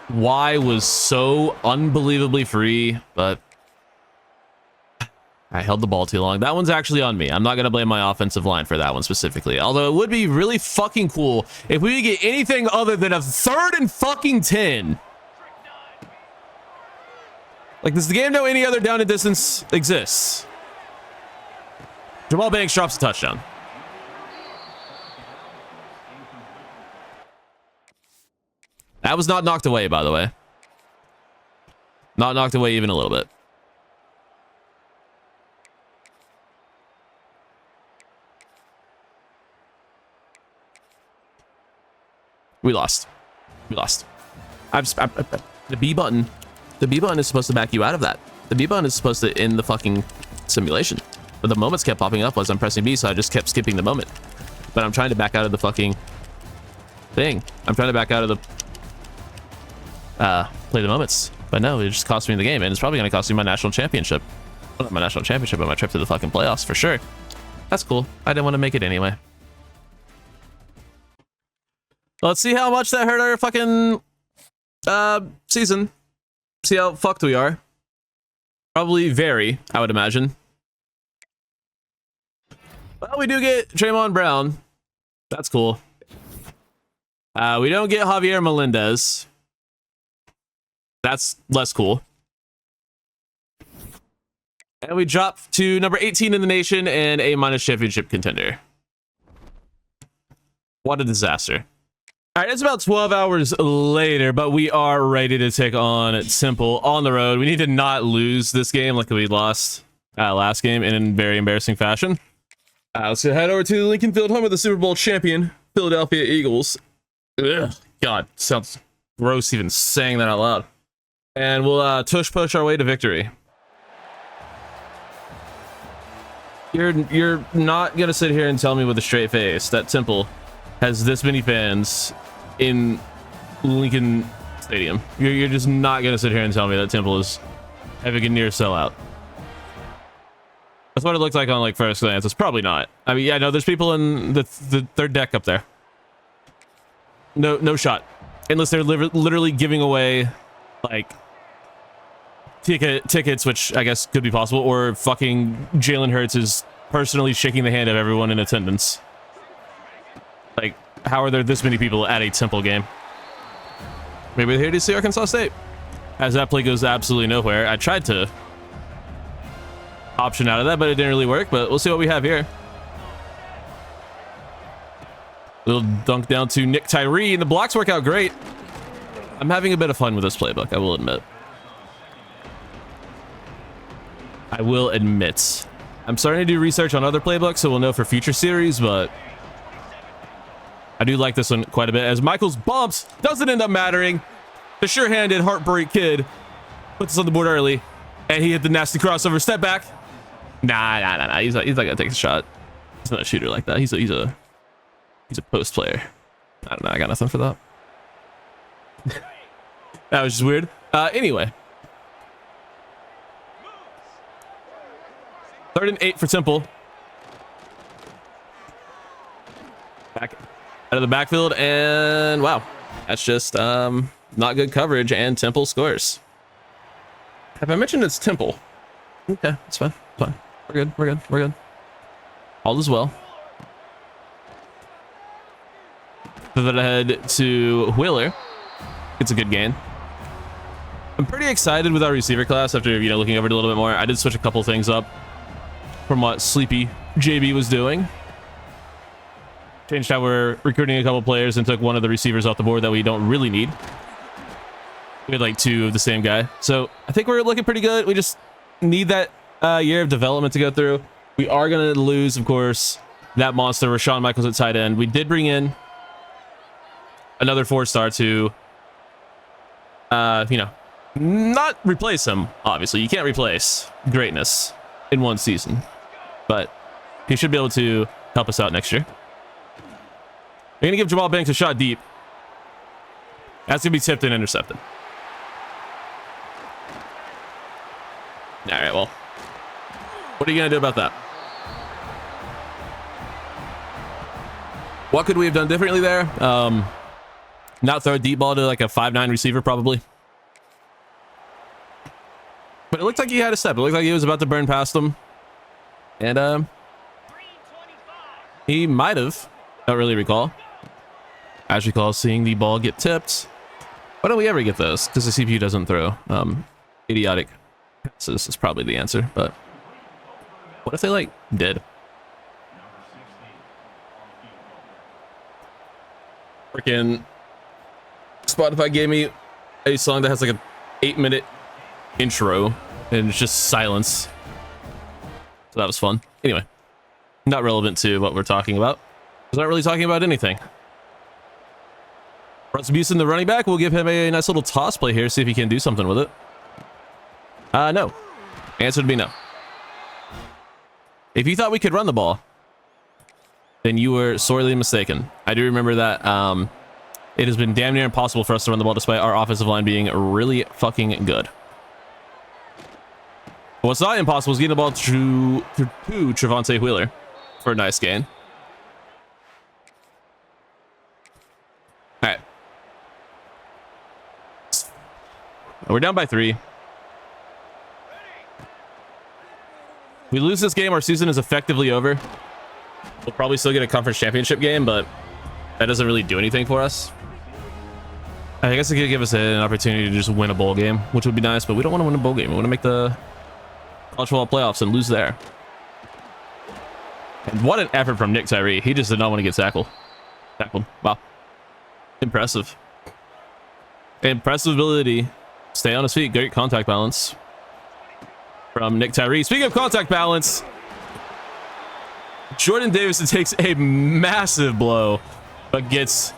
Y was so unbelievably free, but... I held the ball too long. That one's actually on me. I'm not going to blame my offensive line for that one specifically. Although it would be really fucking cool if we could get anything other than a 3rd and fucking 10. Like, does the game know any other down and distance exists? Jamal Banks drops a touchdown. That was not knocked away, by the way. Not knocked away even a little bit. We lost. We lost. The B button. The B button is supposed to back you out of that. The B button is supposed to end the fucking simulation. But the moments kept popping up as I'm pressing B, so I just kept skipping the moment. But I'm trying to back out of the fucking thing. I'm trying to back out of the play the moments. But no, it just cost me the game, and it's probably going to cost me my national championship. Well, not my national championship, but my trip to the fucking playoffs for sure. That's cool. I didn't want to make it anyway. Let's see how much that hurt our fucking season. See how fucked we are. Probably very, I would imagine. Well, we do get Draymond Brown. That's cool. We don't get Javier Melendez. That's less cool. And we drop to number 18 in the nation and A- championship contender. What a disaster. All right, it's about 12 hours later, but we are ready to take on Temple on the road. We need to not lose this game like we lost last game in very embarrassing fashion. Let's head over to Lincoln Field, home of the Super Bowl champion, Philadelphia Eagles. Ugh, God, sounds gross even saying that out loud. And we'll tush push our way to victory. You're not gonna sit here and tell me with a straight face that Temple has this many fans in Lincoln Stadium. You're just not gonna sit here and tell me that Temple is having a near sellout. That's what it looks like on like first glance. It's probably not. I mean, yeah, no, there's people in the third deck up there. No shot, unless they're literally giving away like tickets, which I guess could be possible, or fucking Jalen Hurts is personally shaking the hand of everyone in attendance. Like, how are there this many people at a Temple game? Maybe they're here to see Arkansas State. As that play goes absolutely nowhere. I tried to option out of that, but it didn't really work. But we'll see what we have here. Little dunk down to Nick Tyree, and the blocks work out great. I'm having a bit of fun with this playbook, I will admit. I will admit. I'm starting to do research on other playbooks, so we'll know for future series, but I do like this one quite a bit. As Michaels bumps, doesn't end up mattering. The sure-handed Heartbreak Kid puts us on the board early, and he hit the nasty crossover step back. Nah. He's not gonna take a shot. He's not a shooter like that. He's a post player. I don't know. I got nothing for that. That was just weird. Anyway. 3rd and 8 for Temple. Back out of the backfield, and wow, that's just not good coverage, and Temple scores. Have I mentioned it's Temple? Okay, it's fine. Fine. We're good. All is well. Flip it ahead to Wheeler. It's a good gain. I'm pretty excited with our receiver class after, you know, looking over it a little bit more. I did switch a couple things up from what sleepy JB was doing. Changed how we're recruiting a couple players and took one of the receivers off the board that we don't really need. We had like 2 of the same guy. So I think we're looking pretty good. We just need that year of development to go through. We are going to lose, of course, that monster, Rashawn Michaels at tight end. We did bring in another 4-star to, you know, not replace him, obviously. You can't replace greatness in one season. But he should be able to help us out next year. We're going to give Jamal Banks a shot deep. That's going to be tipped and intercepted. All right, well, what are you going to do about that? What could we have done differently there? Not throw a deep ball to like a 5'9" receiver, probably. But it looked like he had a step. It looked like he was about to burn past him. And he might have. Don't really recall. As recall seeing the ball get tipped. Why don't we ever get those? Because the CPU doesn't throw. Idiotic passes is probably the answer. But what if they like did? Freaking Spotify gave me a song that has like an 8-minute intro and it's just silence. So that was fun. Anyway, not relevant to what we're talking about. We're not really talking about anything. Rasmussen, the running back, we'll give him a nice little toss play here, see if he can do something with it. No. Answer would be no. If you thought we could run the ball, then you were sorely mistaken. I do remember that it has been damn near impossible for us to run the ball despite our offensive line being really fucking good. What's not impossible is getting the ball to Trevontae Wheeler for a nice gain. All right. We're down by 3. We lose this game, our season is effectively over. We'll probably still get a conference championship game, but that doesn't really do anything for us. I guess it could give us an opportunity to just win a bowl game, which would be nice, but we don't want to win a bowl game. We want to make the college football playoffs and lose there. And what an effort from Nick Tyree. He just did not want to get tackled. Wow. Impressive. Impressive ability. Stay on his feet. Great contact balance from Nick Tyree. Speaking of contact balance, Jordan Davison takes a massive blow, but gets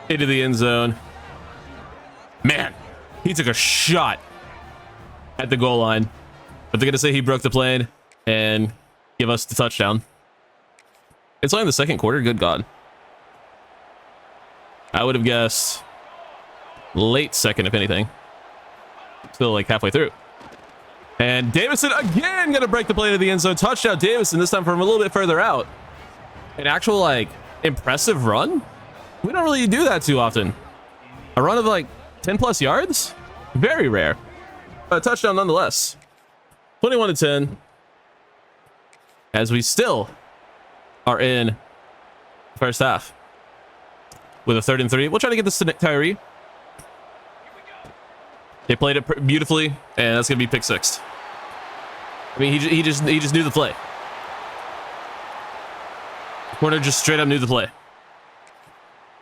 into the end zone. Man, he took a shot at the goal line, but they're going to say he broke the plane and give us the touchdown. It's only the second quarter. Good God. I would have guessed late second, if anything. Still like halfway through. And Davison again going to break the play to the end zone. Touchdown Davison, this time from a little bit further out. An actual like impressive run. We don't really do that too often. A run of like 10 plus yards. Very rare. But a touchdown nonetheless. 21-10. As we still are in first half. With a 3rd and 3. We'll try to get this to Nick Tyree. They played it beautifully, and that's gonna be pick 6. I mean, he just knew the play. Corner just straight up knew the play.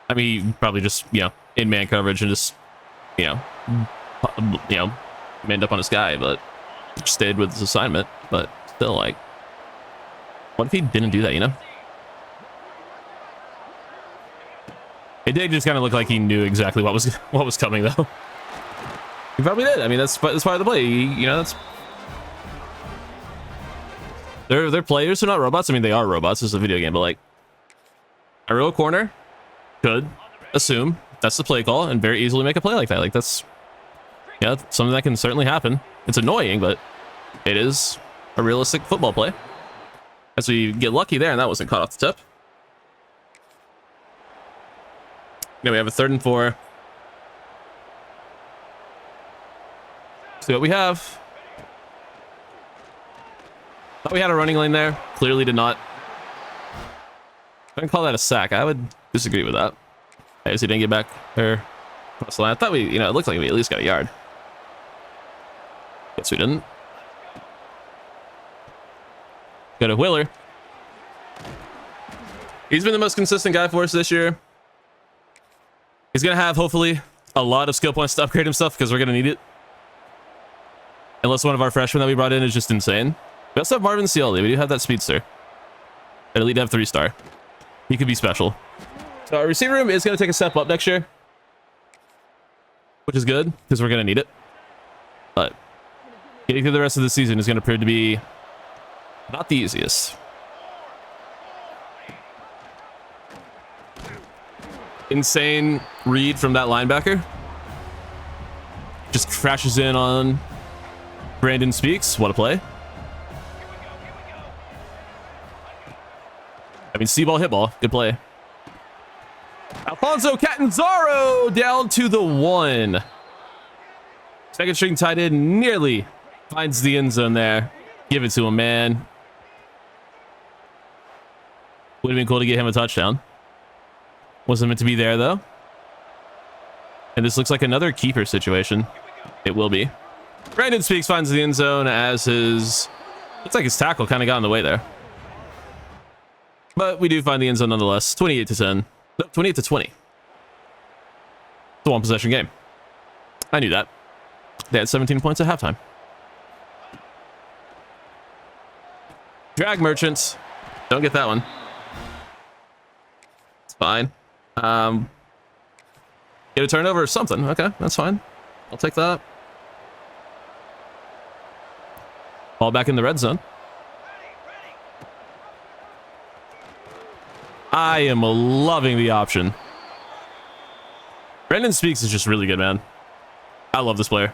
I mean, he probably just, you know, in man coverage and just, you know, manned up on his guy, but stayed with his assignment. But still, like, what if he didn't do that? You know, it did just kind of look like he knew exactly what was coming, though. He probably did. I mean, that's part of the play. You know, that's they're players. They're not robots. I mean, they are robots. It's a video game, but like a real corner could assume that's the play call and very easily make a play like that. Like that's, yeah, something that can certainly happen. It's annoying, but it is a realistic football play. As we get lucky there, and that wasn't caught off the tip. Now we have a 3rd and 4. See what we have. Thought we had a running lane there. Clearly did not. I can call that a sack. I would disagree with that. I guess he didn't get back there. I thought we, it looked like we at least got a yard. Guess we didn't. Go to Willer. He's been the most consistent guy for us this year. He's going to have, hopefully, a lot of skill points to upgrade himself because we're going to need it. Unless one of our freshmen that we brought in is just insane. We also have Marvin Cioli. We do have that speedster. At least have 3-star. He could be special. So our receiver room is going to take a step up next year. Which is good because we're going to need it. But getting through the rest of the season is going to prove to be not the easiest. Insane read from that linebacker. Just crashes in on Brandon Speaks. What a play. I mean, see ball, hit ball. Good play. Alfonso Catanzaro down to the 1. Second string tight end nearly finds the end zone there. Give it to him, man. Would have been cool to get him a touchdown. Wasn't meant to be there, though. And this looks like another keeper situation. It will be. Brandon Speaks finds the end zone as his... Looks like his tackle kind of got in the way there. But we do find the end zone nonetheless. 28-10. No, 28-20. It's a one-possession game. I knew that. They had 17 points at halftime. Drag merchants. Don't get that one. It's fine. Get a turnover or something. Okay, that's fine. I'll take that. Ball back in the red zone. I am loving the option. Brandon Speaks is just really good, man. I love this player.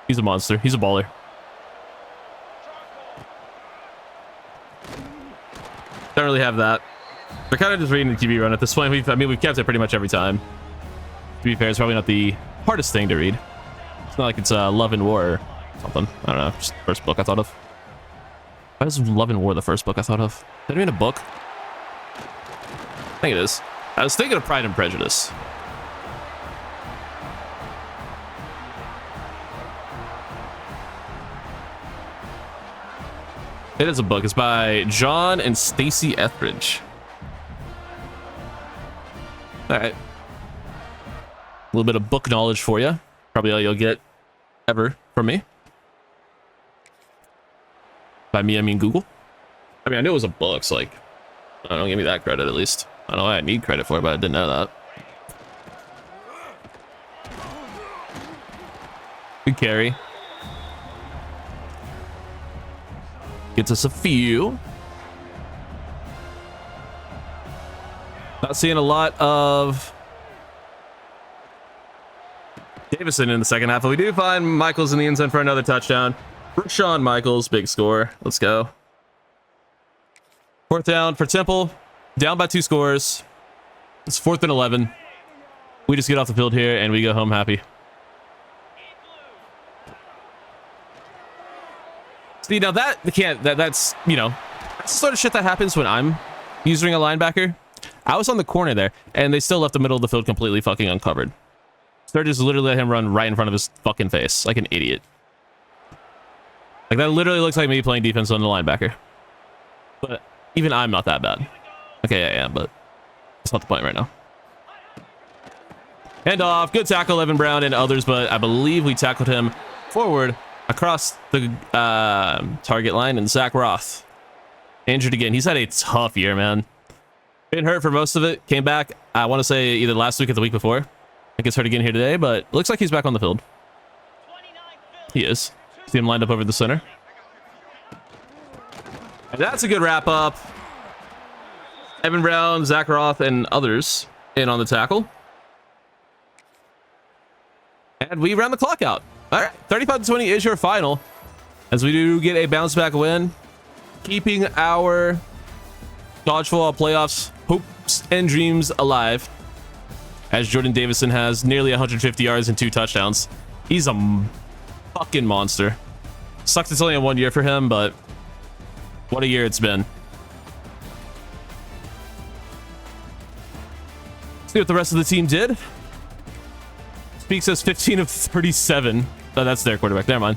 He's a monster. He's a baller. Don't really have that. We're kind of just reading the QB run at this point. We've kept it pretty much every time. To be fair, it's probably not the hardest thing to read. It's not like it's Love and War or something. I don't know. Just the first book I thought of. Why is Love and War the first book I thought of? Is that even a book? I think it is. I was thinking of Pride and Prejudice. It is a book. It's by John and Stacey Etheridge. All right. A little bit of book knowledge for you. Probably all you'll get ever from me. By me, I mean Google. I mean, I knew it was a book, so like, don't give me that credit at least. I don't know why I need credit for it, but I didn't know that. Good carry. Gets us a few. Not seeing a lot of Davison in the second half, but we do find Michaels in the end zone for another touchdown. Rashawn Michaels, big score. Let's go. Fourth down for Temple. Down by 2 scores. It's 4th and 11. We just get off the field here and we go home happy. See, now that's that's the sort of shit that happens when I'm using a linebacker. I was on the corner there and they still left the middle of the field completely fucking uncovered. So they're just literally let him run right in front of his fucking face like an idiot. Like that literally looks like me playing defense on the linebacker. But even I'm not that bad. Okay, I am, but that's not the point right now. Hand off. Good tackle, Evan Brown and others, but I believe we tackled him forward across the target line, and Zach Roth injured again. He's had a tough year, man. Been hurt for most of it. Came back, I want to say either last week or the week before. I gets hurt again here today, but looks like he's back on the field. He is. See him lined up over the center. And that's a good wrap up. Evan Brown, Zach Roth, and others in on the tackle. And we round the clock out. All right, 35-20 is your final. As we do get a bounce back win. Keeping our college football playoffs hopes and dreams alive. As Jordan Davison has nearly 150 yards and 2 touchdowns. He's a fucking monster. Sucks it's only a 1 year for him, but what a year it's been. See what the rest of the team did. Speak says 15 of 37. Oh, that's their quarterback. Never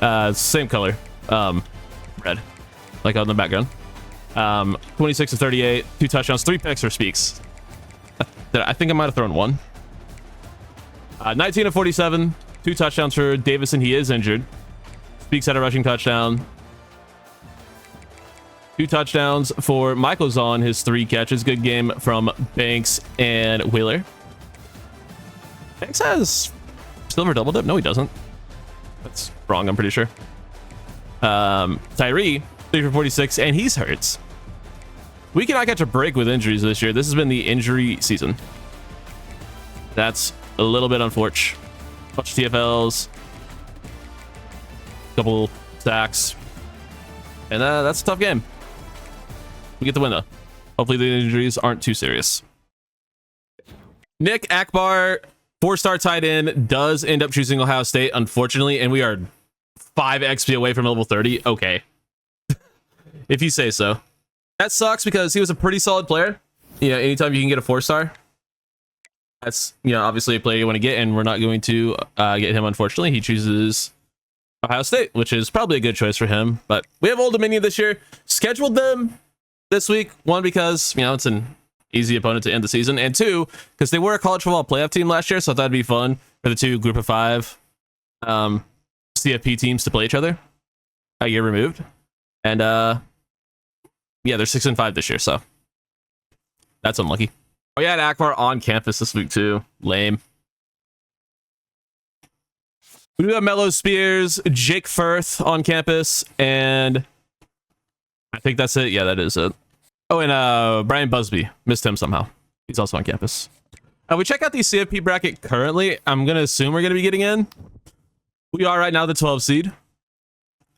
mind. Same color. Red. Like on the background. 26 of 38. 2 touchdowns. 3 picks for Speaks. I think I might have thrown 1. 19 of 47. 2 touchdowns for Davison. He is injured. Speaks had a rushing touchdown. 2 touchdowns for Michael Zahn, his 3 catches. Good game from Banks and Wheeler. Banks has silver double dip? No, he doesn't. That's wrong, I'm pretty sure. Tyree, 3 for 46, and he's hurt. We cannot catch a break with injuries this year. This has been the injury season. That's a little bit unfortunate. Bunch of TFLs. Couple sacks. And that's a tough game. We get the win, though. Hopefully the injuries aren't too serious. Nick Akbar, 4-star tight end, does end up choosing Ohio State, unfortunately, and we are 5 XP away from level 30. Okay. If you say so. That sucks because he was a pretty solid player. You know, anytime you can get a 4-star, that's, you know, obviously a player you want to get, and we're not going to get him, unfortunately. He chooses Ohio State, which is probably a good choice for him. But we have Old Dominion this year. Scheduled them this week. 1, because, you know, it's an easy opponent to end the season. And 2, because they were a college football playoff team last year, so I thought it'd be fun for the 2 group of 5 CFP teams to play each other a year removed. And yeah, they're 6-5 this year, so that's unlucky. Oh yeah, Akbar on campus this week too. Lame. We do have Mello Spears, Jake Firth on campus, and I think that's it. Yeah, that is it. Oh, and Brian Busby. Missed him somehow. He's also on campus. We check out the CFP bracket currently. I'm going to assume we're going to be getting in. We are right now the 12 seed.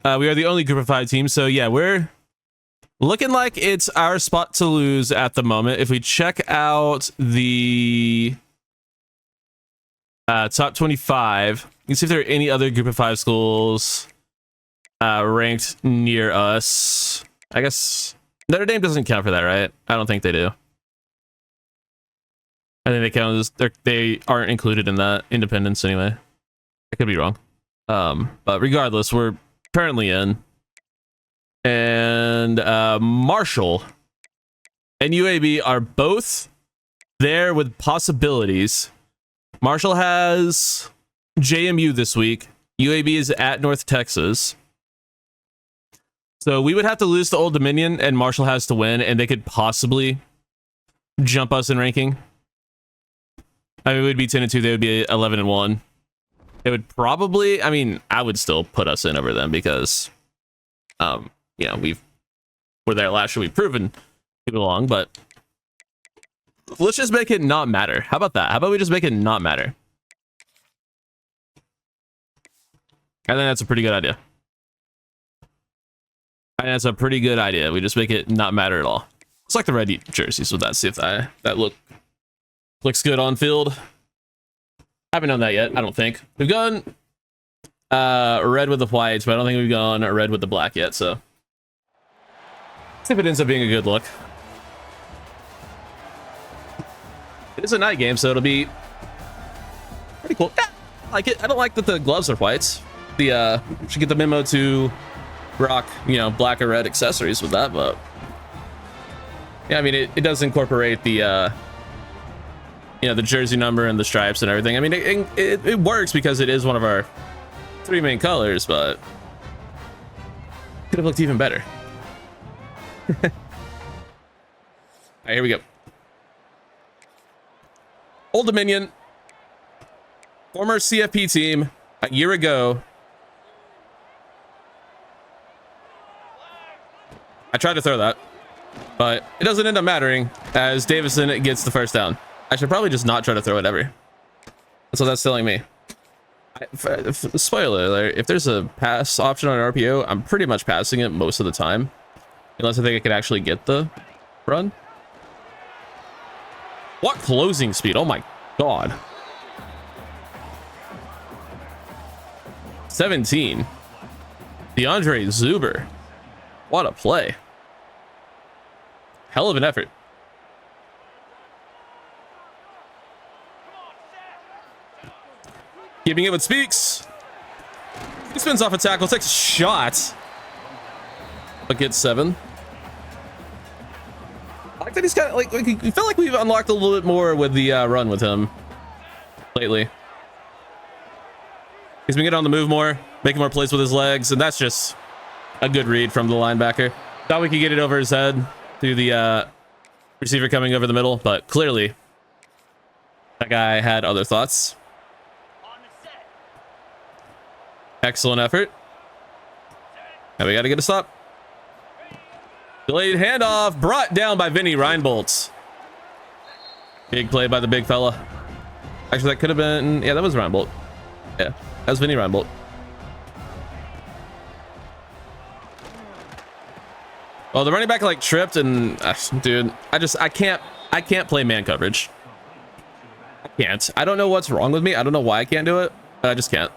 We are the only group of 5 teams. So yeah, we're looking like it's our spot to lose at the moment. If we check out the top 25, you can see if there are any other group of 5 schools ranked near us. I guess Notre Dame doesn't count for that, right? I don't think they do. I think they count as they aren't included in that. Independence anyway. I could be wrong. But regardless, we're currently in. And Marshall and UAB are both there with possibilities. Marshall has JMU this week. UAB is at North Texas. So we would have to lose to Old Dominion, and Marshall has to win, and they could possibly jump us in ranking. I mean, it would be 10-2. They would be 11-1. It would probably, I mean, I would still put us in over them because, you know, we're there last year. We've proven it along, but let's just make it not matter. How about that? How about we just make it not matter? I think that's a pretty good idea. I think that's a pretty good idea. We just make it not matter at all. It's like the red jerseys with that. See if that looks good on field. I haven't done that yet, I don't think. We've gone red with the whites, but I don't think we've gone red with the black yet, so see if it ends up being a good look. It is a night game, so it'll be pretty cool. Yeah, I like it. I don't like that the gloves are whites. The should get the memo to rock, you know, black or red accessories with that, but yeah, I mean, it does incorporate the you know, the jersey number and the stripes and everything. I mean, it works because it is one of our 3 main colors, but could have looked even better. All right, here we go. Old Dominion, former CFP team a year ago. I tried to throw that, but it doesn't end up mattering as Davison gets the first down. I should probably just not try to throw it ever. That's what that's telling me. Spoiler alert, if there's a pass option on an RPO, I'm pretty much passing it most of the time. Unless I think I could actually get the run. What closing speed? Oh my god. 17. DeAndre Zuber. What a play. Hell of an effort. Keeping it with Speaks. He spins off a tackle, takes a shot, but gets 7. I like that he's got like we feel like we've unlocked a little bit more with the run with him lately. He's been getting on the move more, making more plays with his legs, and that's just a good read from the linebacker. Thought we could get it over his head through the receiver coming over the middle, but clearly that guy had other thoughts. Excellent effort. Now we got to get a stop. Delayed handoff brought down by Vinny Reinbolt. Big play by the big fella. Actually, that could have been... Yeah, that was Reinbolt. Yeah, that was Vinny Reinbolt. Oh, the running back like tripped and... dude, I can't play man coverage. I can't. I don't know what's wrong with me. I don't know why I can't do it, but I just can't.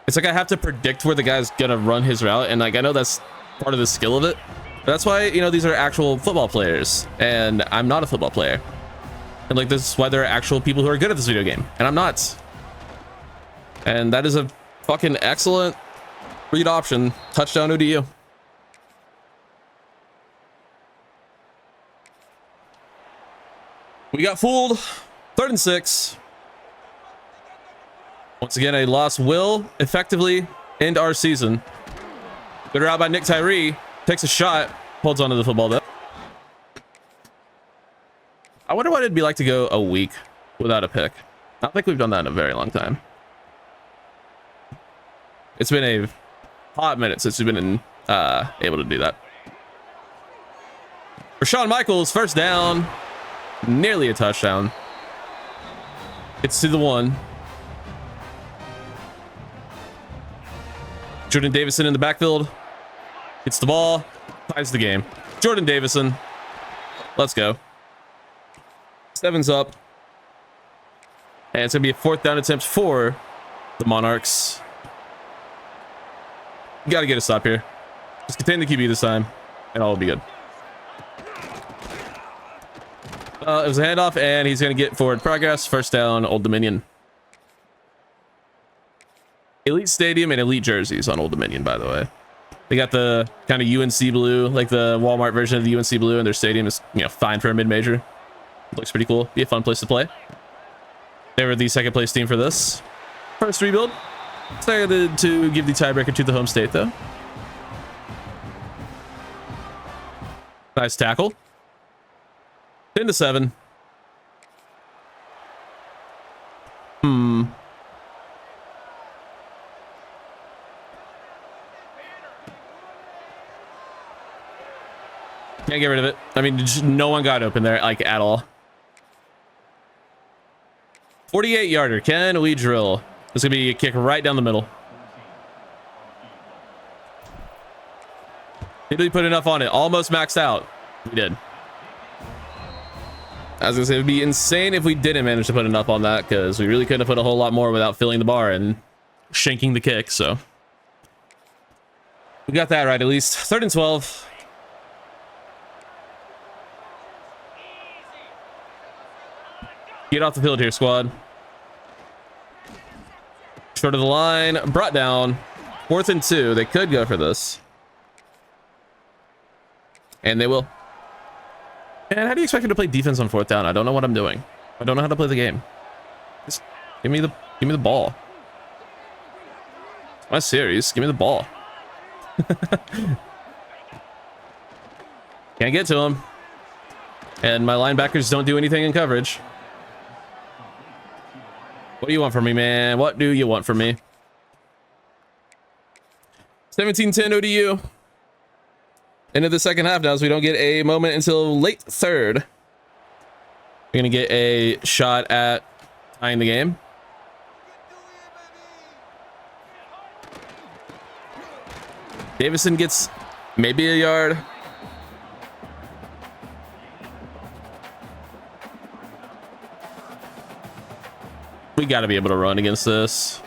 It's like I have to predict where the guy's gonna run his route, and like I know that's part of the skill of it. But that's why, you know, these are actual football players, and I'm not a football player. And like this is why there are actual people who are good at this video game, and I'm not. And that is a fucking excellent read option. Touchdown ODU. We got fooled. 3rd and 6. Once again, a loss will effectively end our season. Good route by Nick Tyree. Takes a shot. Holds onto the football though. I wonder what it'd be like to go a week without a pick. I don't think we've done that in a very long time. It's been a hot minute since we've been able to do that. Rashawn Michaels, first down. Nearly a touchdown. It's to the 1. Jordan Davison in the backfield. Gets the ball. Ties the game. Jordan Davison. Let's go. 7's up. And it's going to be a 4th down attempt for the Monarchs. You got to get a stop here. Just contain the QB this time, and all will be good. It was a handoff, and he's going to get forward progress. First down, Old Dominion. Elite Stadium and elite jerseys on Old Dominion, by the way. They got the kind of UNC blue, like the Walmart version of the UNC blue, and their stadium is, you know, fine for a mid-major. Looks pretty cool. Be a fun place to play. They were the 2nd place team for this first rebuild. Excited to give the tiebreaker to the home state, though. Nice tackle. 10 to 7. Can't get rid of it. I mean, just no one got open there, like, at all. 48-yarder. Can we drill? This is going to be a kick right down the middle. Did we put enough on it? Almost maxed out. We did. I was going to say, it would be insane if we didn't manage to put enough on that, because we really couldn't have put a whole lot more without filling the bar and shanking the kick, so. We got that right, at least. 3rd and 12. Get off the field here, squad. Short of the line. Brought down. 4th and 2. They could go for this. And they will. And how do you expect me to play defense on 4th down? I don't know what I'm doing. I don't know how to play the game. Just give me the ball. It's my series. Give me the ball. Can't get to him. And my linebackers don't do anything in coverage. What do you want from me, man? What do you want from me? 17-10 ODU. Into the second half now, as we don't get a moment until late 3rd. We're going to get a shot at tying the game. Davison gets maybe a yard. We got to be able to run against this.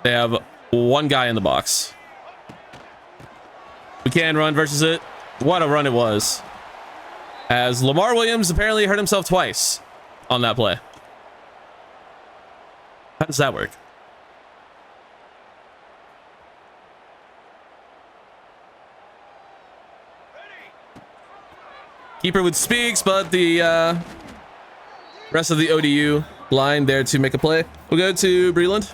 They have one guy in the box. We can run versus it. What a run it was. As Lamar Williams apparently hurt himself twice on that play. How does that work? Keeper with Speaks, but the rest of the ODU line there to make a play. We'll go to Breland.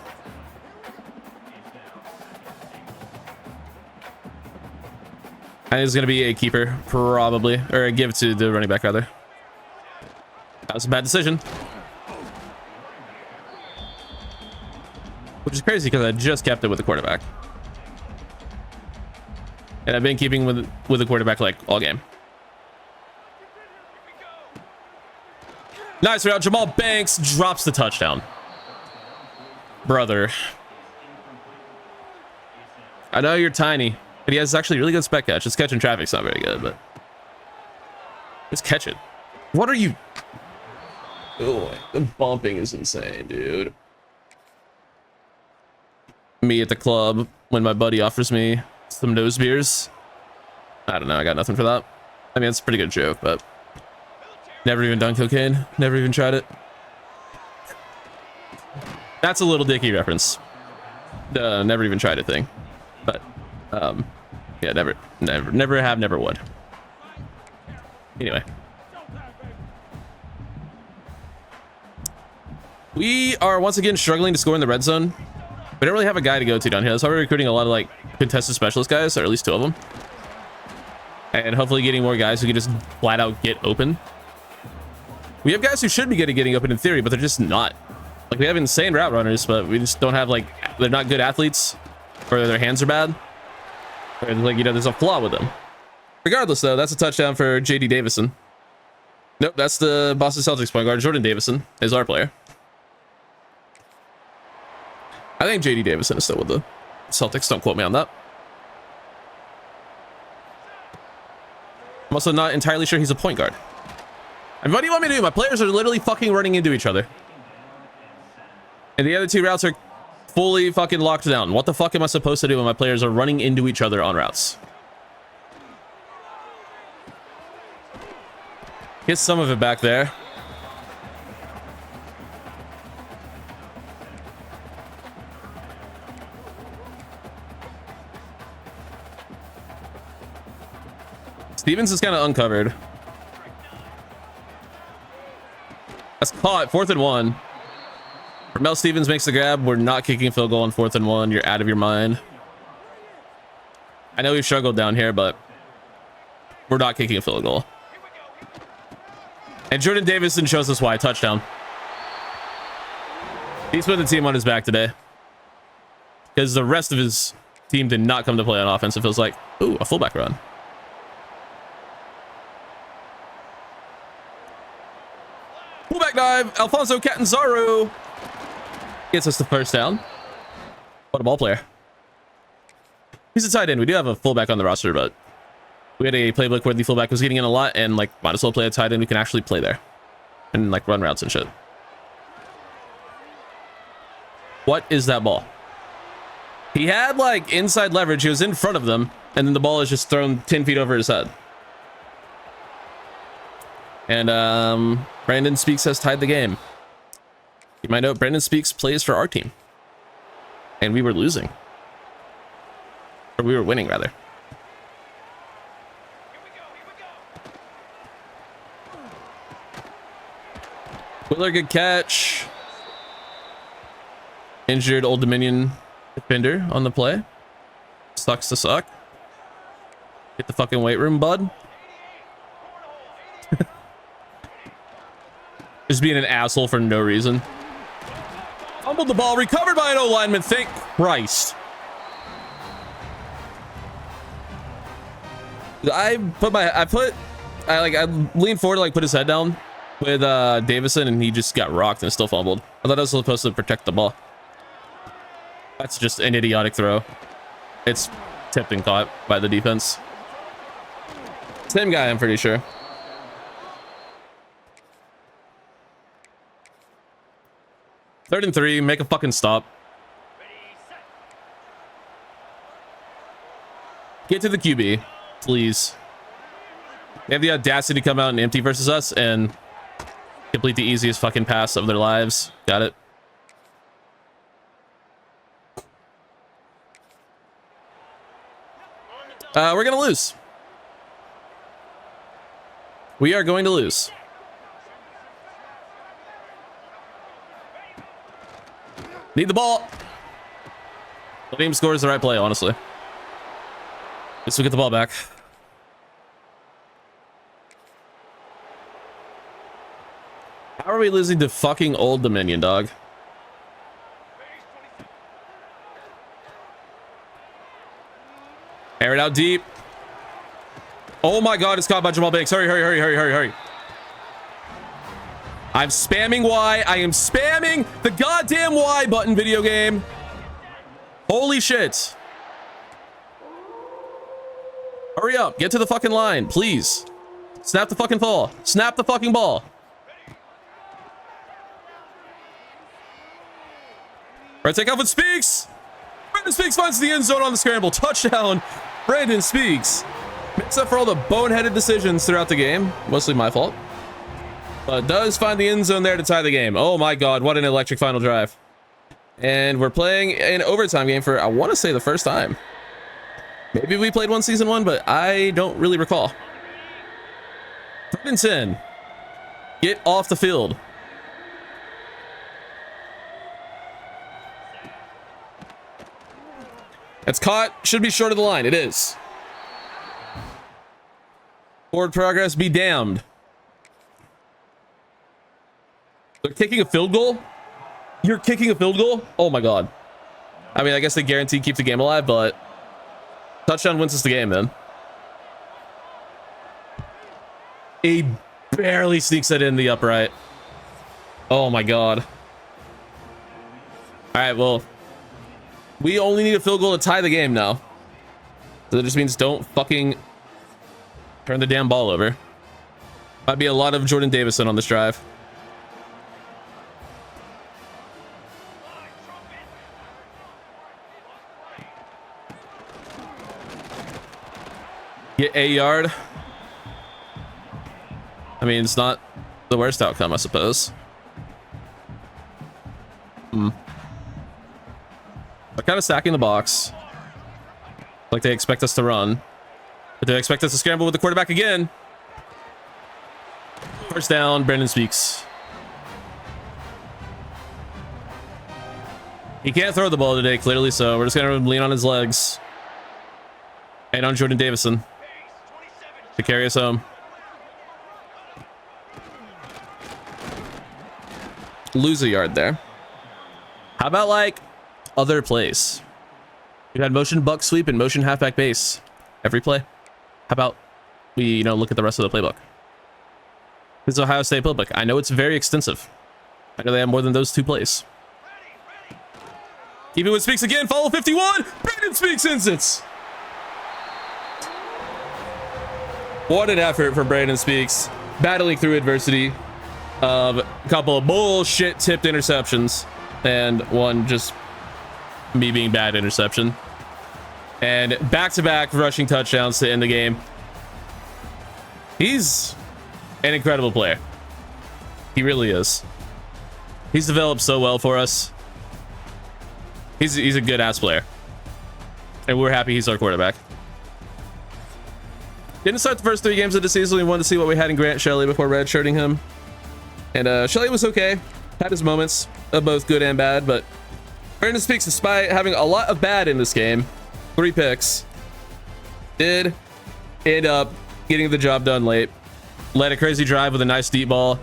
I think it's going to be a keeper, probably. Or give it to the running back, rather. That was a bad decision. Which is crazy because I just kept it with the quarterback. And I've been keeping with the quarterback like all game. Nice route. Jamal Banks drops the touchdown. Brother. I know you're tiny, but he has actually really good spec catch. His catch in traffic's not very good, but just catch it. What are you? Oh, the bumping is insane, dude. Me at the club when my buddy offers me some nose beers. I don't know. I got nothing for that. I mean, it's a pretty good joke, but never even done cocaine. Never even tried it. That's a Little Dicky reference. Never even tried a thing. But, yeah, never have, never would. Anyway. We are once again struggling to score in the red zone. We don't really have a guy to go to down here. That's why we're recruiting a lot of like contested specialist guys, or at least 2 of them. And hopefully getting more guys who can just flat out get open. We have guys who should be getting open in theory, but they're just not. Like, we have insane route runners, but we just don't have, like, they're not good athletes, or their hands are bad, or, like, you know, there's a flaw with them. Regardless, though, that's a touchdown for JD Davison. Nope, that's the Boston Celtics point guard. Jordan Davison is our player. I think JD Davison is still with the Celtics. Don't quote me on that. I'm also not entirely sure he's a point guard. And what do you want me to do? My players are literally fucking running into each other. And the other 2 routes are fully fucking locked down. What the fuck am I supposed to do when my players are running into each other on routes? Get some of it back there. Stevens is kind of uncovered. That's caught. 4th and 1. Mel Stevens makes the grab. We're not kicking a field goal on 4th and 1. You're out of your mind. I know we've struggled down here, but we're not kicking a field goal. And Jordan Davison shows us why. Touchdown. He's put the team on his back today, because the rest of his team did not come to play on offense. It feels like, ooh, a fullback run. Fullback dive. Alfonso Catanzaro gets us the first down. What a ball player. He's a tight end. We do have a fullback on the roster, but we had a playbook where the fullback was getting in a lot, and like, might as well play a tight end. We can actually play there and like run routes and shit. What is that ball? He had like inside leverage. He was in front of them, and then the ball is just thrown 10 feet over his head. And Brandon Speaks has tied the game. You might note Brandon Speaks plays for our team, and we were losing, or we were winning rather. Wheeler, good catch. Injured Old Dominion defender on the play. Sucks to suck. Get the fucking weight room, bud. Just being an asshole for no reason. Fumbled the ball, recovered by an O-lineman. Thank Christ. I leaned forward to like put his head down with Davison, and he just got rocked and still fumbled. I thought I was supposed to protect the ball. That's just an idiotic throw. It's tipped and caught by the defense. Same guy, I'm pretty sure. Third and 3, make a fucking stop. Get to the QB, please. They have the audacity to come out and empty versus us and complete the easiest fucking pass of their lives. Got it. We're gonna lose. We are going to lose. Need the ball. The team scores the right play, honestly. Let's get the ball back. How are we losing to fucking Old Dominion, dog? Air it out deep. Oh my god, it's caught by Jamal Banks. Hurry, hurry, hurry, hurry, hurry, hurry. I'm spamming Y. I am spamming the goddamn Y button, video game. Holy shit. Hurry up. Get to the fucking line, please. Snap the fucking ball. Snap the fucking ball. Right, take off with Speaks. Brandon Speaks finds the end zone on the scramble. Touchdown, Brandon Speaks. Makes up for all the boneheaded decisions throughout the game. Mostly my fault. But does find the end zone there to tie the game. Oh my god, what an electric final drive. And we're playing an overtime game for, I want to say, the first time. Maybe we played one season 1, but I don't really recall. 3rd and 10. Get off the field. It's caught. Should be short of the line. It is. Forward progress be damned. They're kicking a field goal? You're kicking a field goal? Oh my god. I mean, I guess they guaranteed keep the game alive, but touchdown wins us the game then. He barely sneaks it in the upright. Oh my god. All right, well, we only need a field goal to tie the game now. So that just means don't fucking turn the damn ball over. Might be a lot of Jordan Davison on this drive. Get a yard. I mean, it's not the worst outcome, I suppose. They're kind of stacking the box. Like they expect us to run. But they expect us to scramble with the quarterback again. First down, Brandon Speaks. He can't throw the ball today, clearly, so we're just going to lean on his legs. And on Jordan Davison to carry us home. Lose a yard there. How about, like, other plays? We had motion buck sweep and motion halfback base every play. How about we, you know, look at the rest of the playbook? This is Ohio State playbook. I know it's very extensive. I know they have more than those 2 plays. Keep it with Speaks again. Follow 51. Brandon Speaks instance. What an effort for Brandon Speaks. Battling through adversity of a couple of bullshit tipped interceptions and one just me being bad interception. And back-to-back rushing touchdowns to end the game. He's an incredible player. He really is. He's developed so well for us. He's a good ass player. And we're happy he's our quarterback. Didn't start the first 3 games of the season. We wanted to see what we had in Grant Shelley before redshirting him. And Shelley was okay. Had his moments of both good and bad, but Brandon Speaks, despite having a lot of bad in this game, 3 picks, did end up getting the job done late. Led a crazy drive with a nice deep ball.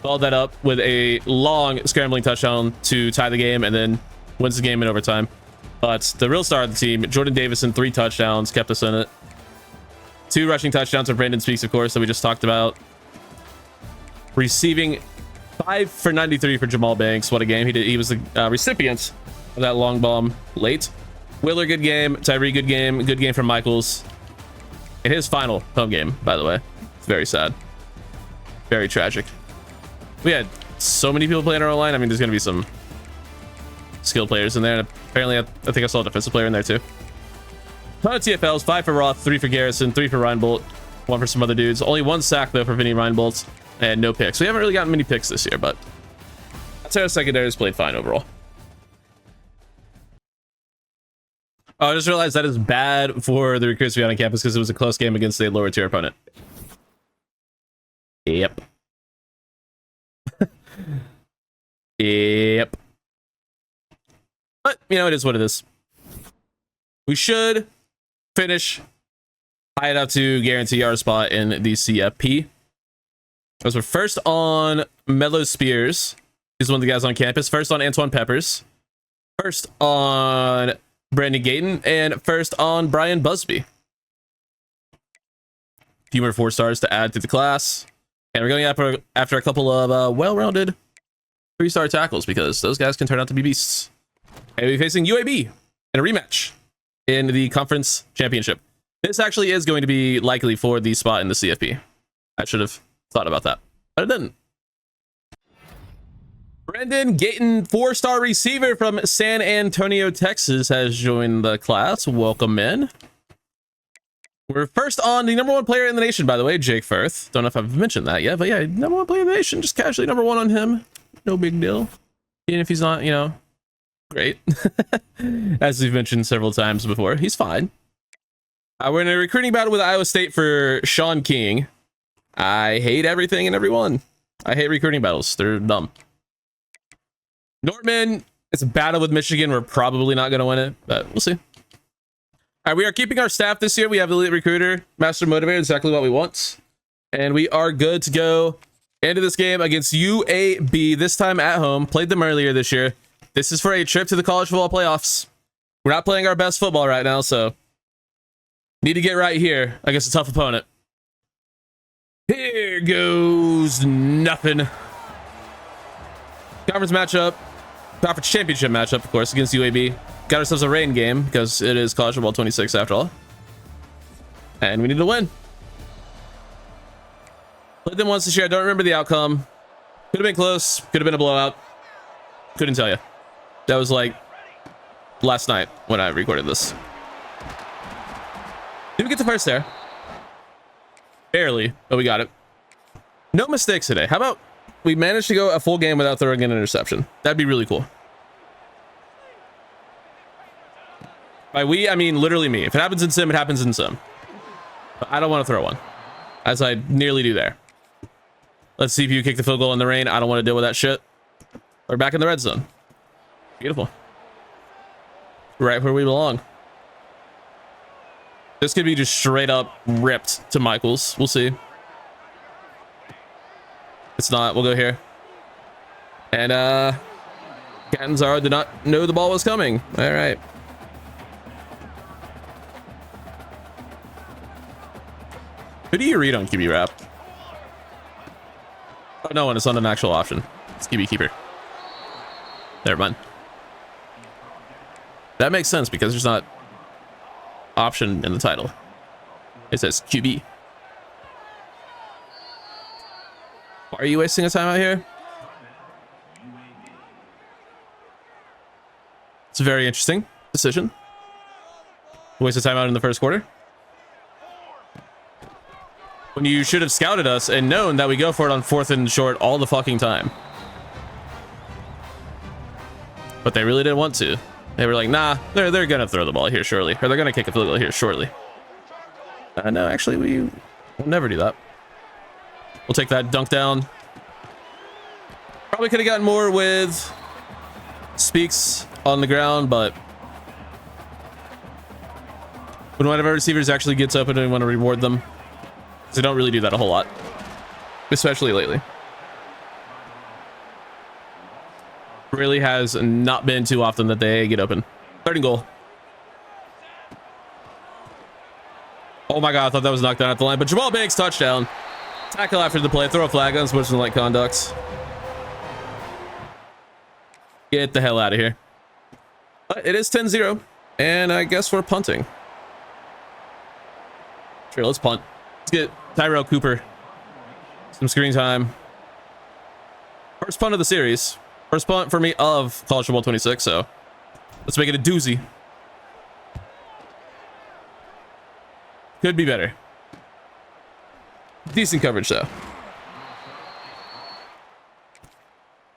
Followed that up with a long scrambling touchdown to tie the game, and then wins the game in overtime. But the real star of the team, Jordan Davison, 3 touchdowns, kept us in it. 2 rushing touchdowns for Brandon Speaks, of course, that we just talked about. Receiving 5 for 93 for Jamal Banks. What a game he did. He was the recipient of that long bomb late. Willer, good game. Tyree, good game. Good game from Michaels. In his final home game, by the way. It's very sad. Very tragic. We had so many people playing our line. I mean, there's going to be some skilled players in there. And apparently, I think I saw a defensive player in there too. Ton of TFLs. 5 for Roth, 3 for Garrison, 3 for Reinbolt. one for some other dudes. Only 1 sack though for Vinny Reinboldt, and no picks. We haven't really gotten many picks this year, but I'd say our secondaries played fine overall. Oh, I just realized that is bad for the recruits we had on campus because it was a close game against a lower tier opponent. Yep. Yep. But, you know, it is what it is. We should finish high enough to guarantee our spot in the CFP. Because we're first on Mello Spears. He's one of the guys on campus. First on Antoine Peppers. First on Brandon Gayton. And first on Brian Busby. A few more 4 stars to add to the class. And we're going after a couple of well-rounded 3-star tackles because those guys can turn out to be beasts. And we'll be facing UAB in a rematch in the conference championship. This actually is going to be likely for the spot in the CFP. I should have thought about that, but I didn't. Brendan Gayton, 4-star receiver from San Antonio, Texas, has joined the class. Welcome in. We're first on the #1 player in the nation, by the way, Jake Firth. Don't know if I've mentioned that yet, but yeah, #1 player in the nation, just casually #1 on him. No big deal. Even if he's not, you know, great. As we've mentioned several times before, he's fine. We're in a recruiting battle with Iowa State for Sean King. I hate everything and everyone. I hate recruiting battles. They're dumb. Nortman, it's a battle with Michigan. We're probably not going to win it, but we'll see. All right, we are keeping our staff this year. We have Elite Recruiter, Master Motivator, exactly what we want. And we are good to go into this game against UAB, this time at home. Played them earlier this year. This is for a trip to the college football playoffs. We're not playing our best football right now, so need to get right here against a tough opponent. Here goes nothing. Conference matchup. Conference championship matchup, of course, against UAB. Got ourselves a rain game because it is college football 26 after all. And we need to win. Played them once this year. I don't remember the outcome. Could have been close. Could have been a blowout. Couldn't tell you. That was like last night when I recorded this. Did we get the first there? Barely, but we got it. No mistakes today. How about we managed to go a full game without throwing an interception? That'd be really cool. By we, I mean literally me. If it happens in sim, it happens in sim. But I don't want to throw one, as I nearly do there. Let's see if you kick the field goal in the rain. I don't want to deal with that shit. We're back in the red zone. Beautiful. Right where we belong. This could be just straight up ripped to Michaels. We'll see. It's not. We'll go here. And Catanzaro did not know the ball was coming. All right. Who do you read on QB Wrap? Oh, no one. It's not an actual option. It's QB Keeper. Never mind. That makes sense because there's not option in the title. It says QB. Why are you wasting a time out here? It's a very interesting decision. Waste of time out in the first quarter. When you should have scouted us and known that we go for it on 4th and short all the fucking time. But they really didn't want to. They were like, nah, they're gonna throw the ball here shortly. Or they're gonna kick a field goal here shortly. No, actually, we'll never do that. We'll take that dunk down. Probably could have gotten more with Speaks on the ground, but when one of our receivers actually gets open and we want to reward them, because they don't really do that a whole lot, especially lately. Really has not been too often that they get open. 3rd and goal. Oh my god, I thought that was knocked down at the line, but Jamal Banks, touchdown. Tackle after the play, throw a flag on sportsmanlike conduct. Get the hell out of here. But it is 10-0, and I guess we're punting. Sure, let's punt. Let's get Tyrell Cooper some screen time. First punt of the series. First punt for me of college football 26, so let's make it a doozy. Could be better. Decent coverage though.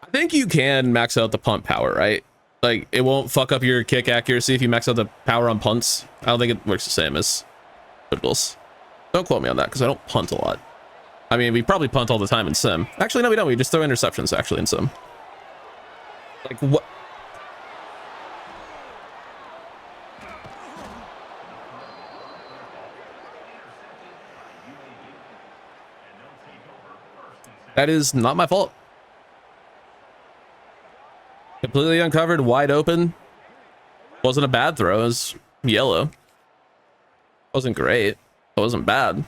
I think you can max out the punt power, right? Like it won't fuck up your kick accuracy if you max out the power on punts. I don't think it works the same as field goals. Don't quote me on that because I don't punt a lot. I mean, we probably punt all the time in sim. Actually, no, we don't. We just throw interceptions actually in sim. Like what? That is not my fault. Completely uncovered, wide open. Wasn't a bad throw. It was yellow. Wasn't great. It wasn't bad.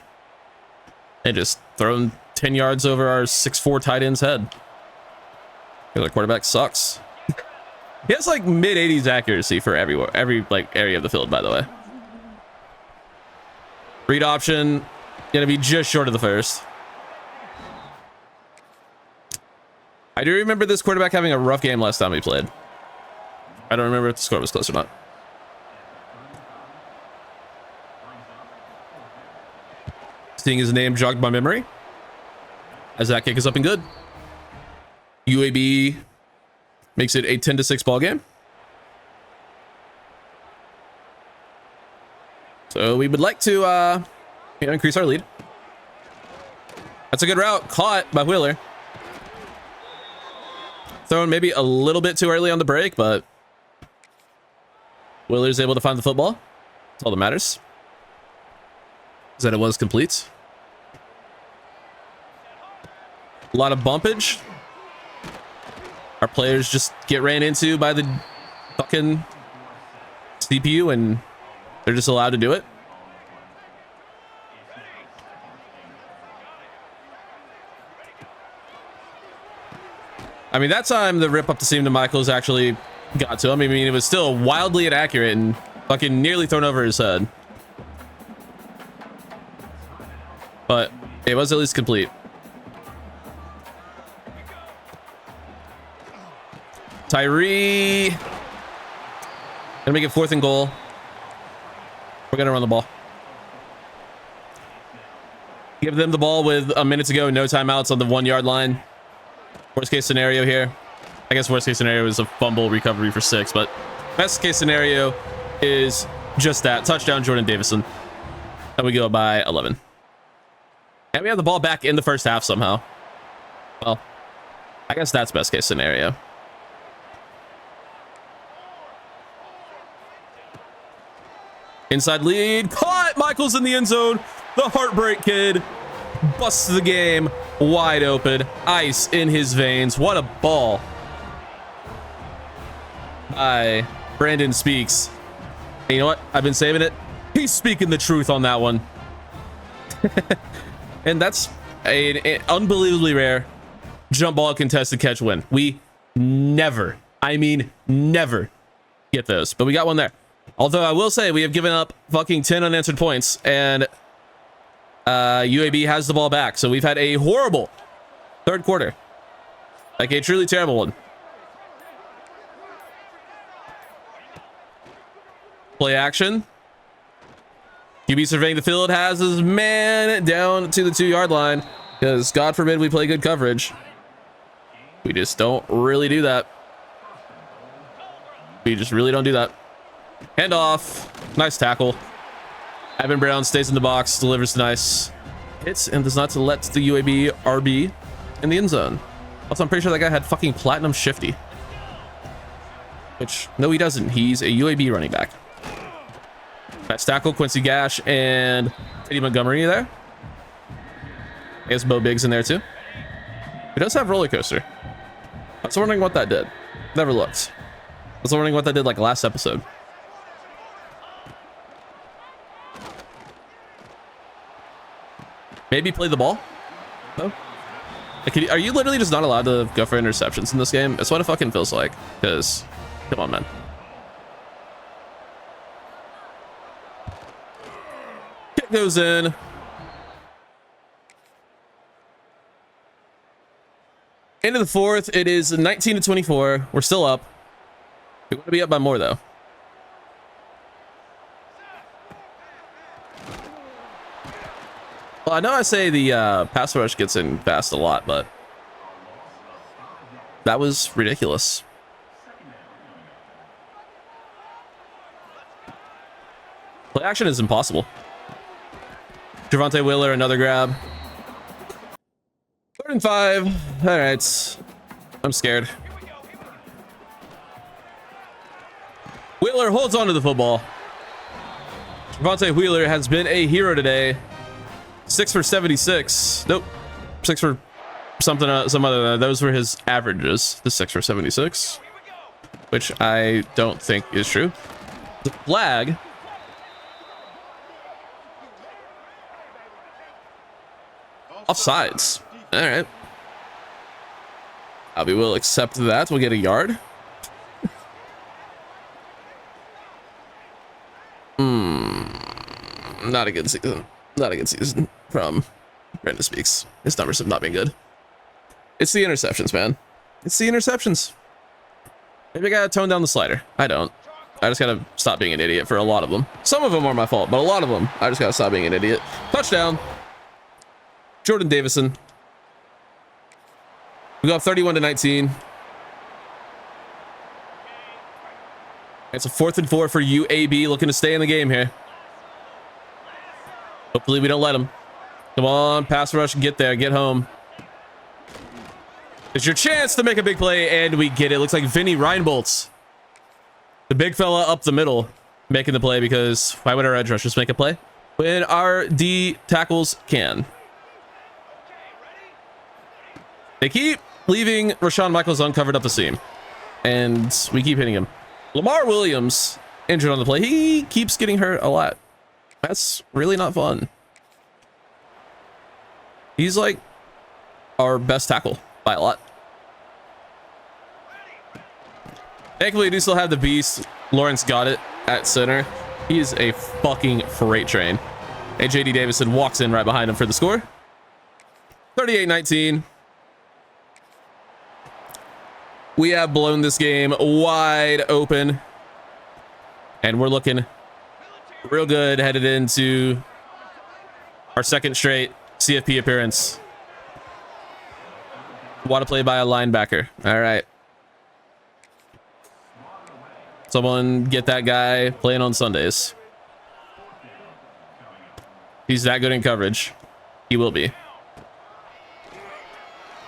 They just thrown 10 yards over our 6'4" tight end's head. The quarterback sucks. He has like mid-80s accuracy for every like area of the field, by the way. Read option, gonna be just short of the first. I do remember this quarterback having a rough game last time we played. I don't remember if the score was close or not. Seeing his name jogged my memory as that kick is up and good. UAB makes it a 10-6 ball game. So we would like to increase our lead. That's a good route, caught by Wheeler. Thrown maybe a little bit too early on the break, but Wheeler's able to find the football. That's all that matters. Is that it was complete. A lot of bumpage. Our players just get ran into by the fucking CPU and they're just allowed to do it. I mean, that time the rip up the seam to Michaels actually got to him. I mean, it was still wildly inaccurate and fucking nearly thrown over his head. But it was at least complete. Tyree. Gonna make it 4th and goal. We're gonna run the ball. Give them the ball with a minute to go, no timeouts on the 1 yard line. Worst case scenario here. I guess worst case scenario is a fumble recovery for 6, but best case scenario is just that. Touchdown, Jordan Davison. And we go by 11. And we have the ball back in the first half somehow. Well, I guess that's best case scenario. Inside lead. Caught! Michaels in the end zone. The heartbreak kid busts the game wide open. Ice in his veins. What a ball by Brandon Speaks. And you know what? I've been saving it. He's speaking the truth on that one. And that's an unbelievably rare jump ball contested catch win. We never, I mean never get those, but we got one there. Although I will say we have given up fucking 10 unanswered points and UAB has the ball back. So we've had a horrible third quarter. Like a truly terrible one. Play action. QB surveying the field, has his man down to the 2 yard line because God forbid we play good coverage. We just don't really do that. We just really don't do that. Handoff. Nice tackle. Evan Brown stays in the box, delivers nice hits, and does not let the UAB RB in the end zone. Also, I'm pretty sure that guy had fucking platinum shifty. Which, no, he doesn't. He's a UAB running back. Nice tackle, Quincy Gash and Eddie Montgomery there. I guess Bo Biggs in there too. He does have roller coaster. I was wondering what that did. Never looked. I was wondering what that did like last episode. Maybe play the ball? No? Like, are you literally just not allowed to go for interceptions in this game? It's what it fucking feels like. Because, come on, man. Kick goes in. Into the fourth. It is 19-24. We're still up. We want to be up by more, though. Well, I know I say the pass rush gets in fast a lot, but that was ridiculous. Play action is impossible. Javonte Wheeler, another grab. 3rd and 5. All right. I'm scared. Wheeler holds on to the football. Javonte Wheeler has been a hero today. 6 for 76. Nope. 6 for something, some other. Those were his averages. The 6 for 76, which I don't think is true. The flag. Offsides. All right. We will accept that. We'll get a yard. Not a good season. Not a good season from Brandon Speaks. His numbers have not been good. It's the interceptions, man. It's the interceptions. Maybe I gotta tone down the slider. I don't. I just gotta stop being an idiot for a lot of them. Some of them are my fault, but a lot of them, I just gotta stop being an idiot. Touchdown. Jordan Davison. We go up 31-19. It's a 4th and 4 for UAB, looking to stay in the game here. Hopefully we don't let him. Come on, pass rush, get there, get home. It's your chance to make a big play, and we get it. Looks like Vinny Reinboltz, the big fella up the middle, making the play, because why would our edge rushers make a play when our D tackles can? They keep leaving Rashawn Michaels uncovered up the seam, and we keep hitting him. Lamar Williams injured on the play. He keeps getting hurt a lot. That's really not fun. He's like our best tackle by a lot. Thankfully, we do still have the beast. Lawrence got it at center. He is a fucking freight train. And JD Davison walks in right behind him for the score. 38-19. We have blown this game wide open. And we're looking real good headed into our 2nd straight CFP appearance. Want to play by a linebacker. All right. Someone get that guy playing on Sundays. He's that good in coverage. He will be.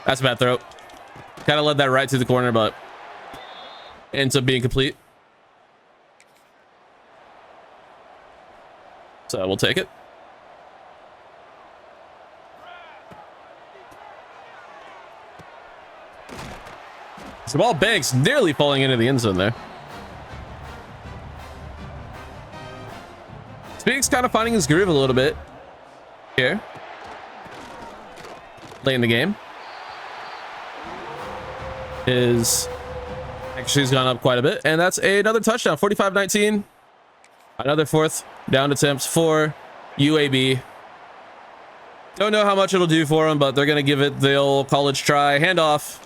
That's a bad throw. Kind of led that right to the corner, but ends up being complete. So we'll take it. Jamal Banks nearly falling into the end zone there. Speaks kind of finding his groove a little bit here. Late in the game. His actually has gone up quite a bit, and that's another touchdown. 45-19. Another 4th down attempt for UAB. Don't know how much it'll do for him, but they're going to give it the old college try. Handoff.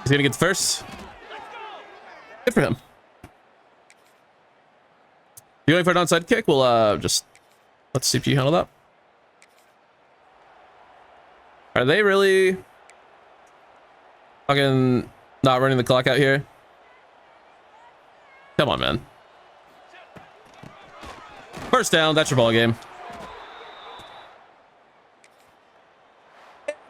He's going to get the first. Good for him. You going for an onside kick? We'll just let the CPU handle that. Are they really fucking not running the clock out here? Come on, man. First down, that's your ball game.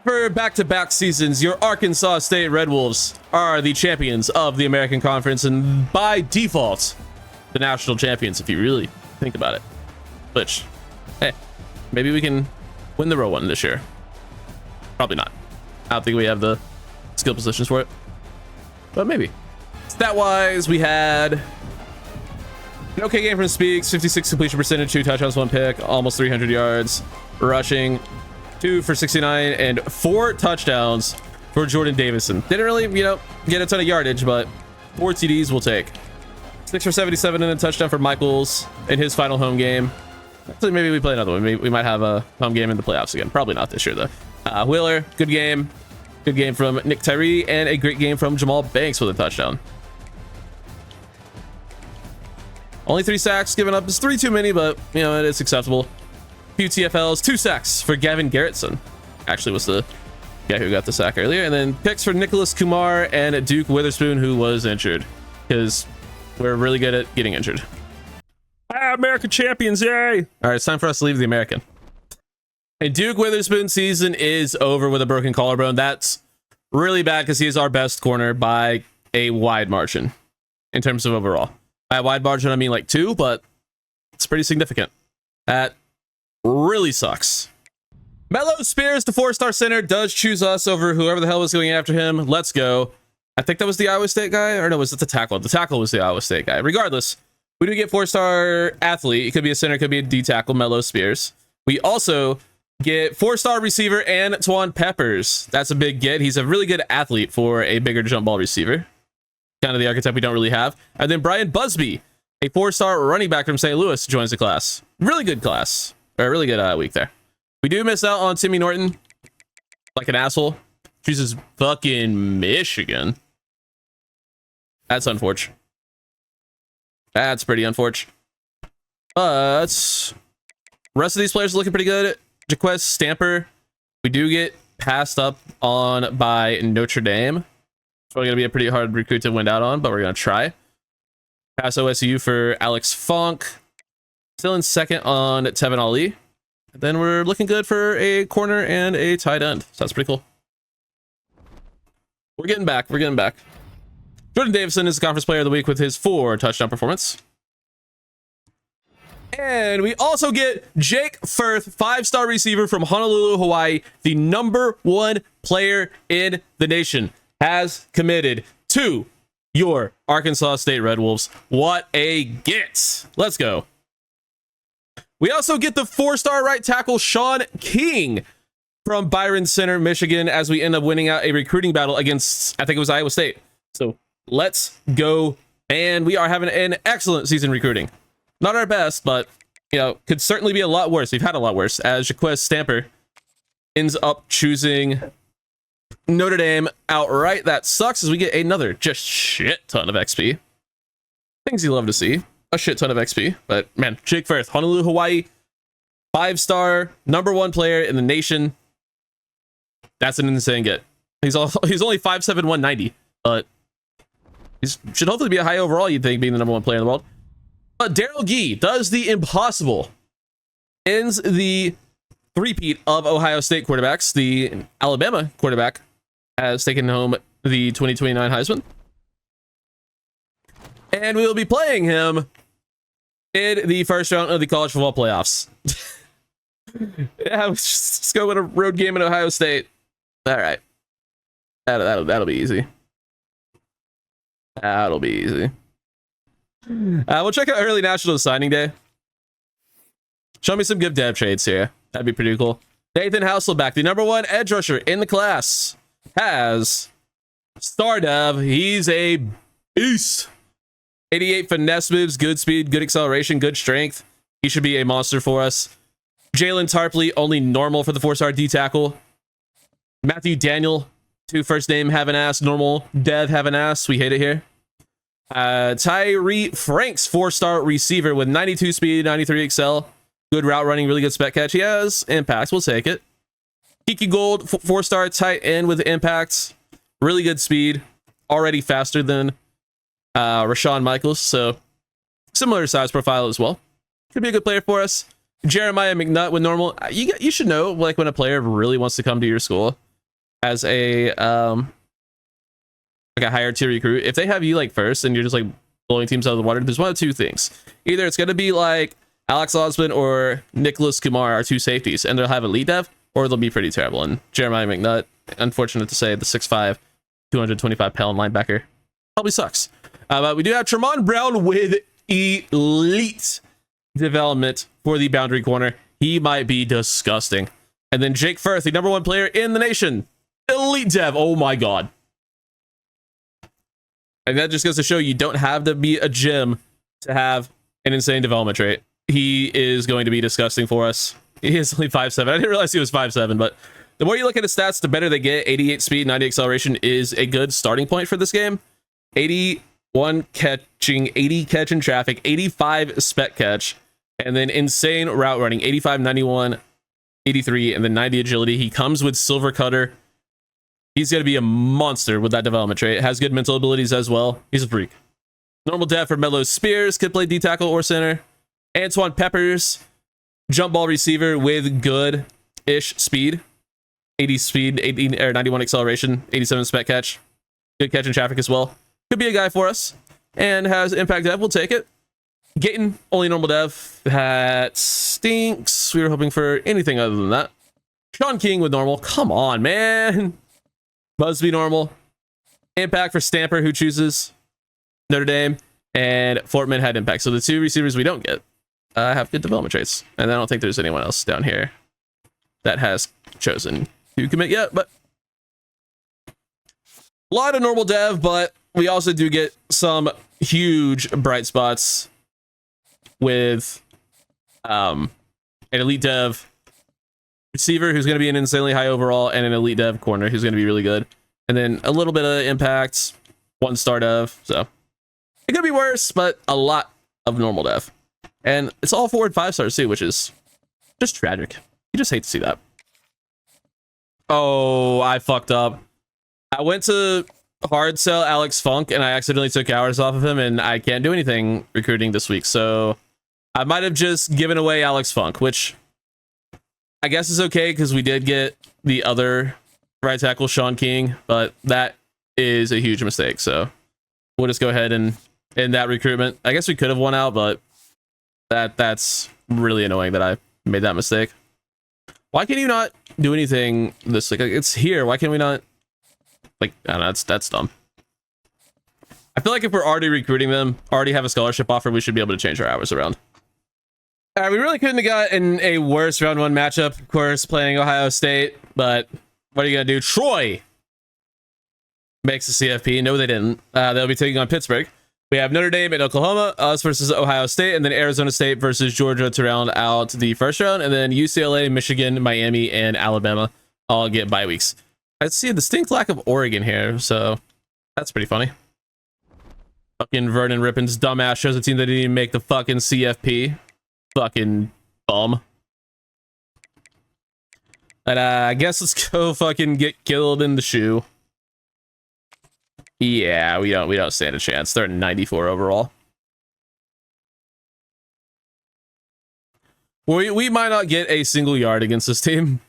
For back-to-back seasons, your Arkansas State Red Wolves are the champions of the American Conference, and by default, the national champions, if you really think about it. Which, hey, maybe we can win the row one this year. Probably not. I don't think we have the skill positions for it, but maybe. Stat-wise, we had an okay game from Speaks. 56 completion percentage, 2 touchdowns, 1 pick, almost 300 yards. Rushing, 2 for 69, and 4 touchdowns for Jordan Davison. Didn't really, get a ton of yardage, but 4 TDs we'll take. 6 for 77 and a touchdown for Michaels in his final home game. So maybe we play another one. We might have a home game in the playoffs again. Probably not this year, though. Wheeler, good game. Good game from Nick Tyree, and a great game from Jamal Banks with a touchdown. Only 3 sacks given up. It's 3 too many, but, it is acceptable. few TFLs, 2 sacks for Gavin Garrettson. Actually was the guy who got the sack earlier. And then picks for Nicholas Kumar and Duke Witherspoon, who was injured, because we're really good at getting injured. American champions, yay! All right, it's time for us to leave the American. And Duke Witherspoon season is over with a broken collarbone. That's really bad because he is our best corner by a wide margin in terms of overall. By a wide margin, I mean like 2, but it's pretty significant. That really sucks. Mello Spears, the 4-star center, does choose us over whoever the hell was going after him. Let's go. I think that was the Iowa State guy, or no, was it the tackle? The tackle was the Iowa State guy. Regardless, we do get 4-star athlete. It could be a center, it could be a D tackle, Mello Spears. We also get 4-star receiver Antoine Peppers. That's a big get. He's a really good athlete for a bigger jump ball receiver. Kind of the archetype we don't really have. And then Brian Busby, a 4-star running back from St. Louis, joins the class. Really good class. Or a really good week there. We do miss out on Timmy Norton. Like an asshole. Chooses fucking Michigan. That's unfortunate. That's pretty unfortunate. But rest of these players are looking pretty good. Jaquez Stamper, we do get passed up on by Notre Dame. It's probably going to be a pretty hard recruit to win out on, but we're going to try. Pass OSU for Alex Funk. Still in second on Tevin Ali. Then we're looking good for a corner and a tight end. So that's pretty cool. We're getting back. We're getting back. Jordan Davison is the conference player of the week with his 4 touchdown performance. And we also get Jake Firth, 5-star receiver from Honolulu, Hawaii. The #1 player in the nation has committed to your Arkansas State Red Wolves. What a get. Let's go. We also get the 4-star right tackle Sean King from Byron Center, Michigan, as we end up winning out a recruiting battle against, I think it was Iowa State. So let's go. And we are having an excellent season recruiting. Not our best, but, you know, could certainly be a lot worse. We've had a lot worse, as Jaquez Stamper ends up choosing Notre Dame outright. That sucks, as we get another just shit ton of XP. Things you love to see. A shit ton of XP. But, man, Jake Firth, Honolulu, Hawaii, 5-star, #1 player in the nation. That's an insane get. He's only 5'7", 190, but he should hopefully be a high overall, you'd think, being the #1 player in the world. But Daryl Gee does the impossible. Ends the three-peat of Ohio State quarterbacks. The Alabama quarterback has taken home the 2029 Heisman. And we will be playing him in the first round of the college football playoffs. Yeah, let's go win a road game in Ohio State. All right. That'll be easy. That'll be easy. We'll check out early National Signing Day. Show me some good dev trades here. That'd be pretty cool. Nathan Hasselbeck, the #1 edge rusher in the class, has star dev. He's a beast. 88 finesse moves, good speed, good acceleration, good strength. He should be a monster for us. Jalen Tarpley, only normal for the 4-star D tackle. Matthew Daniel, 2 first name have an ass, normal dev have an ass. We hate it here. Tyree Franks, 4-star receiver with 92 speed, 93 excel, good route running, really good spec catch. He has impacts, we'll take it. Kiki Gold, 4-star tight end with impacts, really good speed, already faster than Rashawn Michaels, so similar size profile as well. Could be a good player for us. Jeremiah McNutt with normal. You should know, like, when a player really wants to come to your school as a like a higher tier recruit, if they have you like first and you're just like blowing teams out of the water, there's one of 2 things. Either it's going to be like Alex Osmond or Nicholas Kumar, our 2 safeties, and they'll have elite dev, or they'll be pretty terrible. And Jeremiah McNutt, unfortunate to say, the 6'5", 225-pound linebacker, probably sucks. But we do have Tremont Brown with elite development for the boundary corner. He might be disgusting. And then Jake Firth, the #1 player in the nation, elite dev. Oh my god. And that just goes to show you don't have to be a gem to have an insane development trait. He is going to be disgusting for us. He is only 5'7". I didn't realize he was 5'7", but the more you look at his stats, the better they get. 88 speed, 90 acceleration is a good starting point for this game. 81 catching, 80 catch in traffic, 85 spec catch. And then insane route running, 85, 91, 83, and then 90 agility. He comes with silver cutter. He's going to be a monster with that development trait. Has good mental abilities as well. He's a freak. Normal dev for Melo Spears. Could play D tackle or center. Antoine Peppers. Jump ball receiver with good-ish speed. 80 speed, 80 or 91 acceleration, 87 spec catch. Good catch in traffic as well. Could be a guy for us. And has impact dev. We'll take it. Gayton, only normal dev. That stinks. We were hoping for anything other than that. Sean King with normal. Come on, man. Busby normal. Impact for Stamper, who chooses Notre Dame. And Fortman had impact. So the two receivers we don't get have good development traits. And I don't think there's anyone else down here that has chosen to commit yet. But a lot of normal dev, but we also do get some huge bright spots with an elite dev receiver who's going to be an insanely high overall, and an elite dev corner who's going to be really good, and then a little bit of impact, 1-star dev. So it could be worse, but a lot of normal dev, and it's all 4 and 5 stars too, which is just tragic. You just hate to see that. Oh, I fucked up. I went to hard sell Alex Funk and I accidentally took hours off of him, and I can't do anything recruiting this week, so I might have just given away Alex Funk, which I guess is okay because we did get the other right tackle, Sean King, but that is a huge mistake. So we'll just go ahead and in that recruitment. I guess we could have won out, but that's really annoying that I made that mistake. Why can you not do anything this like it's here? Why can we not like I don't know, that's dumb. I feel like if we're already recruiting them, already have a scholarship offer, we should be able to change our hours around. All right, we really couldn't have gotten a worse round 1 matchup, of course, playing Ohio State, but what are you gonna do? Troy makes the CFP. No, they didn't. They'll be taking on Pittsburgh. We have Notre Dame and Oklahoma, us versus Ohio State, and then Arizona State versus Georgia to round out the first round, and then UCLA, Michigan, Miami, and Alabama all get bye weeks. I see a distinct lack of Oregon here, so that's pretty funny. Fucking Vernon Rippon's dumbass shows a team that didn't even make the fucking CFP. Fucking bum. And I guess let's go fucking get killed in the shoe. Yeah, we don't stand a chance. They're at 94 overall. We might not get a single yard against this team.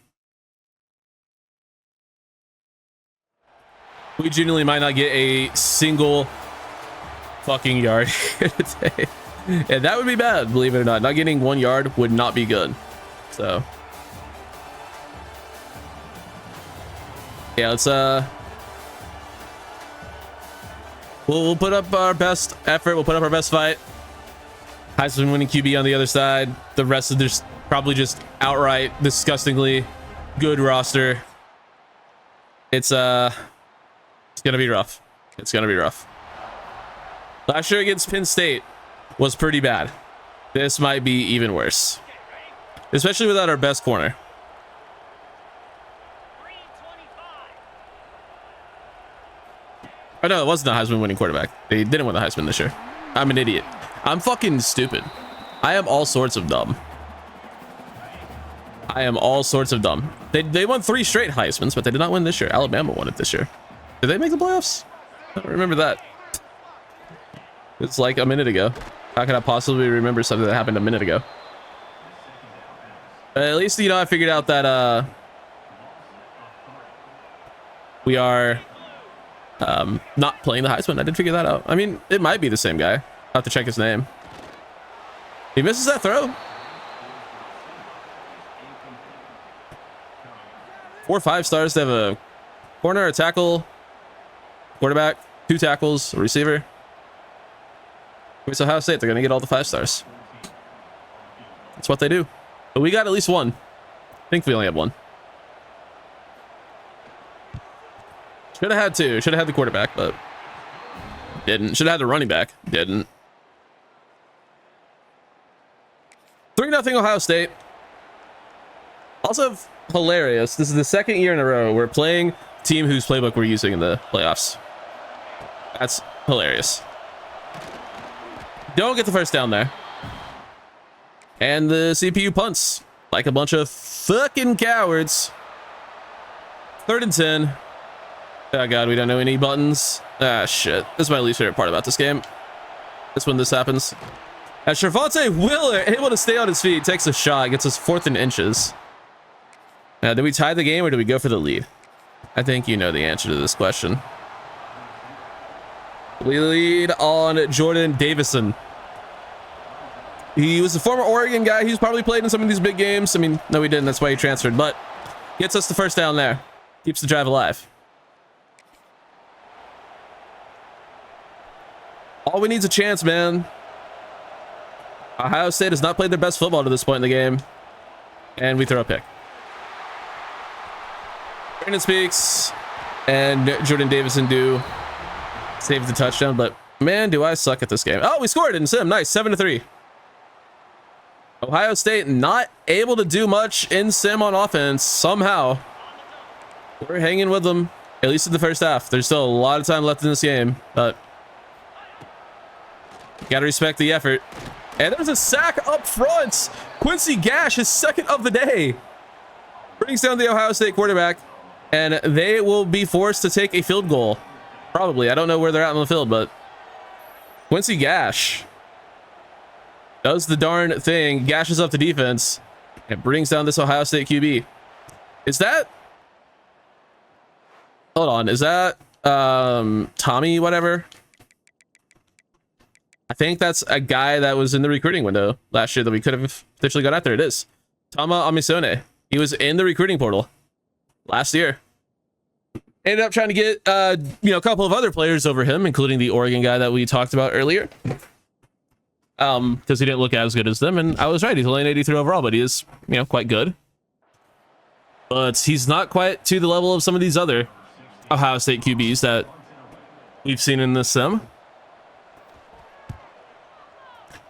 We genuinely might not get a single fucking yard here today. And that would be bad, believe it or not. Not getting 1 yard would not be good. So yeah, let's we'll put up our best effort. We'll put up our best fight. Heisman winning QB on the other side. The rest of this probably just outright disgustingly good roster. It's gonna be rough. It's gonna be rough. Last year against Penn State was pretty bad. This might be even worse, especially without our best corner. Oh no, it wasn't a Heisman winning quarterback. They didn't win the Heisman this year. I'm an idiot. I'm fucking stupid. I am all sorts of dumb. I am all sorts of dumb. They won 3 straight Heismans, but they did not win this year. Alabama won it this year. Did they make the playoffs? I don't remember that. It's like a minute ago. How could I possibly remember something that happened a minute ago? At least, you know, I figured out that we are not playing the Heisman. I did figure that out. I mean, it might be the same guy. I'll have to check his name. He misses that throw. 4 5-stars to have a corner, a tackle, quarterback, 2 tackles, a receiver. Where's Ohio State? They're going to get all the 5 stars. That's what they do. But we got at least 1. I think we only have 1. Should have had 2. Should have had the quarterback, but didn't. Should have had the running back. Didn't. 3-0 Ohio State. Also hilarious. This is the 2nd year in a row we're playing team whose playbook we're using in the playoffs. That's hilarious. Don't get the first down there. And the CPU punts like a bunch of fucking cowards. 3rd and 10. Oh god, we don't know any buttons. Ah shit. This is my least favorite part about this game. This when this happens. As Shervonta Wheeler able to stay on his feet, takes a shot, gets us 4th and inches. Now, do we tie the game or do we go for the lead? I think you know the answer to this question. We lead on Jordan Davison. He was a former Oregon guy. He's probably played in some of these big games. I mean, no, he didn't. That's why he transferred. But gets us the first down there. Keeps the drive alive. All we need is a chance, man. Ohio State has not played their best football to this point in the game. And we throw a pick. Brandon Speaks and Jordan Davison do save the touchdown, but man, do I suck at this game. Oh, we scored in sim. Nice. 7-3. Ohio State not able to do much in sim on offense somehow. We're hanging with them, at least in the first half. There's still a lot of time left in this game, but gotta respect the effort. And there's a sack up front. Quincy Gash, his 2nd of the day, brings down the Ohio State quarterback, and they will be forced to take a field goal. Probably. I don't know where they're at on the field, but Quincy Gash does the darn thing, gashes up the defense, and brings down this Ohio State QB. Is that... Hold on. Is that Tommy whatever? I think that's a guy that was in the recruiting window last year that we could have potentially got after. It is Tama Amisone. He was in the recruiting portal last year. Ended up trying to get a couple of other players over him, including the Oregon guy that we talked about earlier. Because he didn't look as good as them, and I was right. He's only an 83 overall, but he is, quite good. But he's not quite to the level of some of these other Ohio State QBs that we've seen in this sim.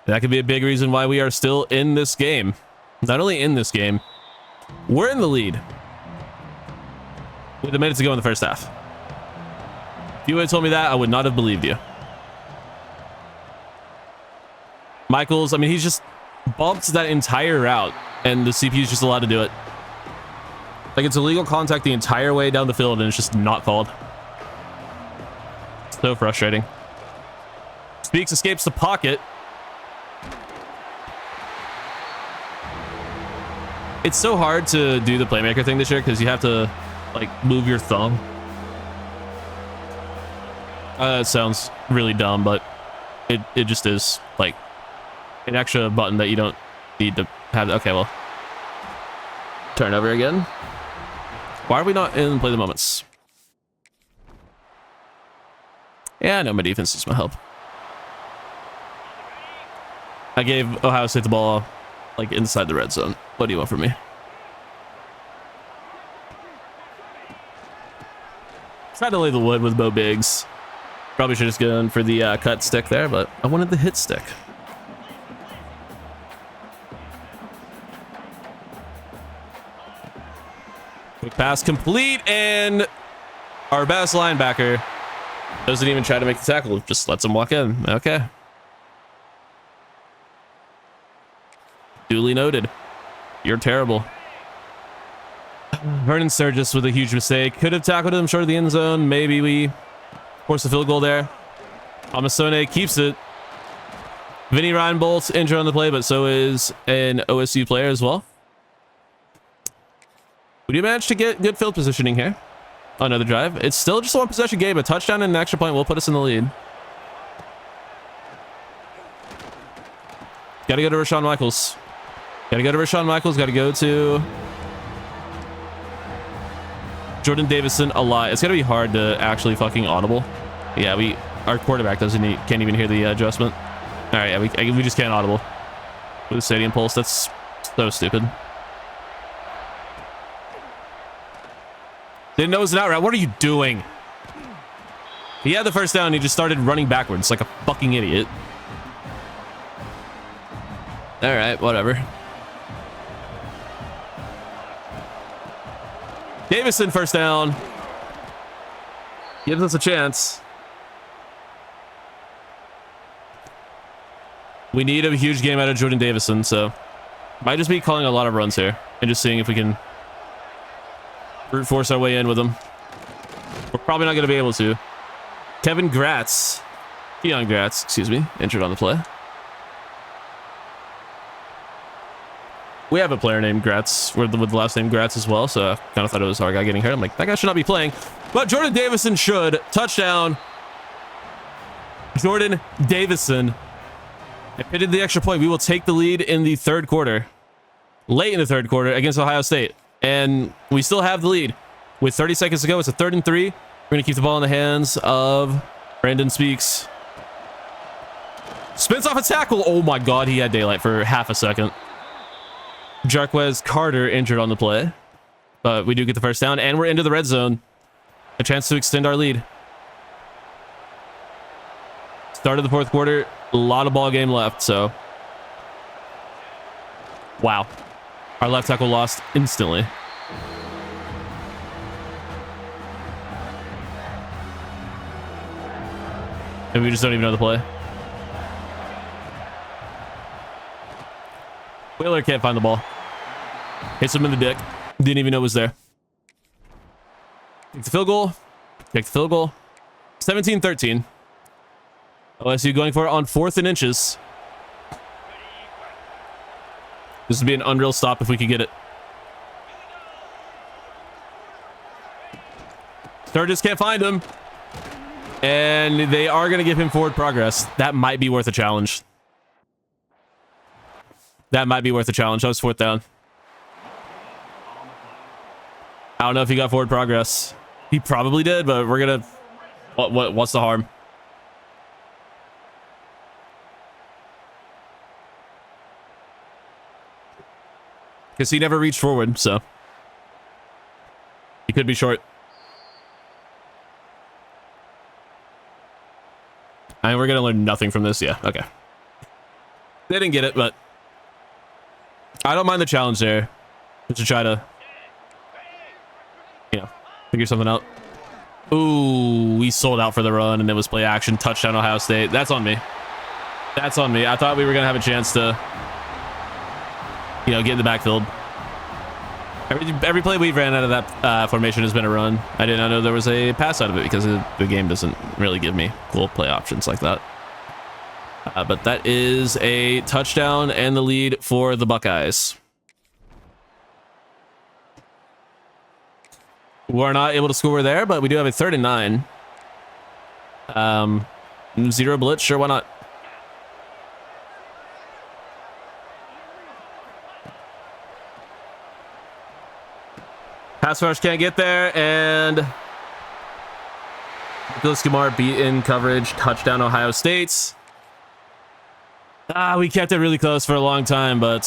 That could be a big reason why we are still in this game. Not only in this game, we're in the lead with a minute to go in the first half. If you would have told me that, I would not have believed you. Michaels, I mean, he's just bumped that entire route, and the CPU is just allowed to do it. Like, it's illegal contact the entire way down the field, and it's just not called. So frustrating. Speaks escapes the pocket. It's so hard to do the playmaker thing this year because you have to, like, move your thumb. That sounds really dumb, but it just is, like, an extra button that you don't need to have. Okay, well. Turn over again. Why are we not in play the moments? Yeah, I know my defense needs my help. I gave Ohio State the ball, like, inside the red zone. What do you want from me? Tried to lay the wood with Bo Biggs. Probably should have just gone for the cut stick there, but I wanted the hit stick. Quick pass complete, and our best linebacker doesn't even try to make the tackle, just lets him walk in. Okay. Duly noted. You're terrible. Vernon Sturgis with a huge mistake. Could have tackled him short of the end zone. Maybe we force a field goal there. Amasone keeps it. Vinny Reinbolt injured on the play, but so is an OSU player as well. We do manage to get good field positioning here. Another drive. It's still just a 1-possession game. A touchdown and an extra point will put us in the lead. Got to go to Rashawn Michaels. Got to go to Rashawn Michaels. Got to go to Jordan Davison a lot. It's got to be hard to actually fucking audible. Yeah, our quarterback can't even hear the adjustment. All right, yeah, we just can't audible with the stadium pulse. That's so stupid. Didn't know it was an out route. What are you doing? He had the first down. He just started running backwards like a fucking idiot. All right, whatever. Davison first down. Gives us a chance. We need a huge game out of Jordan Davison, so Might just be calling a lot of runs here and just seeing if we can brute force our way in with them. We're probably not going to be able to. Keon Gratz, excuse me, injured on the play. We have a player named Gratz with the last name Gratz as well, so I kind of thought it was our guy getting hurt. I'm like, that guy should not be playing. But Jordan Davison should. Touchdown. Jordan Davison. I pitted the extra point. We will take the lead in the third quarter. Late in the third quarter against Ohio State. And we still have the lead. With 30 seconds to go, it's a 3rd and 3. We're going to keep the ball in the hands of Brandon Speaks. Spins off a tackle. Oh my God, he had daylight for half a second. Jarquez Carter injured on the play. But we do get the first down, and we're into the red zone. A chance to extend our lead. Start of the fourth quarter. A lot of ball game left, so. Wow. Our left tackle lost instantly. And we just don't even know the play. Wheeler can't find the ball. Hits him in the dick. Didn't even know it was there. Take the field goal. Take the field goal. 17-13. OSU going for it on 4th and inches. This would be an unreal stop if we could get it. Sturgis can't find him. And they are going to give him forward progress. That might be worth a challenge. That might be worth a challenge. That was 4th down. I don't know if he got forward progress. He probably did, but we're going to... What's the harm? Because he never reached forward, so... He could be short. And we're going to learn nothing from this. Yeah, okay. They didn't get it, but... I don't mind the challenge there. Just to try to... You know, figure something out. Ooh, we sold out for the run, and it was play action. Touchdown, Ohio State. That's on me. That's on me. I thought we were going to have a chance to... You know, get in the backfield. Every play we've ran out of that formation has been a run. I did not know there was a pass out of it because the game doesn't really give me cool play options like that. But that is a touchdown and the lead for the Buckeyes. We're not able to score there, but we do have a 3rd and 9. 0 blitz, sure, why not? Pass rush can't get there, and Nicholas Kumar beat in coverage. Touchdown, Ohio State. We kept it really close for a long time, but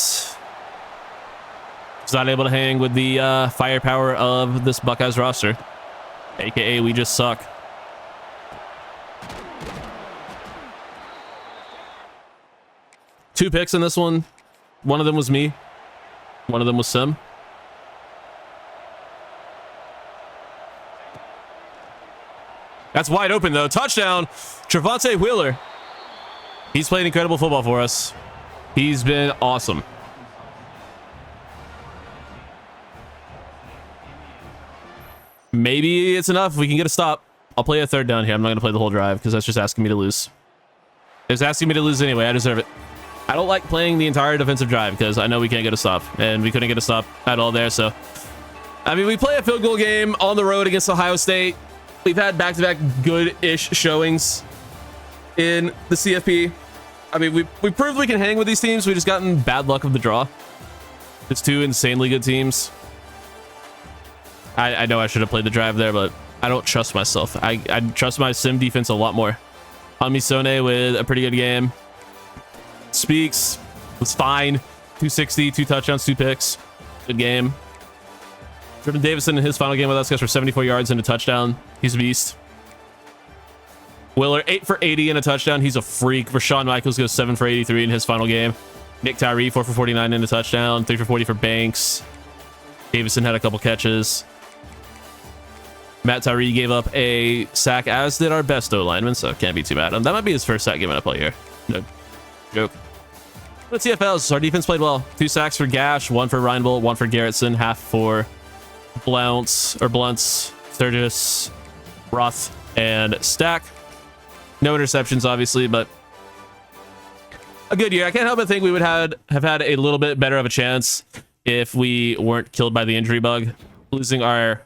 was not able to hang with the firepower of this Buckeyes roster. AKA, we just suck. Two picks in this one. One of them was me. One of them was Sim. That's wide open, though. Touchdown, Trevante Wheeler. He's played incredible football for us. He's been awesome. Maybe it's enough. We can get a stop. I'll play a 3rd down here. I'm not going to play the whole drive because that's just asking me to lose. It's asking me to lose anyway. I deserve it. I don't like playing the entire defensive drive because I know we can't get a stop. And we couldn't get a stop at all there, so... I mean, we play a field goal game on the road against Ohio State. We've had back-to-back good-ish showings in the CFP. I mean, we proved we can hang with these teams. We just gotten bad luck of the draw. It's 2 insanely good teams. I know I should have played the drive there, but I don't trust myself. I trust my sim defense a lot more. Amisone with a pretty good game. Speaks was fine. 260, 2 touchdowns, 2 picks. Good game. Jordan Davison in his final game with us goes for 74 yards and a touchdown. He's a beast. Willer 8 for 80 and a touchdown. He's a freak. Rashawn Michaels goes 7 for 83 in his final game. Nick Tyree 4 for 49 and a touchdown. 3 for 40 for Banks. Davison had a couple catches. Matt Tyree gave up a sack, as did our best O lineman, so can't be too bad. That might be his first sack given up all year. No joke. The TFLs, our defense played well. 2 sacks for Gash, 1 for Reinbold, 1 for Garrettson, half for Blunts, Sturgis, Roth, and Stack. No interceptions, obviously, but a good year. I can't help but think we would have had a little bit better of a chance if we weren't killed by the injury bug. Losing our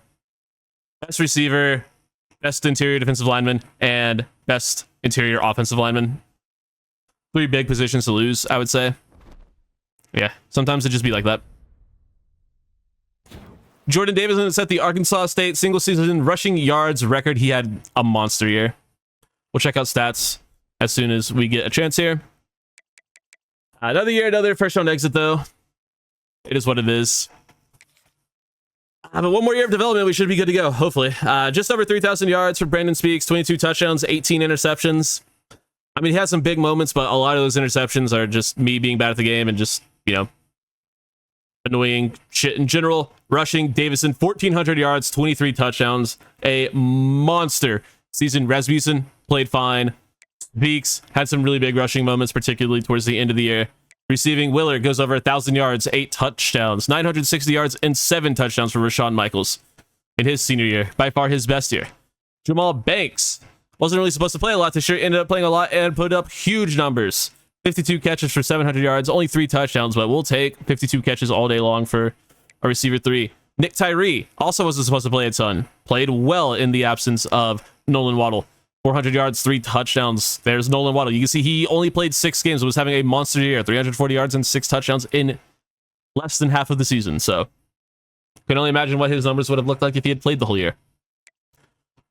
best receiver, best interior defensive lineman, and best interior offensive lineman. 3 big positions to lose, I would say. Yeah, sometimes it just be like that. Jordan Davison set the Arkansas State single season rushing yards record. He had a monster year. We'll check out stats as soon as we get a chance here. Another year, another first round exit, though. It is what it is. But one more year of development, we should be good to go, hopefully. Just over 3,000 yards for Brandon Speaks, 22 touchdowns, 18 interceptions. I mean, he has some big moments, but a lot of those interceptions are just me being bad at the game and just, you know, annoying shit in general. Rushing, Davison, 1,400 yards, 23 touchdowns. A monster season. Rasmussen played fine. Speaks had some really big rushing moments, particularly towards the end of the year. Receiving, Willard goes over 1,000 yards, 8 touchdowns, 960 yards, and 7 touchdowns for Rashawn Michaels in his senior year. By far his best year. Jamal Banks wasn't really supposed to play a lot this year, ended up playing a lot and put up huge numbers. 52 catches for 700 yards, only 3 touchdowns, but we'll take 52 catches all day long for a receiver 3. Nick Tyree also wasn't supposed to play a ton. Played well in the absence of Nolan Waddle. 400 yards, 3 touchdowns. There's Nolan Waddle. You can see he only played 6 games and was having a monster year. 340 yards and 6 touchdowns in less than half of the season. So, can only imagine what his numbers would have looked like if he had played the whole year.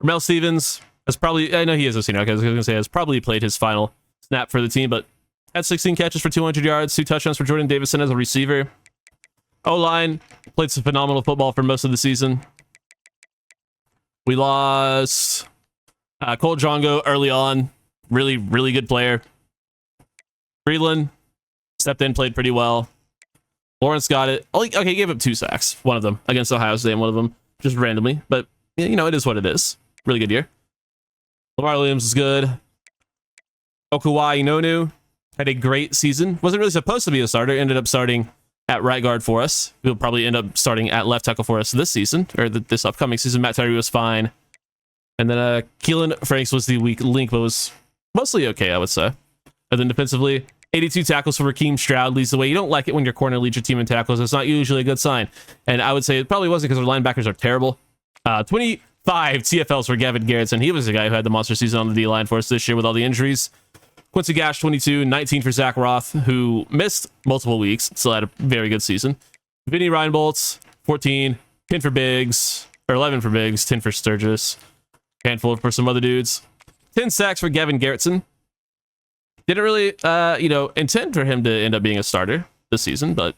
Ramel Stevens has probably, I know he is a senior, I was going to say, has probably played his final snap for the team, but had 16 catches for 200 yards, 2 touchdowns for Jordan Davison as a receiver. O-line played some phenomenal football for most of the season. We lost Cole Drongo early on. Really, really good player. Freeland stepped in, played pretty well. Lawrence got it. Okay, he gave up 2 sacks. One of them against Ohio State and one of them just randomly. But, you know, it is what it is. Really good year. Lamar Williams is good. Okuwai Inonu had a great season. Wasn't really supposed to be a starter. Ended up starting at right guard for us. He'll probably end up starting at left tackle for us this season, or this upcoming season. Matt Tyree was fine. And then Keelan Franks was the weak link, but was mostly okay, I would say. And then defensively, 82 tackles for Raheem Stroud leads the way. You don't like it when your corner leads your team in tackles. It's not usually a good sign. And I would say it probably wasn't because our linebackers are terrible. 25 TFLs for Gavin Garrettson. He was the guy who had the monster season on the D-line for us this year with all the injuries. Quincy Gash, 22, 19 for Zach Roth, who missed multiple weeks. Still had a very good season. Vinny Reinbolts, 14, 10 for Biggs, or 11 for Biggs, 10 for Sturgis. Handful for some other dudes. 10 sacks for Gavin Garrettson. Didn't really, intend for him to end up being a starter this season, but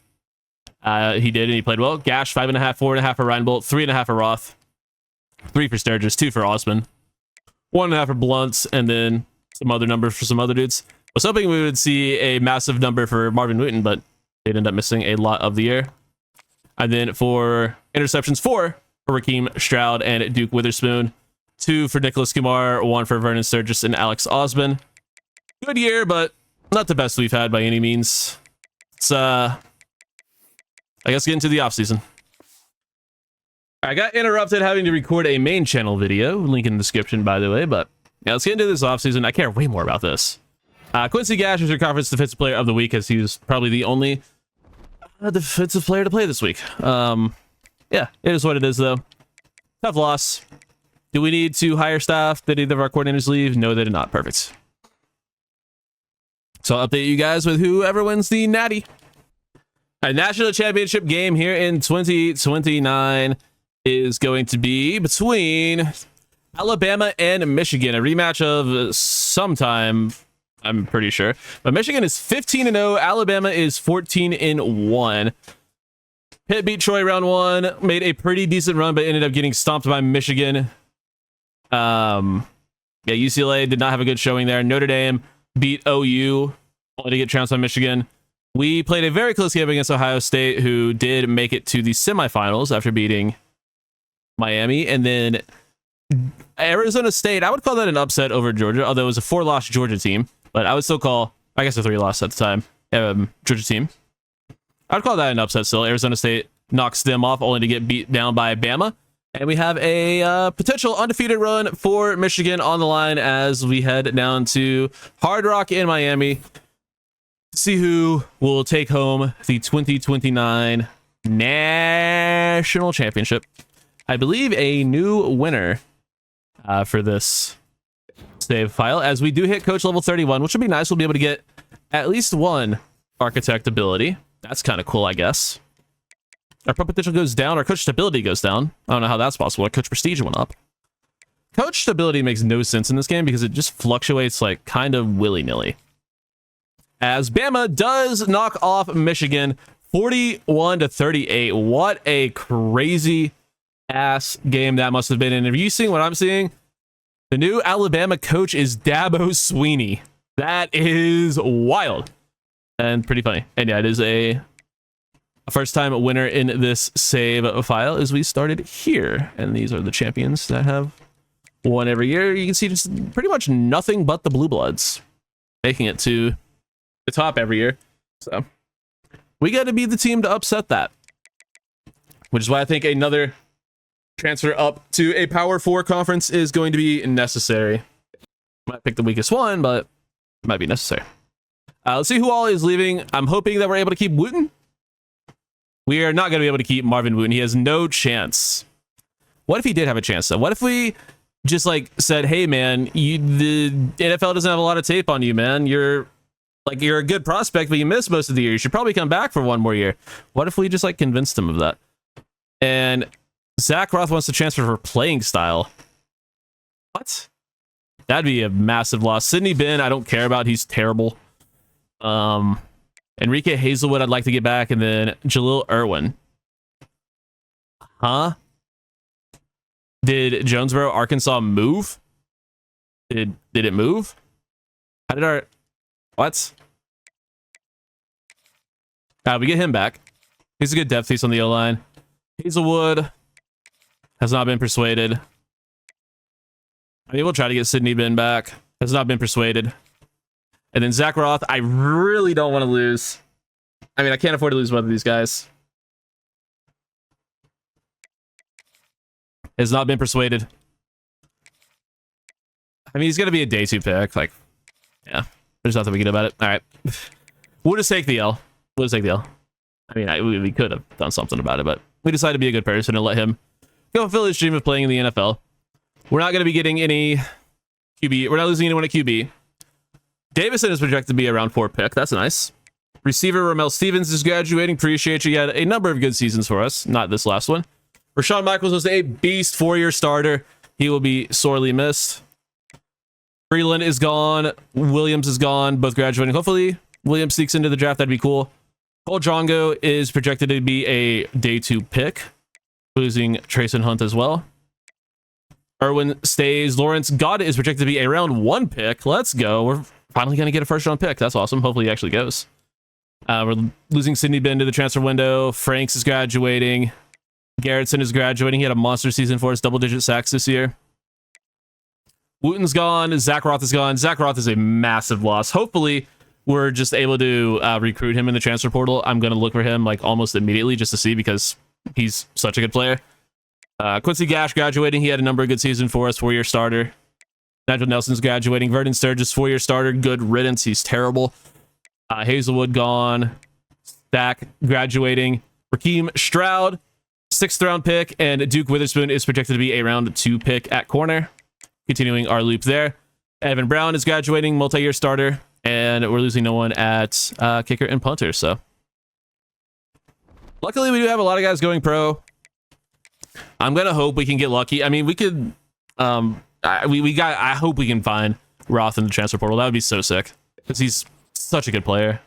he did, and he played well. Gash, 5.5, 4.5 for Reinbold, 3.5 for Roth, 3 for Sturgis, 2 for Osman, 1.5 for Blunts, and then some other numbers for some other dudes. Was hoping we would see a massive number for Marvin Wooten, but they'd end up missing a lot of the year. And then for interceptions, 4 for Raheem Stroud and Duke Witherspoon. 2 for Nicholas Kumar, 1 for Vernon Sturgis and Alex Osman. Good year, but not the best we've had by any means. It's, I guess, get into the offseason. I got interrupted having to record a main channel video. Link in the description, by the way, but yeah, let's get into this offseason. I care way more about this. Quincy Gash was your conference defensive player of the week, as he was probably the only defensive player to play this week. Yeah, it is what it is, though. Tough loss. Do we need to hire staff? Did either of our coordinators leave? No, they did not. Perfect. So I'll update you guys with whoever wins the Natty. A national championship game here in 2029 is going to be between Alabama and Michigan. A rematch of sometime, I'm pretty sure. But Michigan is 15-0. Alabama is 14-1. Pitt beat Troy round 1. Made a pretty decent run, but ended up getting stomped by Michigan. Yeah, UCLA did not have a good showing there. Notre Dame beat OU, only to get trounced by Michigan. We played a very close game against Ohio State, who did make it to the semifinals after beating Miami. And then Arizona State, I would call that an upset over Georgia, although it was a 4-loss Georgia team, but I would still call, I guess, a 3-loss at the time. Georgia team. I'd call that an upset still. Arizona State knocks them off only to get beat down by Bama. And we have a potential undefeated run for Michigan on the line as we head down to Hard Rock in Miami to see who will take home the 2029 National Championship. I believe a new winner for this save file, as we do hit coach level 31, which would be nice. We'll be able to get at least one architect ability. That's kind of cool, I guess. Our pro potential goes down, our coach stability goes down. I don't know how that's possible. Our coach prestige went up. Coach stability makes no sense in this game because it just fluctuates like kind of willy-nilly. As Bama does knock off Michigan 41-38. What a crazy ass game that must have been. And have you seen what I'm seeing? The new Alabama coach is Dabo Sweeney. That is wild and pretty funny. And yeah, it is a first time winner in this save file as we started here. And these are the champions that have won every year. You can see just pretty much nothing but the Blue Bloods making it to the top every year. So we got to be the team to upset that, which is why I think another transfer up to a Power 4 conference is going to be necessary. Might pick the weakest one, but it might be necessary. Let's see who all is leaving. I'm hoping that we're able to keep Wooten. We are not going to be able to keep Marvin Wooten. He has no chance. What if he did have a chance, though? What if we just like said, hey, man, the NFL doesn't have a lot of tape on you, man. You're a good prospect, but you missed most of the year. You should probably come back for one more year. What if we just like convinced him of that? And Zach Roth wants to transfer for playing style. What? That'd be a massive loss. Sidney Ben, I don't care about. He's terrible. Enrique Hazelwood, I'd like to get back, and then Jalil Irwin. Huh? Did Jonesboro, Arkansas move? Did it move? How did our... What? We get him back. He's a good depth piece on the O-line. Hazelwood has not been persuaded. I mean, we'll try to get Sidney Ben back. Has not been persuaded. And then Zach Roth, I really don't want to lose. I mean, I can't afford to lose one of these guys. Has not been persuaded. I mean, he's going to be a day 2 pick. Like, yeah, there's nothing we can do about it. All right. We'll just take the L. We'll just take the L. I mean, we could have done something about it, but we decided to be a good person and let him go fulfill his dream of playing in the NFL. We're not going to be getting any QB. We're not losing anyone at QB. Davison is projected to be a round 4 pick. That's nice. Receiver Ramel Stevens is graduating. Appreciate you. He had a number of good seasons for us. Not this last one. Rashawn Michaels was a beast 4-year starter. He will be sorely missed. Freeland is gone. Williams is gone. Both graduating. Hopefully, Williams sneaks into the draft. That'd be cool. Cole Drongo is projected to be a day 2 pick. Losing Trayson Hunt as well. Irwin stays. Lawrence Goddard is projected to be a round 1 pick. Let's go. We're finally going to get a first round pick. That's awesome. Hopefully he actually goes. We're losing Sidney Ben to the transfer window. Franks is graduating. Garrettson is graduating. He had a monster season for us. Double-digit sacks this year. Wooten's gone. Zach Roth is gone. Zach Roth is a massive loss. Hopefully we're just able to recruit him in the transfer portal. I'm going to look for him like almost immediately just to see because he's such a good player. Quincy Gash graduating. He had a number of good seasons for us. 4-year starter. Nigel Nelson's graduating. Vernon Sturgis, 4-year starter. Good riddance. He's terrible. Hazelwood gone. Stack graduating. Raheem Stroud, 6th round pick. And Duke Witherspoon is projected to be a round 2 pick at corner. Continuing our loop there. Evan Brown is graduating. Multi-year starter. And we're losing no one at kicker and punter. So luckily we do have a lot of guys going pro. I'm gonna hope we can get lucky. I mean, we could. I hope we can find Roth in the transfer portal. That would be so sick because he's such a good player.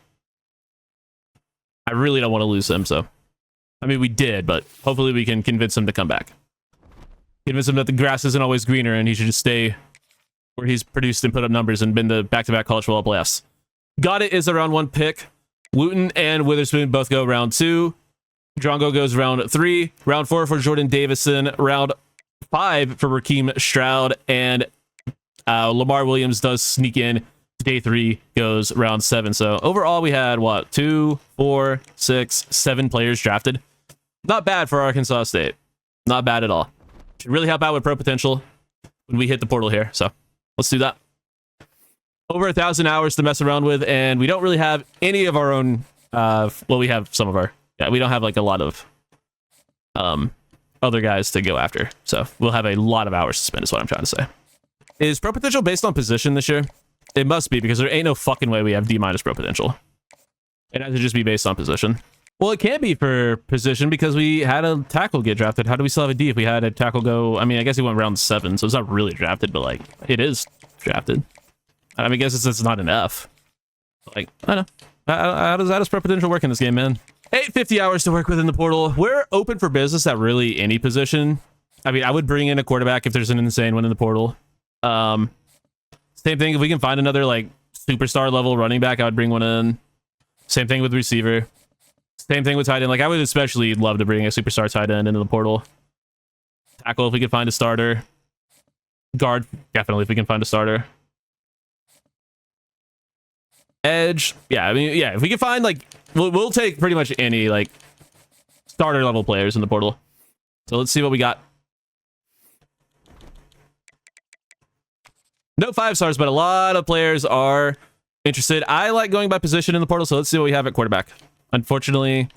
I really don't want to lose him. So, I mean, we did, but hopefully we can convince him to come back. Convince him that the grass isn't always greener and he should just stay where he's produced and put up numbers and been to back-to-back college football playoffs. Got it is a round 1 pick. Wooten and Witherspoon both go round 2. Drongo goes round 3. Round 4 for Jordan Davison. Round 5 for Raheem Stroud. And Lamar Williams does sneak in day 3 goes round 7. So overall, we had what, 2, 4, 6, 7 players drafted. Not bad for Arkansas State. Not bad at all. Should really help out with pro potential when we hit the portal here. So let's do that. Over 1,000 hours to mess around with, and we don't really have any of our own. Well, we have some of our. Yeah, we don't have like a lot of other guys to go after. So we'll have a lot of hours to spend. Is what I'm trying to say. Is pro potential based on position this year? It must be, because there ain't no fucking way we have D- pro potential. It has to just be based on position. Well, it can't be for position because we had a tackle get drafted. How do we still have a D if we had a tackle go? I mean, I guess he went round 7, so it's not really drafted, but like it is drafted. I mean, I guess it's not an F. Like, I don't know. How does pro potential work in this game, man? 850 hours to work with in the portal. We're open for business at really any position. I mean, I would bring in a quarterback if there's an insane one in the portal. Same thing, if we can find another like superstar level running back, I would bring one in. Same thing with receiver. Same thing with tight end. Like, I would especially love to bring a superstar tight end into the portal. Tackle if we can find a starter. Guard, definitely if we can find a starter. Edge, yeah, I mean, yeah, if we can find like, we'll take pretty much any like starter level players in the portal. So let's see what we got. No 5 stars, but a lot of players are interested. I like going by position in the portal, so let's see what we have at quarterback. Unfortunately,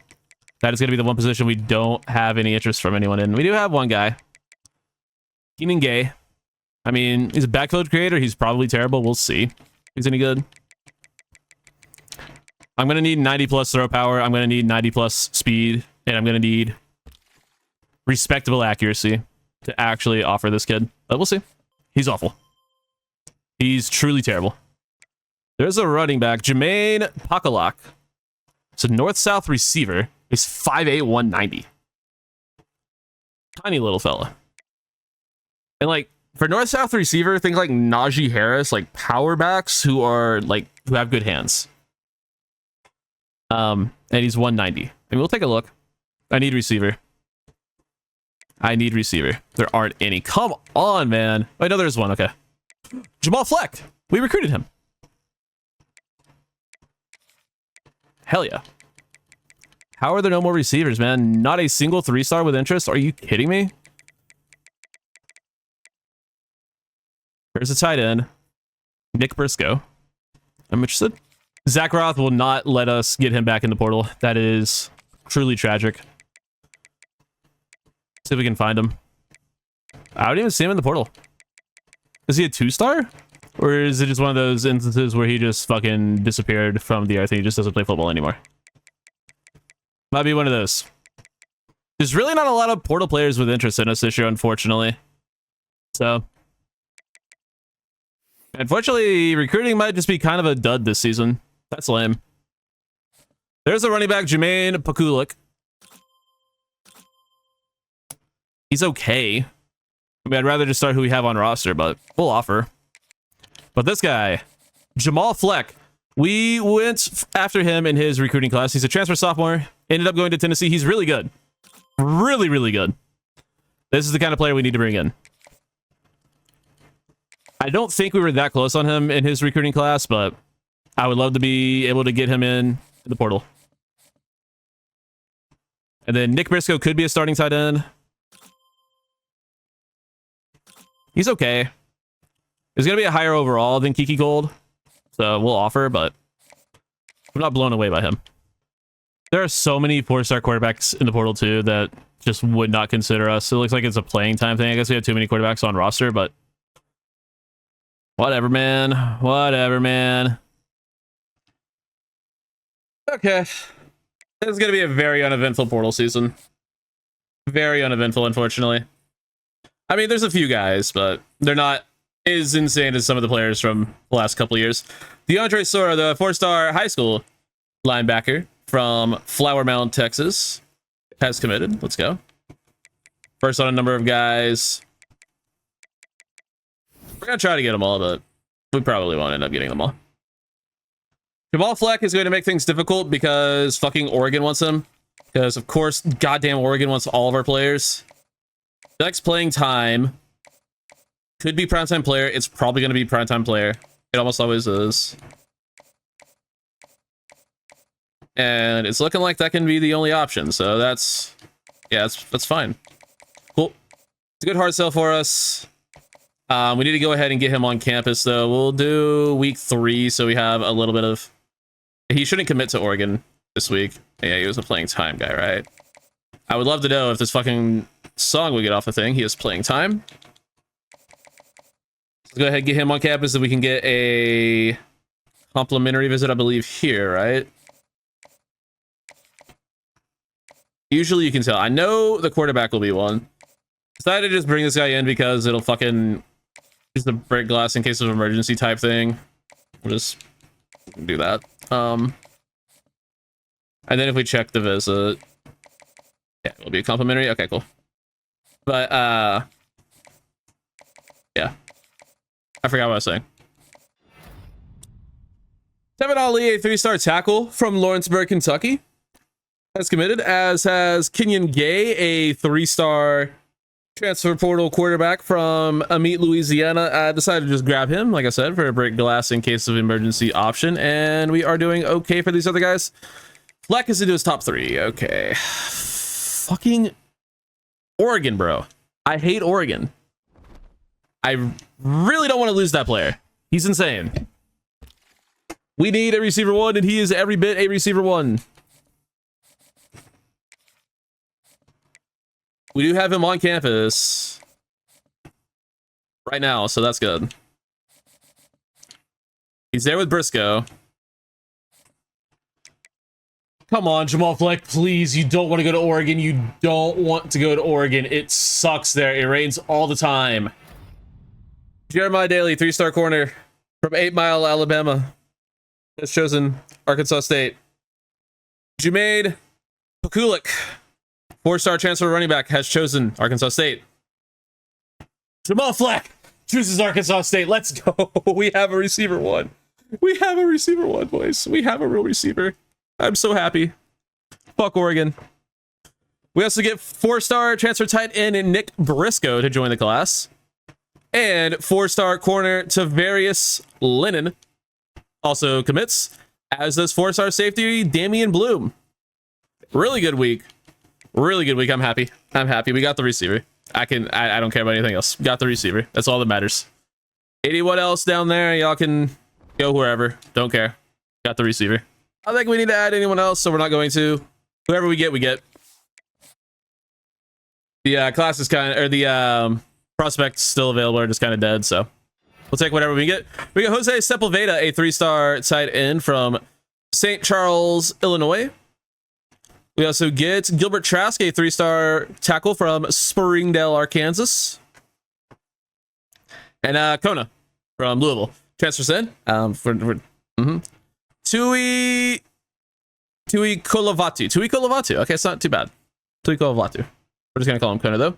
that is going to be the one position we don't have any interest from anyone in. We do have one guy, Keenan Gay. I mean, he's a backfield creator. He's probably terrible. We'll see if he's any good. I'm going to need 90 plus throw power. I'm going to need 90 plus speed. And I'm going to need respectable accuracy to actually offer this kid. But we'll see. He's awful. He's truly terrible. There's a running back, Jermaine Pakalak. It's a north-south receiver. He's 5'8", 190. Tiny little fella. And like, for north-south receiver, think like Najee Harris, like power backs who are like, who have good hands. And he's 190. I mean, we'll take a look. I need receiver. I need receiver. There aren't any. Come on, man. I know there's one. Okay. Jamal Fleck. We recruited him. Hell yeah. How are there no more receivers, man? Not a single 3-star with interest? Are you kidding me? There's a tight end. Nick Briscoe. I'm interested. Zach Roth will not let us get him back in the portal. That is truly tragic. See if we can find him. I don't even see him in the portal. Is he a 2-star? Or is it just one of those instances where he just fucking disappeared from the earth and he just doesn't play football anymore? Might be one of those. There's really not a lot of portal players with interest in us this year, unfortunately. So, unfortunately, recruiting might just be kind of a dud this season. That's lame. There's a running back, Jermaine Pakulik. He's okay. I mean, I'd rather just start who we have on roster, but we'll offer. But this guy, Jamal Fleck, we went after him in his recruiting class. He's a transfer sophomore. Ended up going to Tennessee. He's really good. Really, really good. This is the kind of player we need to bring in. I don't think we were that close on him in his recruiting class, but I would love to be able to get him in the portal. And then Nick Briscoe could be a starting tight end. He's okay. He's going to be a higher overall than Kiki Gold. So we'll offer, but I'm not blown away by him. There are so many 4-star quarterbacks in the portal too that just would not consider us. It looks like it's a playing time thing. I guess we have too many quarterbacks on roster, but whatever, man. Whatever, man. Okay. This is going to be a very uneventful portal season. Very uneventful, unfortunately. I mean, there's a few guys, but they're not as insane as some of the players from the last couple of years. DeAndre Sora, the 4-star high school linebacker from Flower Mound, Texas, has committed. Let's go. First on a number of guys. We're going to try to get them all, but we probably won't end up getting them all. Jamal Fleck is going to make things difficult because fucking Oregon wants him. Because, of course, goddamn Oregon wants all of our players. Next playing time could be primetime player. It's probably going to be primetime player It almost always is. And it's looking like that can be the only option. So that's, yeah, that's fine. Cool. It's a good hard sell for us. We need to go ahead and get him on campus, though. We'll do week 3, so we have a little bit of... He shouldn't commit to Oregon this week. Yeah, he was a playing time guy, right? I would love to know if this fucking song we get off the thing. He is playing time. Let's go ahead and get him on campus so we can get a complimentary visit, I believe, here, right? Usually you can tell. I know the quarterback will be one. Decided to just bring this guy in because it'll fucking use the break glass in case of emergency type thing. We'll just do that. And then if we check the visit, yeah, it'll be a complimentary. Okay, cool. But yeah, I forgot what I was saying. Tevin Ali, a 3-star tackle from Lawrenceburg, Kentucky, has committed, as has Kenyon Gay, a 3-star transfer portal quarterback from Amite, Louisiana. I decided to just grab him, like I said, for a break glass in case of emergency option. And we are doing okay for these other guys. Fleck is into his top 3. Okay. Fucking Oregon, bro. I hate Oregon. I really don't want to lose that player. He's insane. We need a receiver 1, and he is every bit a receiver 1. We do have him on campus right now, so that's good. He's there with Briscoe. Come on, Jamal Fleck, please. You don't want to go to Oregon. You don't want to go to Oregon. It sucks there. It rains all the time. Jeremiah Daly, 3-star corner from 8 Mile, Alabama, has chosen Arkansas State. Jumaid Pakulik, 4-star transfer running back, has chosen Arkansas State. Jamal Fleck chooses Arkansas State. Let's go. We have a receiver 1. We have a receiver 1, boys. We have a real receiver. I'm so happy. Fuck Oregon. We also get 4-star transfer tight end Nick Briscoe to join the class. And 4-star corner Tavarius Lennon also commits, as does 4-star safety Damian Bloom. Really good week. Really good week. I'm happy. I'm happy. We got the receiver. I don't care about anything else. Got the receiver. That's all that matters. Anyone else down there, y'all can go wherever. Don't care. Got the receiver. I think we need to add anyone else, so we're not going to. Whoever we get, we get. The class is kind of, or the prospect's still available, or just kind of dead, so we'll take whatever we get. We got Jose Sepulveda, a 3-star tight end from St. Charles, Illinois. We also get Gilbert Trask, a 3-star tackle from Springdale, Arkansas. And Kona from Louisville. Transfers in. Tui Kolovatu. Okay, it's not too bad. Tui Kolovatu. We're just going to call him Kona, though.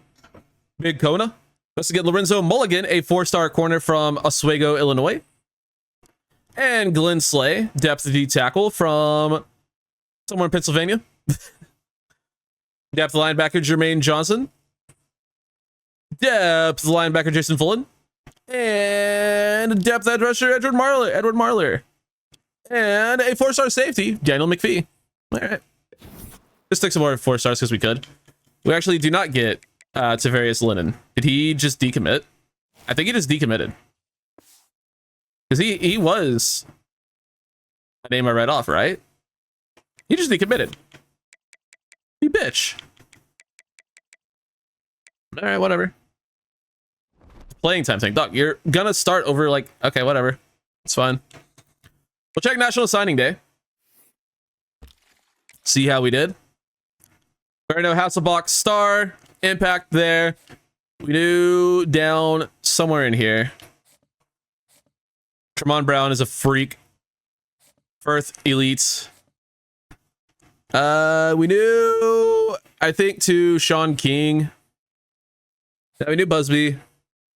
Big Kona. We also get Lorenzo Mulligan, a 4-star corner from Oswego, Illinois. And Glenn Slay, depth D tackle from somewhere in Pennsylvania. Depth linebacker Jermaine Johnson. Depth linebacker Jason Fullen. And depth edge rusher Edward Marler. And a 4-star safety, Daniel McPhee. All right. Just took some more 4 stars because we could. We actually do not get Tavarius Lennon. Did he just decommit? I think he just decommitted. Because he was a name I read off, right? He just decommitted. You bitch. All right, whatever. Playing time thing. Doc, you're gonna start over like, okay, whatever. It's fine. We'll check National Signing Day. See how we did. Berno Hasselbach, star. Impact there. We do down somewhere in here. Tremont Brown is a freak. Firth Elites. We knew, I think, to Sean King. Yeah, we knew Busby. All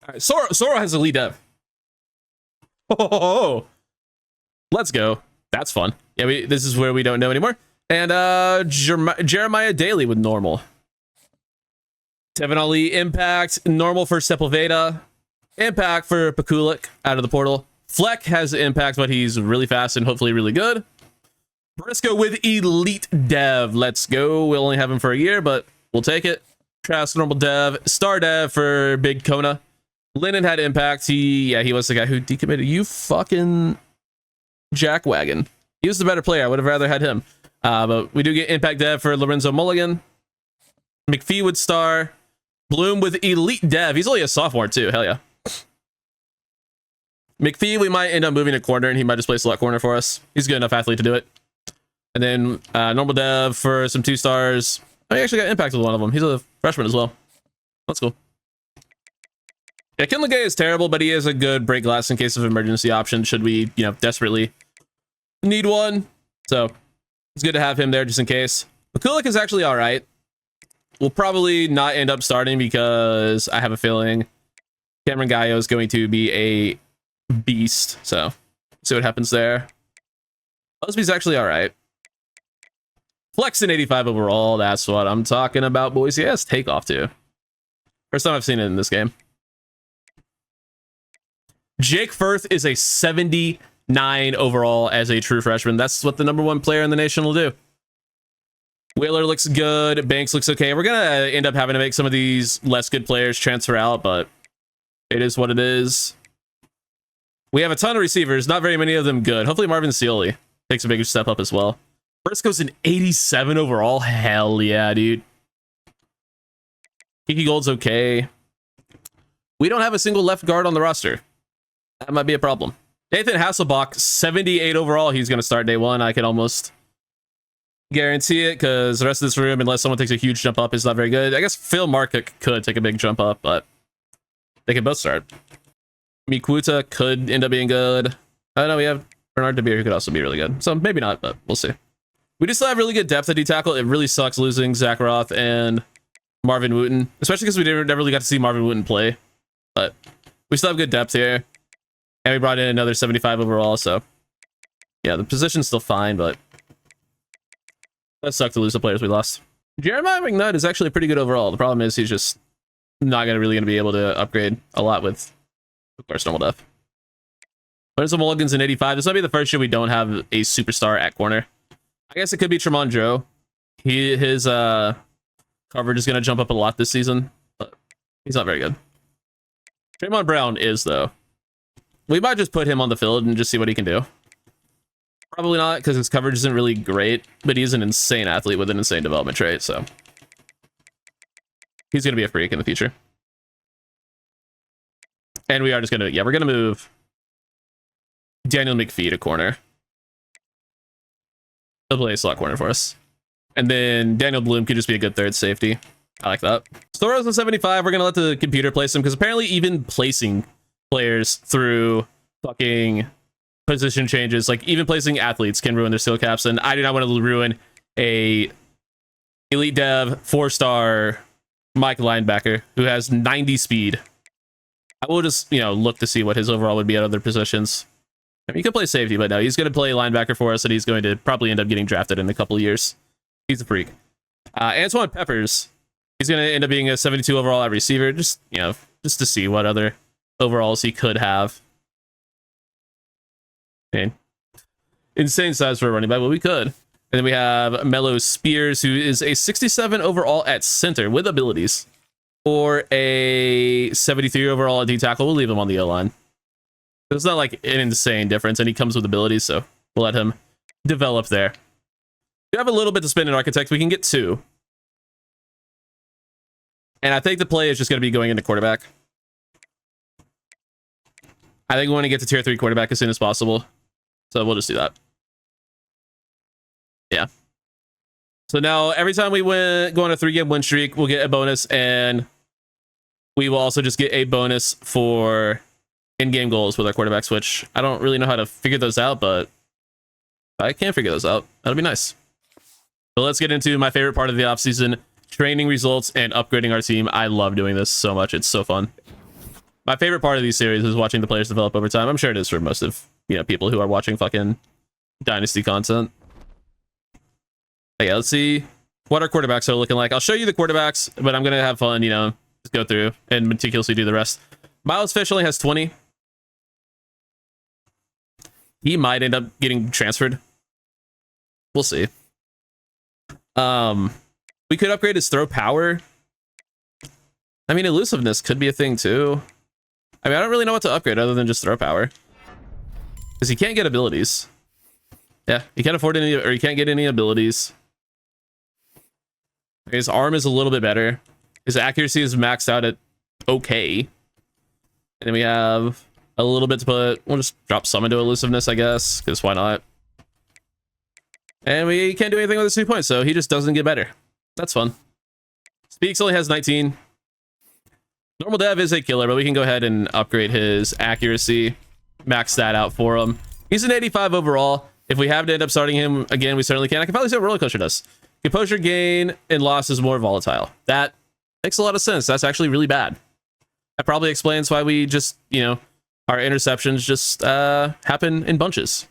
right, Soro has a lead dev. Oh, let's go. That's fun. Yeah, this is where we don't know anymore. And Jeremiah Daly with normal. Tevin Ali, impact. Normal for Sepulveda. Impact for Pakulik out of the portal. Fleck has impact, but he's really fast and hopefully really good. Briscoe with elite dev. Let's go. We'll only have him for a year, but we'll take it. Trask, normal dev. Star dev for Big Kona. Lennon had impact. He was the guy who decommitted. You fucking jackwagon. He was the better player. I would have rather had him. But we do get impact dev for Lorenzo Mulligan. McPhee with star. Bloom with elite dev. He's only a sophomore too. Hell yeah. McPhee, we might end up moving to corner, and he might just play slot corner for us. He's a good enough athlete to do it. And then normal dev for some 2 stars. I actually got impact with one of them. He's a freshman as well. That's cool. Yeah, Kinlagay is terrible, but he is a good break glass in case of emergency option should we, desperately need one. So it's good to have him there just in case. Mikulik is actually all right. We'll probably not end up starting because I have a feeling Cameron Gallo is going to be a beast. So see what happens there. Busby's actually all right. Flex in 85 overall. That's what I'm talking about, boys. He has takeoff too. First time I've seen it in this game. Jake Firth is a 79 overall as a true freshman. That's what the #1 player in the nation will do. Wheeler looks good. Banks looks okay. We're going to end up having to make some of these less good players transfer out, but it is what it is. We have a ton of receivers. Not very many of them good. Hopefully Marvin Sealy takes a bigger step up as well. Briscoe's an 87 overall. Hell yeah, dude. Kiki Gold's okay. We don't have a single left guard on the roster. That might be a problem. Nathan Hasselbach, 78 overall. He's going to start day 1. I can almost guarantee it because the rest of this room, unless someone takes a huge jump up, is not very good. I guess Phil Marcock could take a big jump up, but they can both start. Mikuta could end up being good. I don't know. We have Bernard DeBeer who could also be really good. So maybe not, but we'll see. We do still have really good depth at D-tackle. It really sucks losing Zach Roth and Marvin Wooten, especially because we never really got to see Marvin Wooten play. But we still have good depth here. And we brought in another 75 overall, so yeah, the position's still fine, but that sucked to lose the players we lost. Jeremiah McNutt is actually pretty good overall. The problem is he's just not really going to be able to upgrade a lot with, of course, normal def. Lorenzo Mulligan's in 85. This might be the first year we don't have a superstar at corner. I guess it could be Tremont Joe. His coverage is going to jump up a lot this season, but he's not very good. Tremont Brown is, though. We might just put him on the field and just see what he can do. Probably not, because his coverage isn't really great, but he's an insane athlete with an insane development trait, so he's going to be a freak in the future. And we are just going to, we're going to move Daniel McPhee to corner. He'll play a slot corner for us. And then Daniel Bloom could just be a good third safety. I like that. Storo's on 75. We're going to let the computer place him, because apparently even placing players through fucking position changes, like even placing athletes, can ruin their skill caps, and I do not want to ruin a elite dev 4-star Mike linebacker who has 90 speed. I will just look to see what his overall would be at other positions. I mean, he could play safety, but no, he's going to play linebacker for us, and he's going to probably end up getting drafted in a couple of years. He's a freak. Antoine Peppers, he's going to end up being a 72 overall at receiver, just to see what other overalls he could have. Man, insane size for a running back, but we could. And then we have Mello Spears, who is a 67 overall at center with abilities, or a 73 overall at D-tackle. We'll leave him on the O-line. It's not like an insane difference, and he comes with abilities, so we'll let him develop there. We have a little bit to spend in Architect. We can get 2. And I think the play is just going to be going into quarterback. I think we want to get to tier 3 quarterback as soon as possible. So we'll just do that. Yeah. So now every time we go on a 3-game win streak, we'll get a bonus, and we will also just get a bonus for in-game goals with our quarterback switch. I don't really know how to figure those out, but I can figure those out. That'll be nice. So let's get into my favorite part of the offseason, training results and upgrading our team. I love doing this so much. It's so fun. My favorite part of these series is watching the players develop over time. I'm sure it is for most of people who are watching fucking Dynasty content. Okay, let's see what our quarterbacks are looking like. I'll show you the quarterbacks, but I'm gonna have fun, just go through and meticulously do the rest. Miles Fish only has 20. He might end up getting transferred. We'll see. We could upgrade his throw power. I mean, elusiveness could be a thing too. I mean, I don't really know what to upgrade other than just throw power. Because he can't get abilities. Yeah, he can't afford any, or he can't get any abilities. His arm is a little bit better. His accuracy is maxed out at okay. And then we have a little bit to put. We'll just drop some into elusiveness, I guess, because why not? And we can't do anything with his 2 points, so he just doesn't get better. That's fun. Speaks only has 19. Normal dev is a killer, but we can go ahead and upgrade his accuracy. Max that out for him. He's an 85 overall. If we have to end up starting him again, we certainly can. I can probably see what roller coaster does. Composure gain and loss is more volatile. That makes a lot of sense. That's actually really bad. That probably explains why we just, you know, our interceptions just happen in bunches.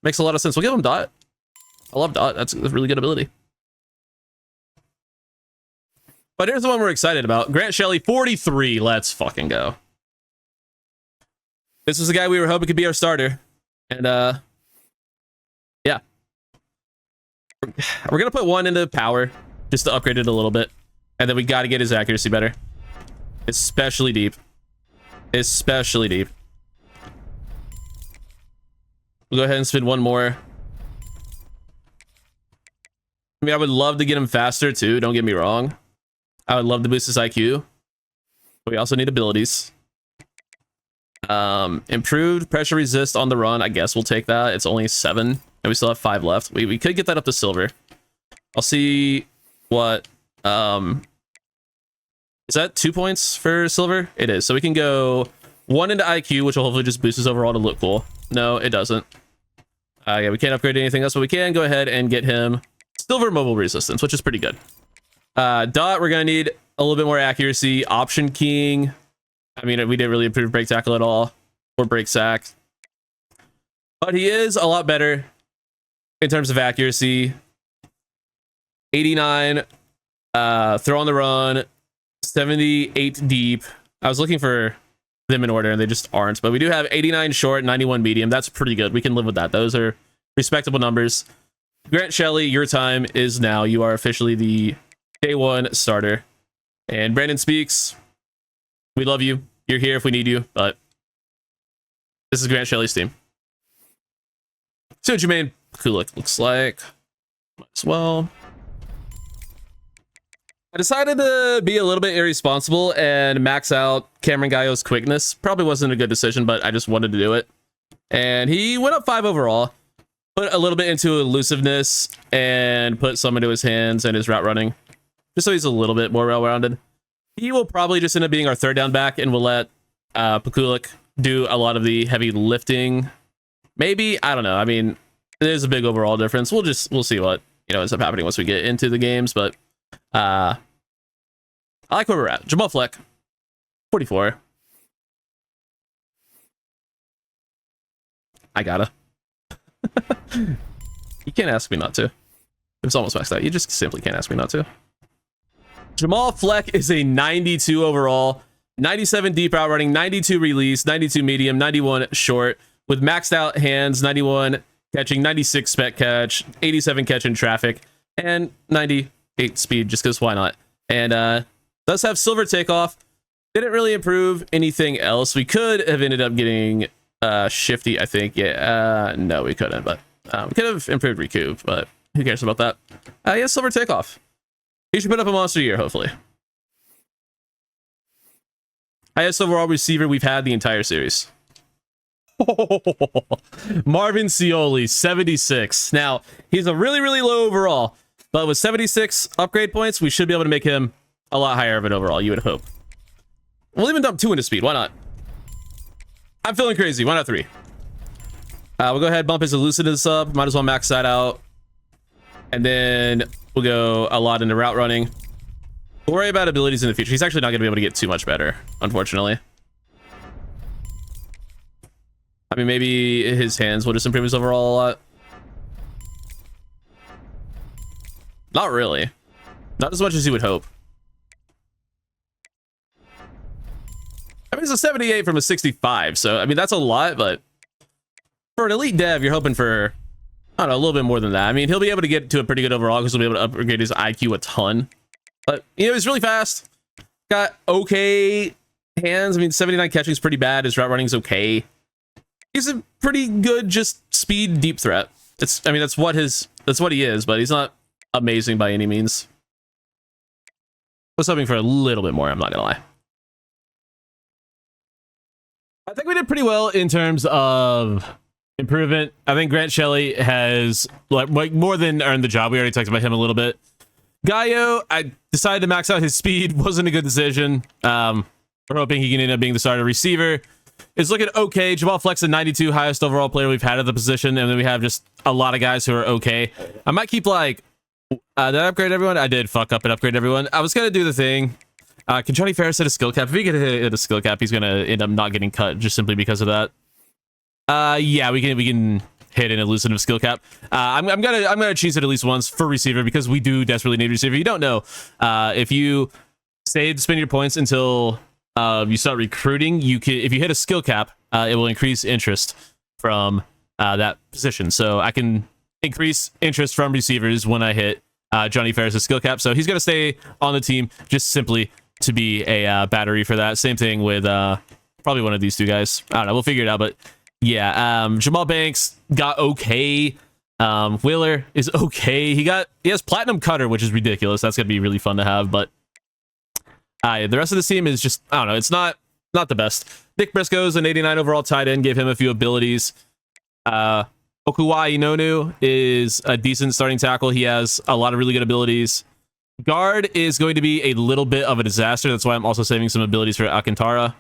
Makes a lot of sense. We'll give him Dot. I love Dot. That's a really good ability. But here's the one we're excited about. Grant Shelley, 43. Let's fucking go. This was the guy we were hoping could be our starter. And, yeah. We're going to put one into power just to upgrade it a little bit. And then we got to get his accuracy better. Especially deep. Especially deep. We'll go ahead and spin one more. I mean, I would love to get him faster too. Don't get me wrong. I would love to boost his IQ. But we also need abilities. Improved pressure resist on the run. I guess we'll take that. It's only 7. And we still have 5 left. We could get that up to silver. I'll see what... is that 2 points for silver? It is. So we can go 1 into IQ, which will hopefully just boost his overall to look cool. No, it doesn't. Yeah, we can't upgrade anything else, but we can go ahead and get him silver mobile resistance, which is pretty good. Dot, we're going to need a little bit more accuracy. Option keying. I mean, we didn't really improve break tackle at all, or break sack. But he is a lot better in terms of accuracy. 89, throw on the run, 78 deep. I was looking for them in order and they just aren't, but we do have 89 short, 91 medium. That's pretty good. We can live with that. Those are respectable numbers. Grant Shelley, your time is now. You are officially the day 1 starter. And Brandon Speaks, we love you. You're here if we need you, but this is Grant Shelley's team. See what Jermaine Kulik looks like. Might as well. I decided to be a little bit irresponsible and max out Cameron Gallo's quickness. Probably wasn't a good decision, but I just wanted to do it. And he went up 5 overall. Put a little bit into elusiveness and put some into his hands and his route running. Just so he's a little bit more well-rounded. He will probably just end up being our 3rd down back, and we'll let Pakulik do a lot of the heavy lifting. Maybe, I don't know. I mean, there's a big overall difference. We'll see what, you know, ends up happening once we get into the games, but I like where we're at. Jamal Fleck, 44. I gotta. You can't ask me not to. It's almost maxed out. You just simply can't ask me not to. Jamal Fleck is a 92 overall, 97 deep route running, 92 release, 92 medium, 91 short, with maxed out hands, 91 catching, 96 spec catch, 87 catch in traffic, and 98 speed, just because why not? And does have silver takeoff. Didn't really improve anything else. We could have ended up getting shifty, I think. Yeah, no, we couldn't, but we could have improved recoup, but who cares about that? Yeah, silver takeoff. He should put up a monster year, hopefully. Highest overall receiver we've had the entire series. Marvin Scioli, 76. Now, he's a really, really low overall, but with 76 upgrade points, we should be able to make him a lot higher of an overall, you would hope. We'll even dump 2 into speed. Why not? I'm feeling crazy. Why not 3? We'll go ahead, bump his elusiveness up. Might as well max that out. And then we'll go a lot into route running. We'll worry about abilities in the future. He's actually not going to be able to get too much better, unfortunately. I mean, maybe his hands will just improve his overall a lot. Not really. Not as much as you would hope. I mean, it's a 78 from a 65, so, I mean, that's a lot, but for an elite dev, you're hoping for, I don't know, a little bit more than that. I mean, he'll be able to get to a pretty good overall because he'll be able to upgrade his IQ a ton. But, you know, he's really fast. Got okay hands. I mean, 79 catching is pretty bad. His route running is okay. He's a pretty good, just speed deep threat. I mean, that's what he is, but he's not amazing by any means. Was hoping for a little bit more, I'm not gonna lie. I think we did pretty well in terms of improvement. I think Grant Shelley has like more than earned the job. We already talked about him a little bit. Gaio, I decided to max out his speed. Wasn't a good decision. We're hoping he can end up being the starter receiver. It's looking okay. Jamal Flex, a 92, highest overall player we've had at the position, and then we have just a lot of guys who are okay. I might keep like, did I upgrade everyone? I did fuck up and upgrade everyone. I was gonna do the thing. Can Johnny Ferris hit a skill cap? If he can hit a skill cap, he's gonna end up not getting cut just simply because of that. Yeah, we can hit an elusive skill cap. I'm gonna cheese it at least once for receiver because we do desperately need receiver. You don't know if you stay to spend your points until you start recruiting. You can, if you hit a skill cap, it will increase interest from that position. So I can increase interest from receivers when I hit Johnny Ferris' skill cap. So he's gonna stay on the team just simply to be a battery for that. Same thing with probably one of these two guys. I don't know. We'll figure it out, but. Yeah, Jamal Banks got okay. Wheeler is okay. He has platinum cutter, which is ridiculous. That's gonna be really fun to have. But the rest of the team is just, I don't know. It's not the best. Nick Briscoe's an 89 overall tight end. Gave him a few abilities. Okuwai Inonu is a decent starting tackle. He has a lot of really good abilities. Guard is going to be a little bit of a disaster. That's why I'm also saving some abilities for Alcantara.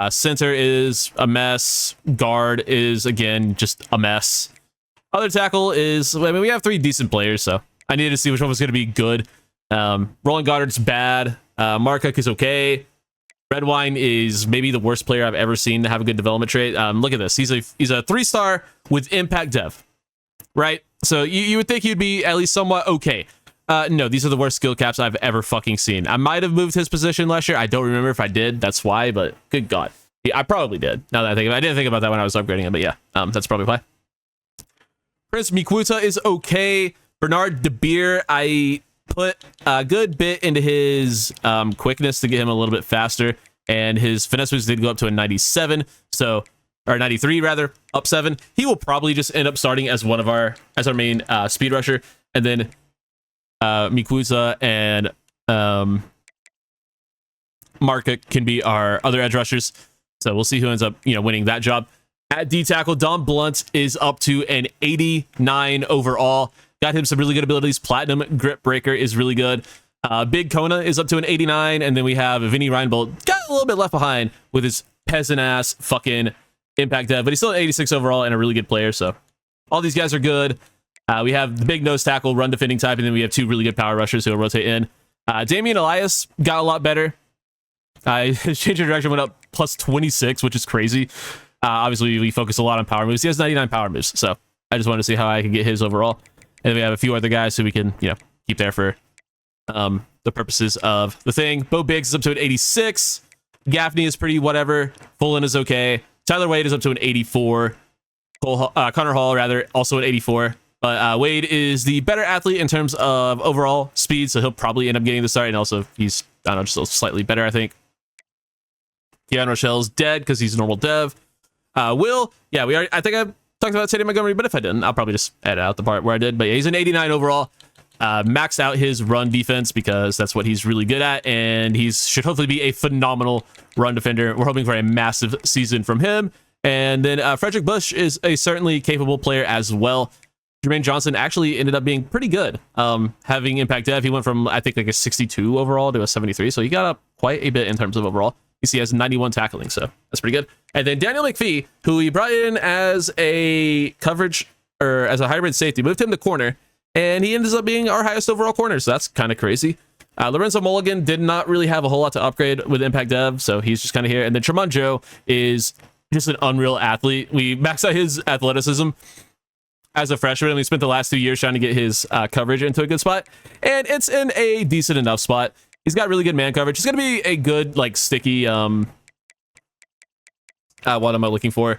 Center is a mess. Guard is, again, just a mess. Other tackle is, I mean, we have 3 decent players, so I needed to see which one was going to be good. Roland Goddard's bad. Marcook is okay. Redwine is maybe the worst player I've ever seen to have a good development trait. Look at this. He's a 3-star with impact dev, right? So you would think he'd be at least somewhat okay. No, these are the worst skill caps I've ever fucking seen. I might have moved his position last year. I don't remember if I did. That's why, but good God. Yeah, I probably did. Now that I think of it. I didn't think about that when I was upgrading it, but yeah, that's probably why. Prince Mikwuta is okay. Bernard DeBeer, I put a good bit into his quickness to get him a little bit faster, and his finesse moves did go up to a 97, so, or 93 rather, up 7. He will probably just end up starting as our main speed rusher, and then Mikwuta and Marcook can be our other edge rushers. So we'll see who ends up, winning that job. At D tackle, Don Blunt is up to an 89 overall. Got him some really good abilities. Platinum Grip Breaker is really good. Big Kona is up to an 89, and then we have Vinny Reinbold. Got a little bit left behind with his peasant ass fucking impact dev, but he's still an 86 overall and a really good player. So all these guys are good. We have the big nose tackle, run defending type, and then we have 2 really good power rushers who will rotate in. Damian Elias got a lot better. His change of direction went up plus 26, which is crazy. Obviously, we focus a lot on power moves. He has 99 power moves, so I just wanted to see how I can get his overall. And then we have a few other guys who we can, keep there for the purposes of the thing. Bo Biggs is up to an 86. Gaffney is pretty whatever. Fullen is okay. Tyler Wade is up to an 84. Connor Hall, rather, also an 84. But Wade is the better athlete in terms of overall speed, so he'll probably end up getting the start. And also, he's, I don't know, just slightly better, I think. Keanu Rochelle's dead because he's a normal dev. Will, yeah, I think I talked about Teddy Montgomery, but if I didn't, I'll probably just edit out the part where I did. But yeah, he's an 89 overall. Maxed out his run defense because that's what he's really good at, and he should hopefully be a phenomenal run defender. We're hoping for a massive season from him. And then Frederick Bush is a certainly capable player as well. Jermaine Johnson actually ended up being pretty good. Having impact dev, he went from, I think, like a 62 overall to a 73, so he got up quite a bit in terms of overall. You see, he has 91 tackling, so that's pretty good. And then Daniel McPhee, who we brought in as a coverage, or as a hybrid safety, moved him to corner, and he ends up being our highest overall corner, so that's kind of crazy. Lorenzo Mulligan did not really have a whole lot to upgrade with impact dev, so he's just kind of here. And then Tremont Joe is just an unreal athlete. We maxed out his athleticism as a freshman, and we spent the last 2 years trying to get his coverage into a good spot, and it's in a decent enough spot. He's got really good man coverage. He's going to be a good, like, sticky, what am I looking for?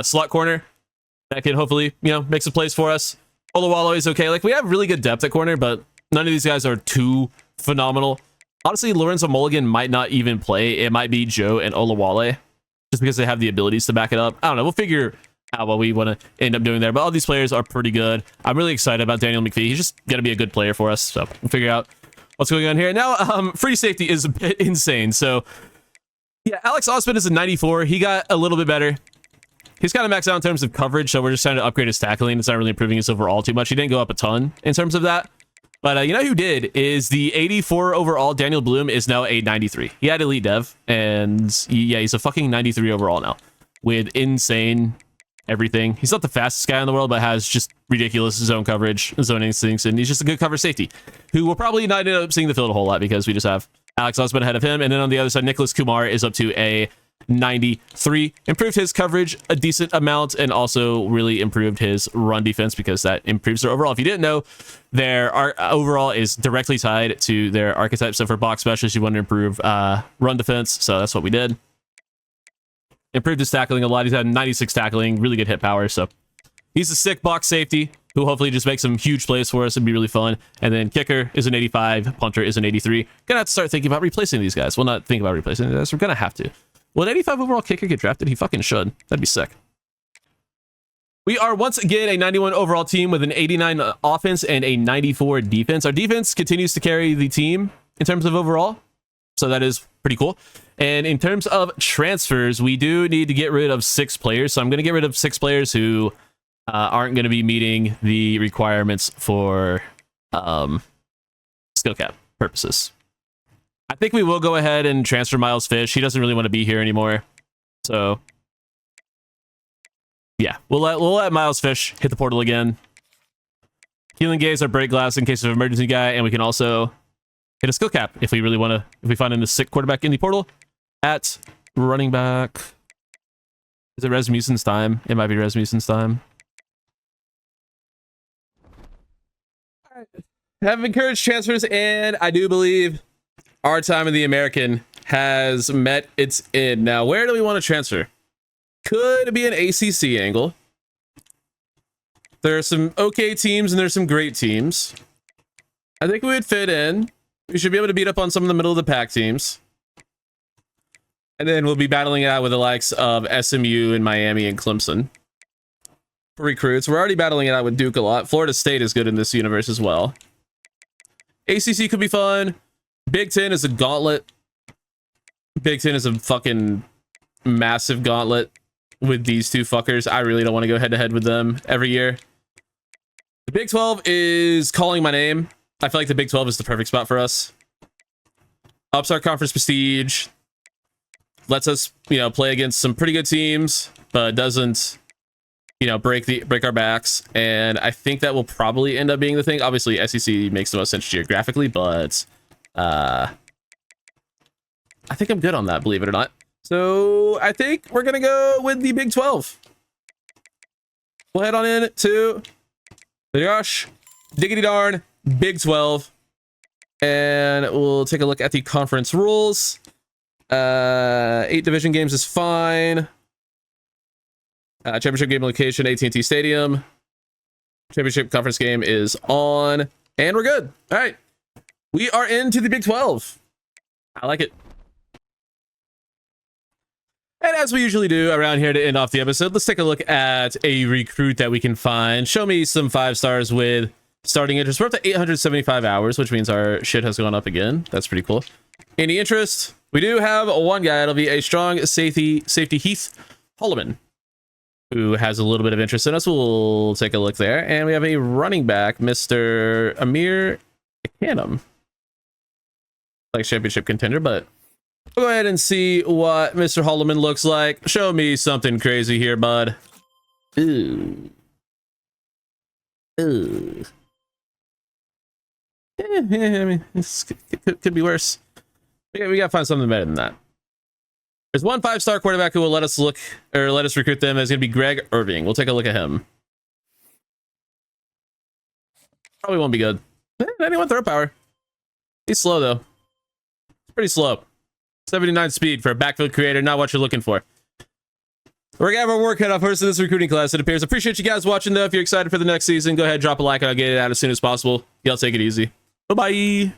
Slot corner. that can hopefully, you know, make some plays for us. Olawale is okay. Like, we have really good depth at corner, but none of these guys are too phenomenal. Honestly, Lorenzo Mulligan might not even play. It might be Joe and Olawale, just because they have the abilities to back it up. I don't know. We'll figure out what we want to end up doing there. But all these players are pretty good. I'm really excited about Daniel McPhee. He's just going to be a good player for us. So we'll figure out what's going on here. Now, free safety is a bit insane. So, yeah, Alex Osman is a 94. He got a little bit better. He's kind of maxed out in terms of coverage, so we're just trying to upgrade his tackling. It's not really improving his overall too much. He didn't go up a ton in terms of that. But you know who did is the 84 overall Daniel Bloom is now a 93. He had elite dev, and yeah, he's a fucking 93 overall now with insane everything. He's not the fastest guy in the world, but has just ridiculous zone coverage, zone instincts, and he's just a good cover safety who will probably not end up seeing the field a whole lot because we just have Alex Osman ahead of him. And then on the other side, Nicholas Kumar is up to a 93. Improved his coverage a decent amount and also really improved his run defense because that improves their overall. If you didn't know, their overall is directly tied to their archetype. So for box specialists, you want to improve run defense. So that's what we did. Improved his tackling a lot. He's had 96 tackling, really good hit power. So he's a sick box safety who hopefully just makes some huge plays for us and be really fun. And then kicker is an 85, punter is an 83. Gonna have to start thinking about replacing these guys. Well, not think about replacing these guys. We're gonna have to. Will an 85 overall kicker get drafted? He fucking should. That'd be sick. We are once again a 91 overall team with an 89 offense and a 94 defense. Our defense continues to carry the team in terms of overall. So that is pretty cool. And in terms of transfers, we do need to get rid of 6 players. So I'm going to get rid of 6 players who aren't going to be meeting the requirements for skill cap purposes. I think we will go ahead and transfer Miles Fish. He doesn't really want to be here anymore. So yeah, we'll let Miles Fish hit the portal again. Healing Gaze our break glass in case of emergency guy, and we can also hit a skill cap if we really want to, if we find a sick quarterback in the portal. At running back, is it Rasmussen's time? It might be Rasmussen's time. All right. Have encouraged transfers, and I do believe our time in the American has met its end. Now, where do we want to transfer? Could be an ACC angle. There are some okay teams and there's some great teams. I think we would fit in. We should be able to beat up on some of the middle of the pack teams. And then we'll be battling it out with the likes of SMU and Miami and Clemson. For recruits, we're already battling it out with Duke a lot. Florida State is good in this universe as well. ACC could be fun. Big Ten is a gauntlet. Big Ten is a fucking massive gauntlet with these two fuckers. I really don't want to go head to head with them every year. The Big 12 is calling my name. I feel like the Big 12 is the perfect spot for us. Ups our conference prestige. Lets us, you know, play against some pretty good teams, but doesn't, you know, break our backs. And I think that will probably end up being the thing. Obviously, SEC makes the most sense geographically, but I think I'm good on that, believe it or not. So I think we're gonna go with the Big 12. We'll head on in to the gosh diggity darn Big 12, and we'll take a look at the conference rules. 8 division games is fine. Championship game location, AT&T Stadium. Championship conference game is on, and we're good. All right, we are into the Big 12. I like it. And as we usually do around here to end off the episode, let's take a look at a recruit that we can find. Show me some 5 stars with starting interest. We're up to 875 hours, which means our shit has gone up again. That's pretty cool. Any interest? We do have one guy. It'll be a strong safety Heath Holloman, who has a little bit of interest in us. We'll take a look there. And we have a running back, Mr. Amir Hanum. Like championship contender, but we'll go ahead and see what Mr. Holloman looks like. Show me something crazy here, bud. Ooh. Ooh. Yeah, I mean, it could be worse. We gotta find something better than that. There's one 5-star quarterback who will let us look, or let us recruit them. It's gonna be Greg Irving. We'll take a look at him. Probably won't be good. 91 throw power. He's slow though. Pretty slow. 79 speed for a backfield creator, not what you're looking for. We're gonna have our work cut off first in this recruiting class, it appears. Appreciate you guys watching though. If you're excited for the next season, go ahead, drop a like, and I'll get it out as soon as possible. Y'all take it easy. Bye-bye.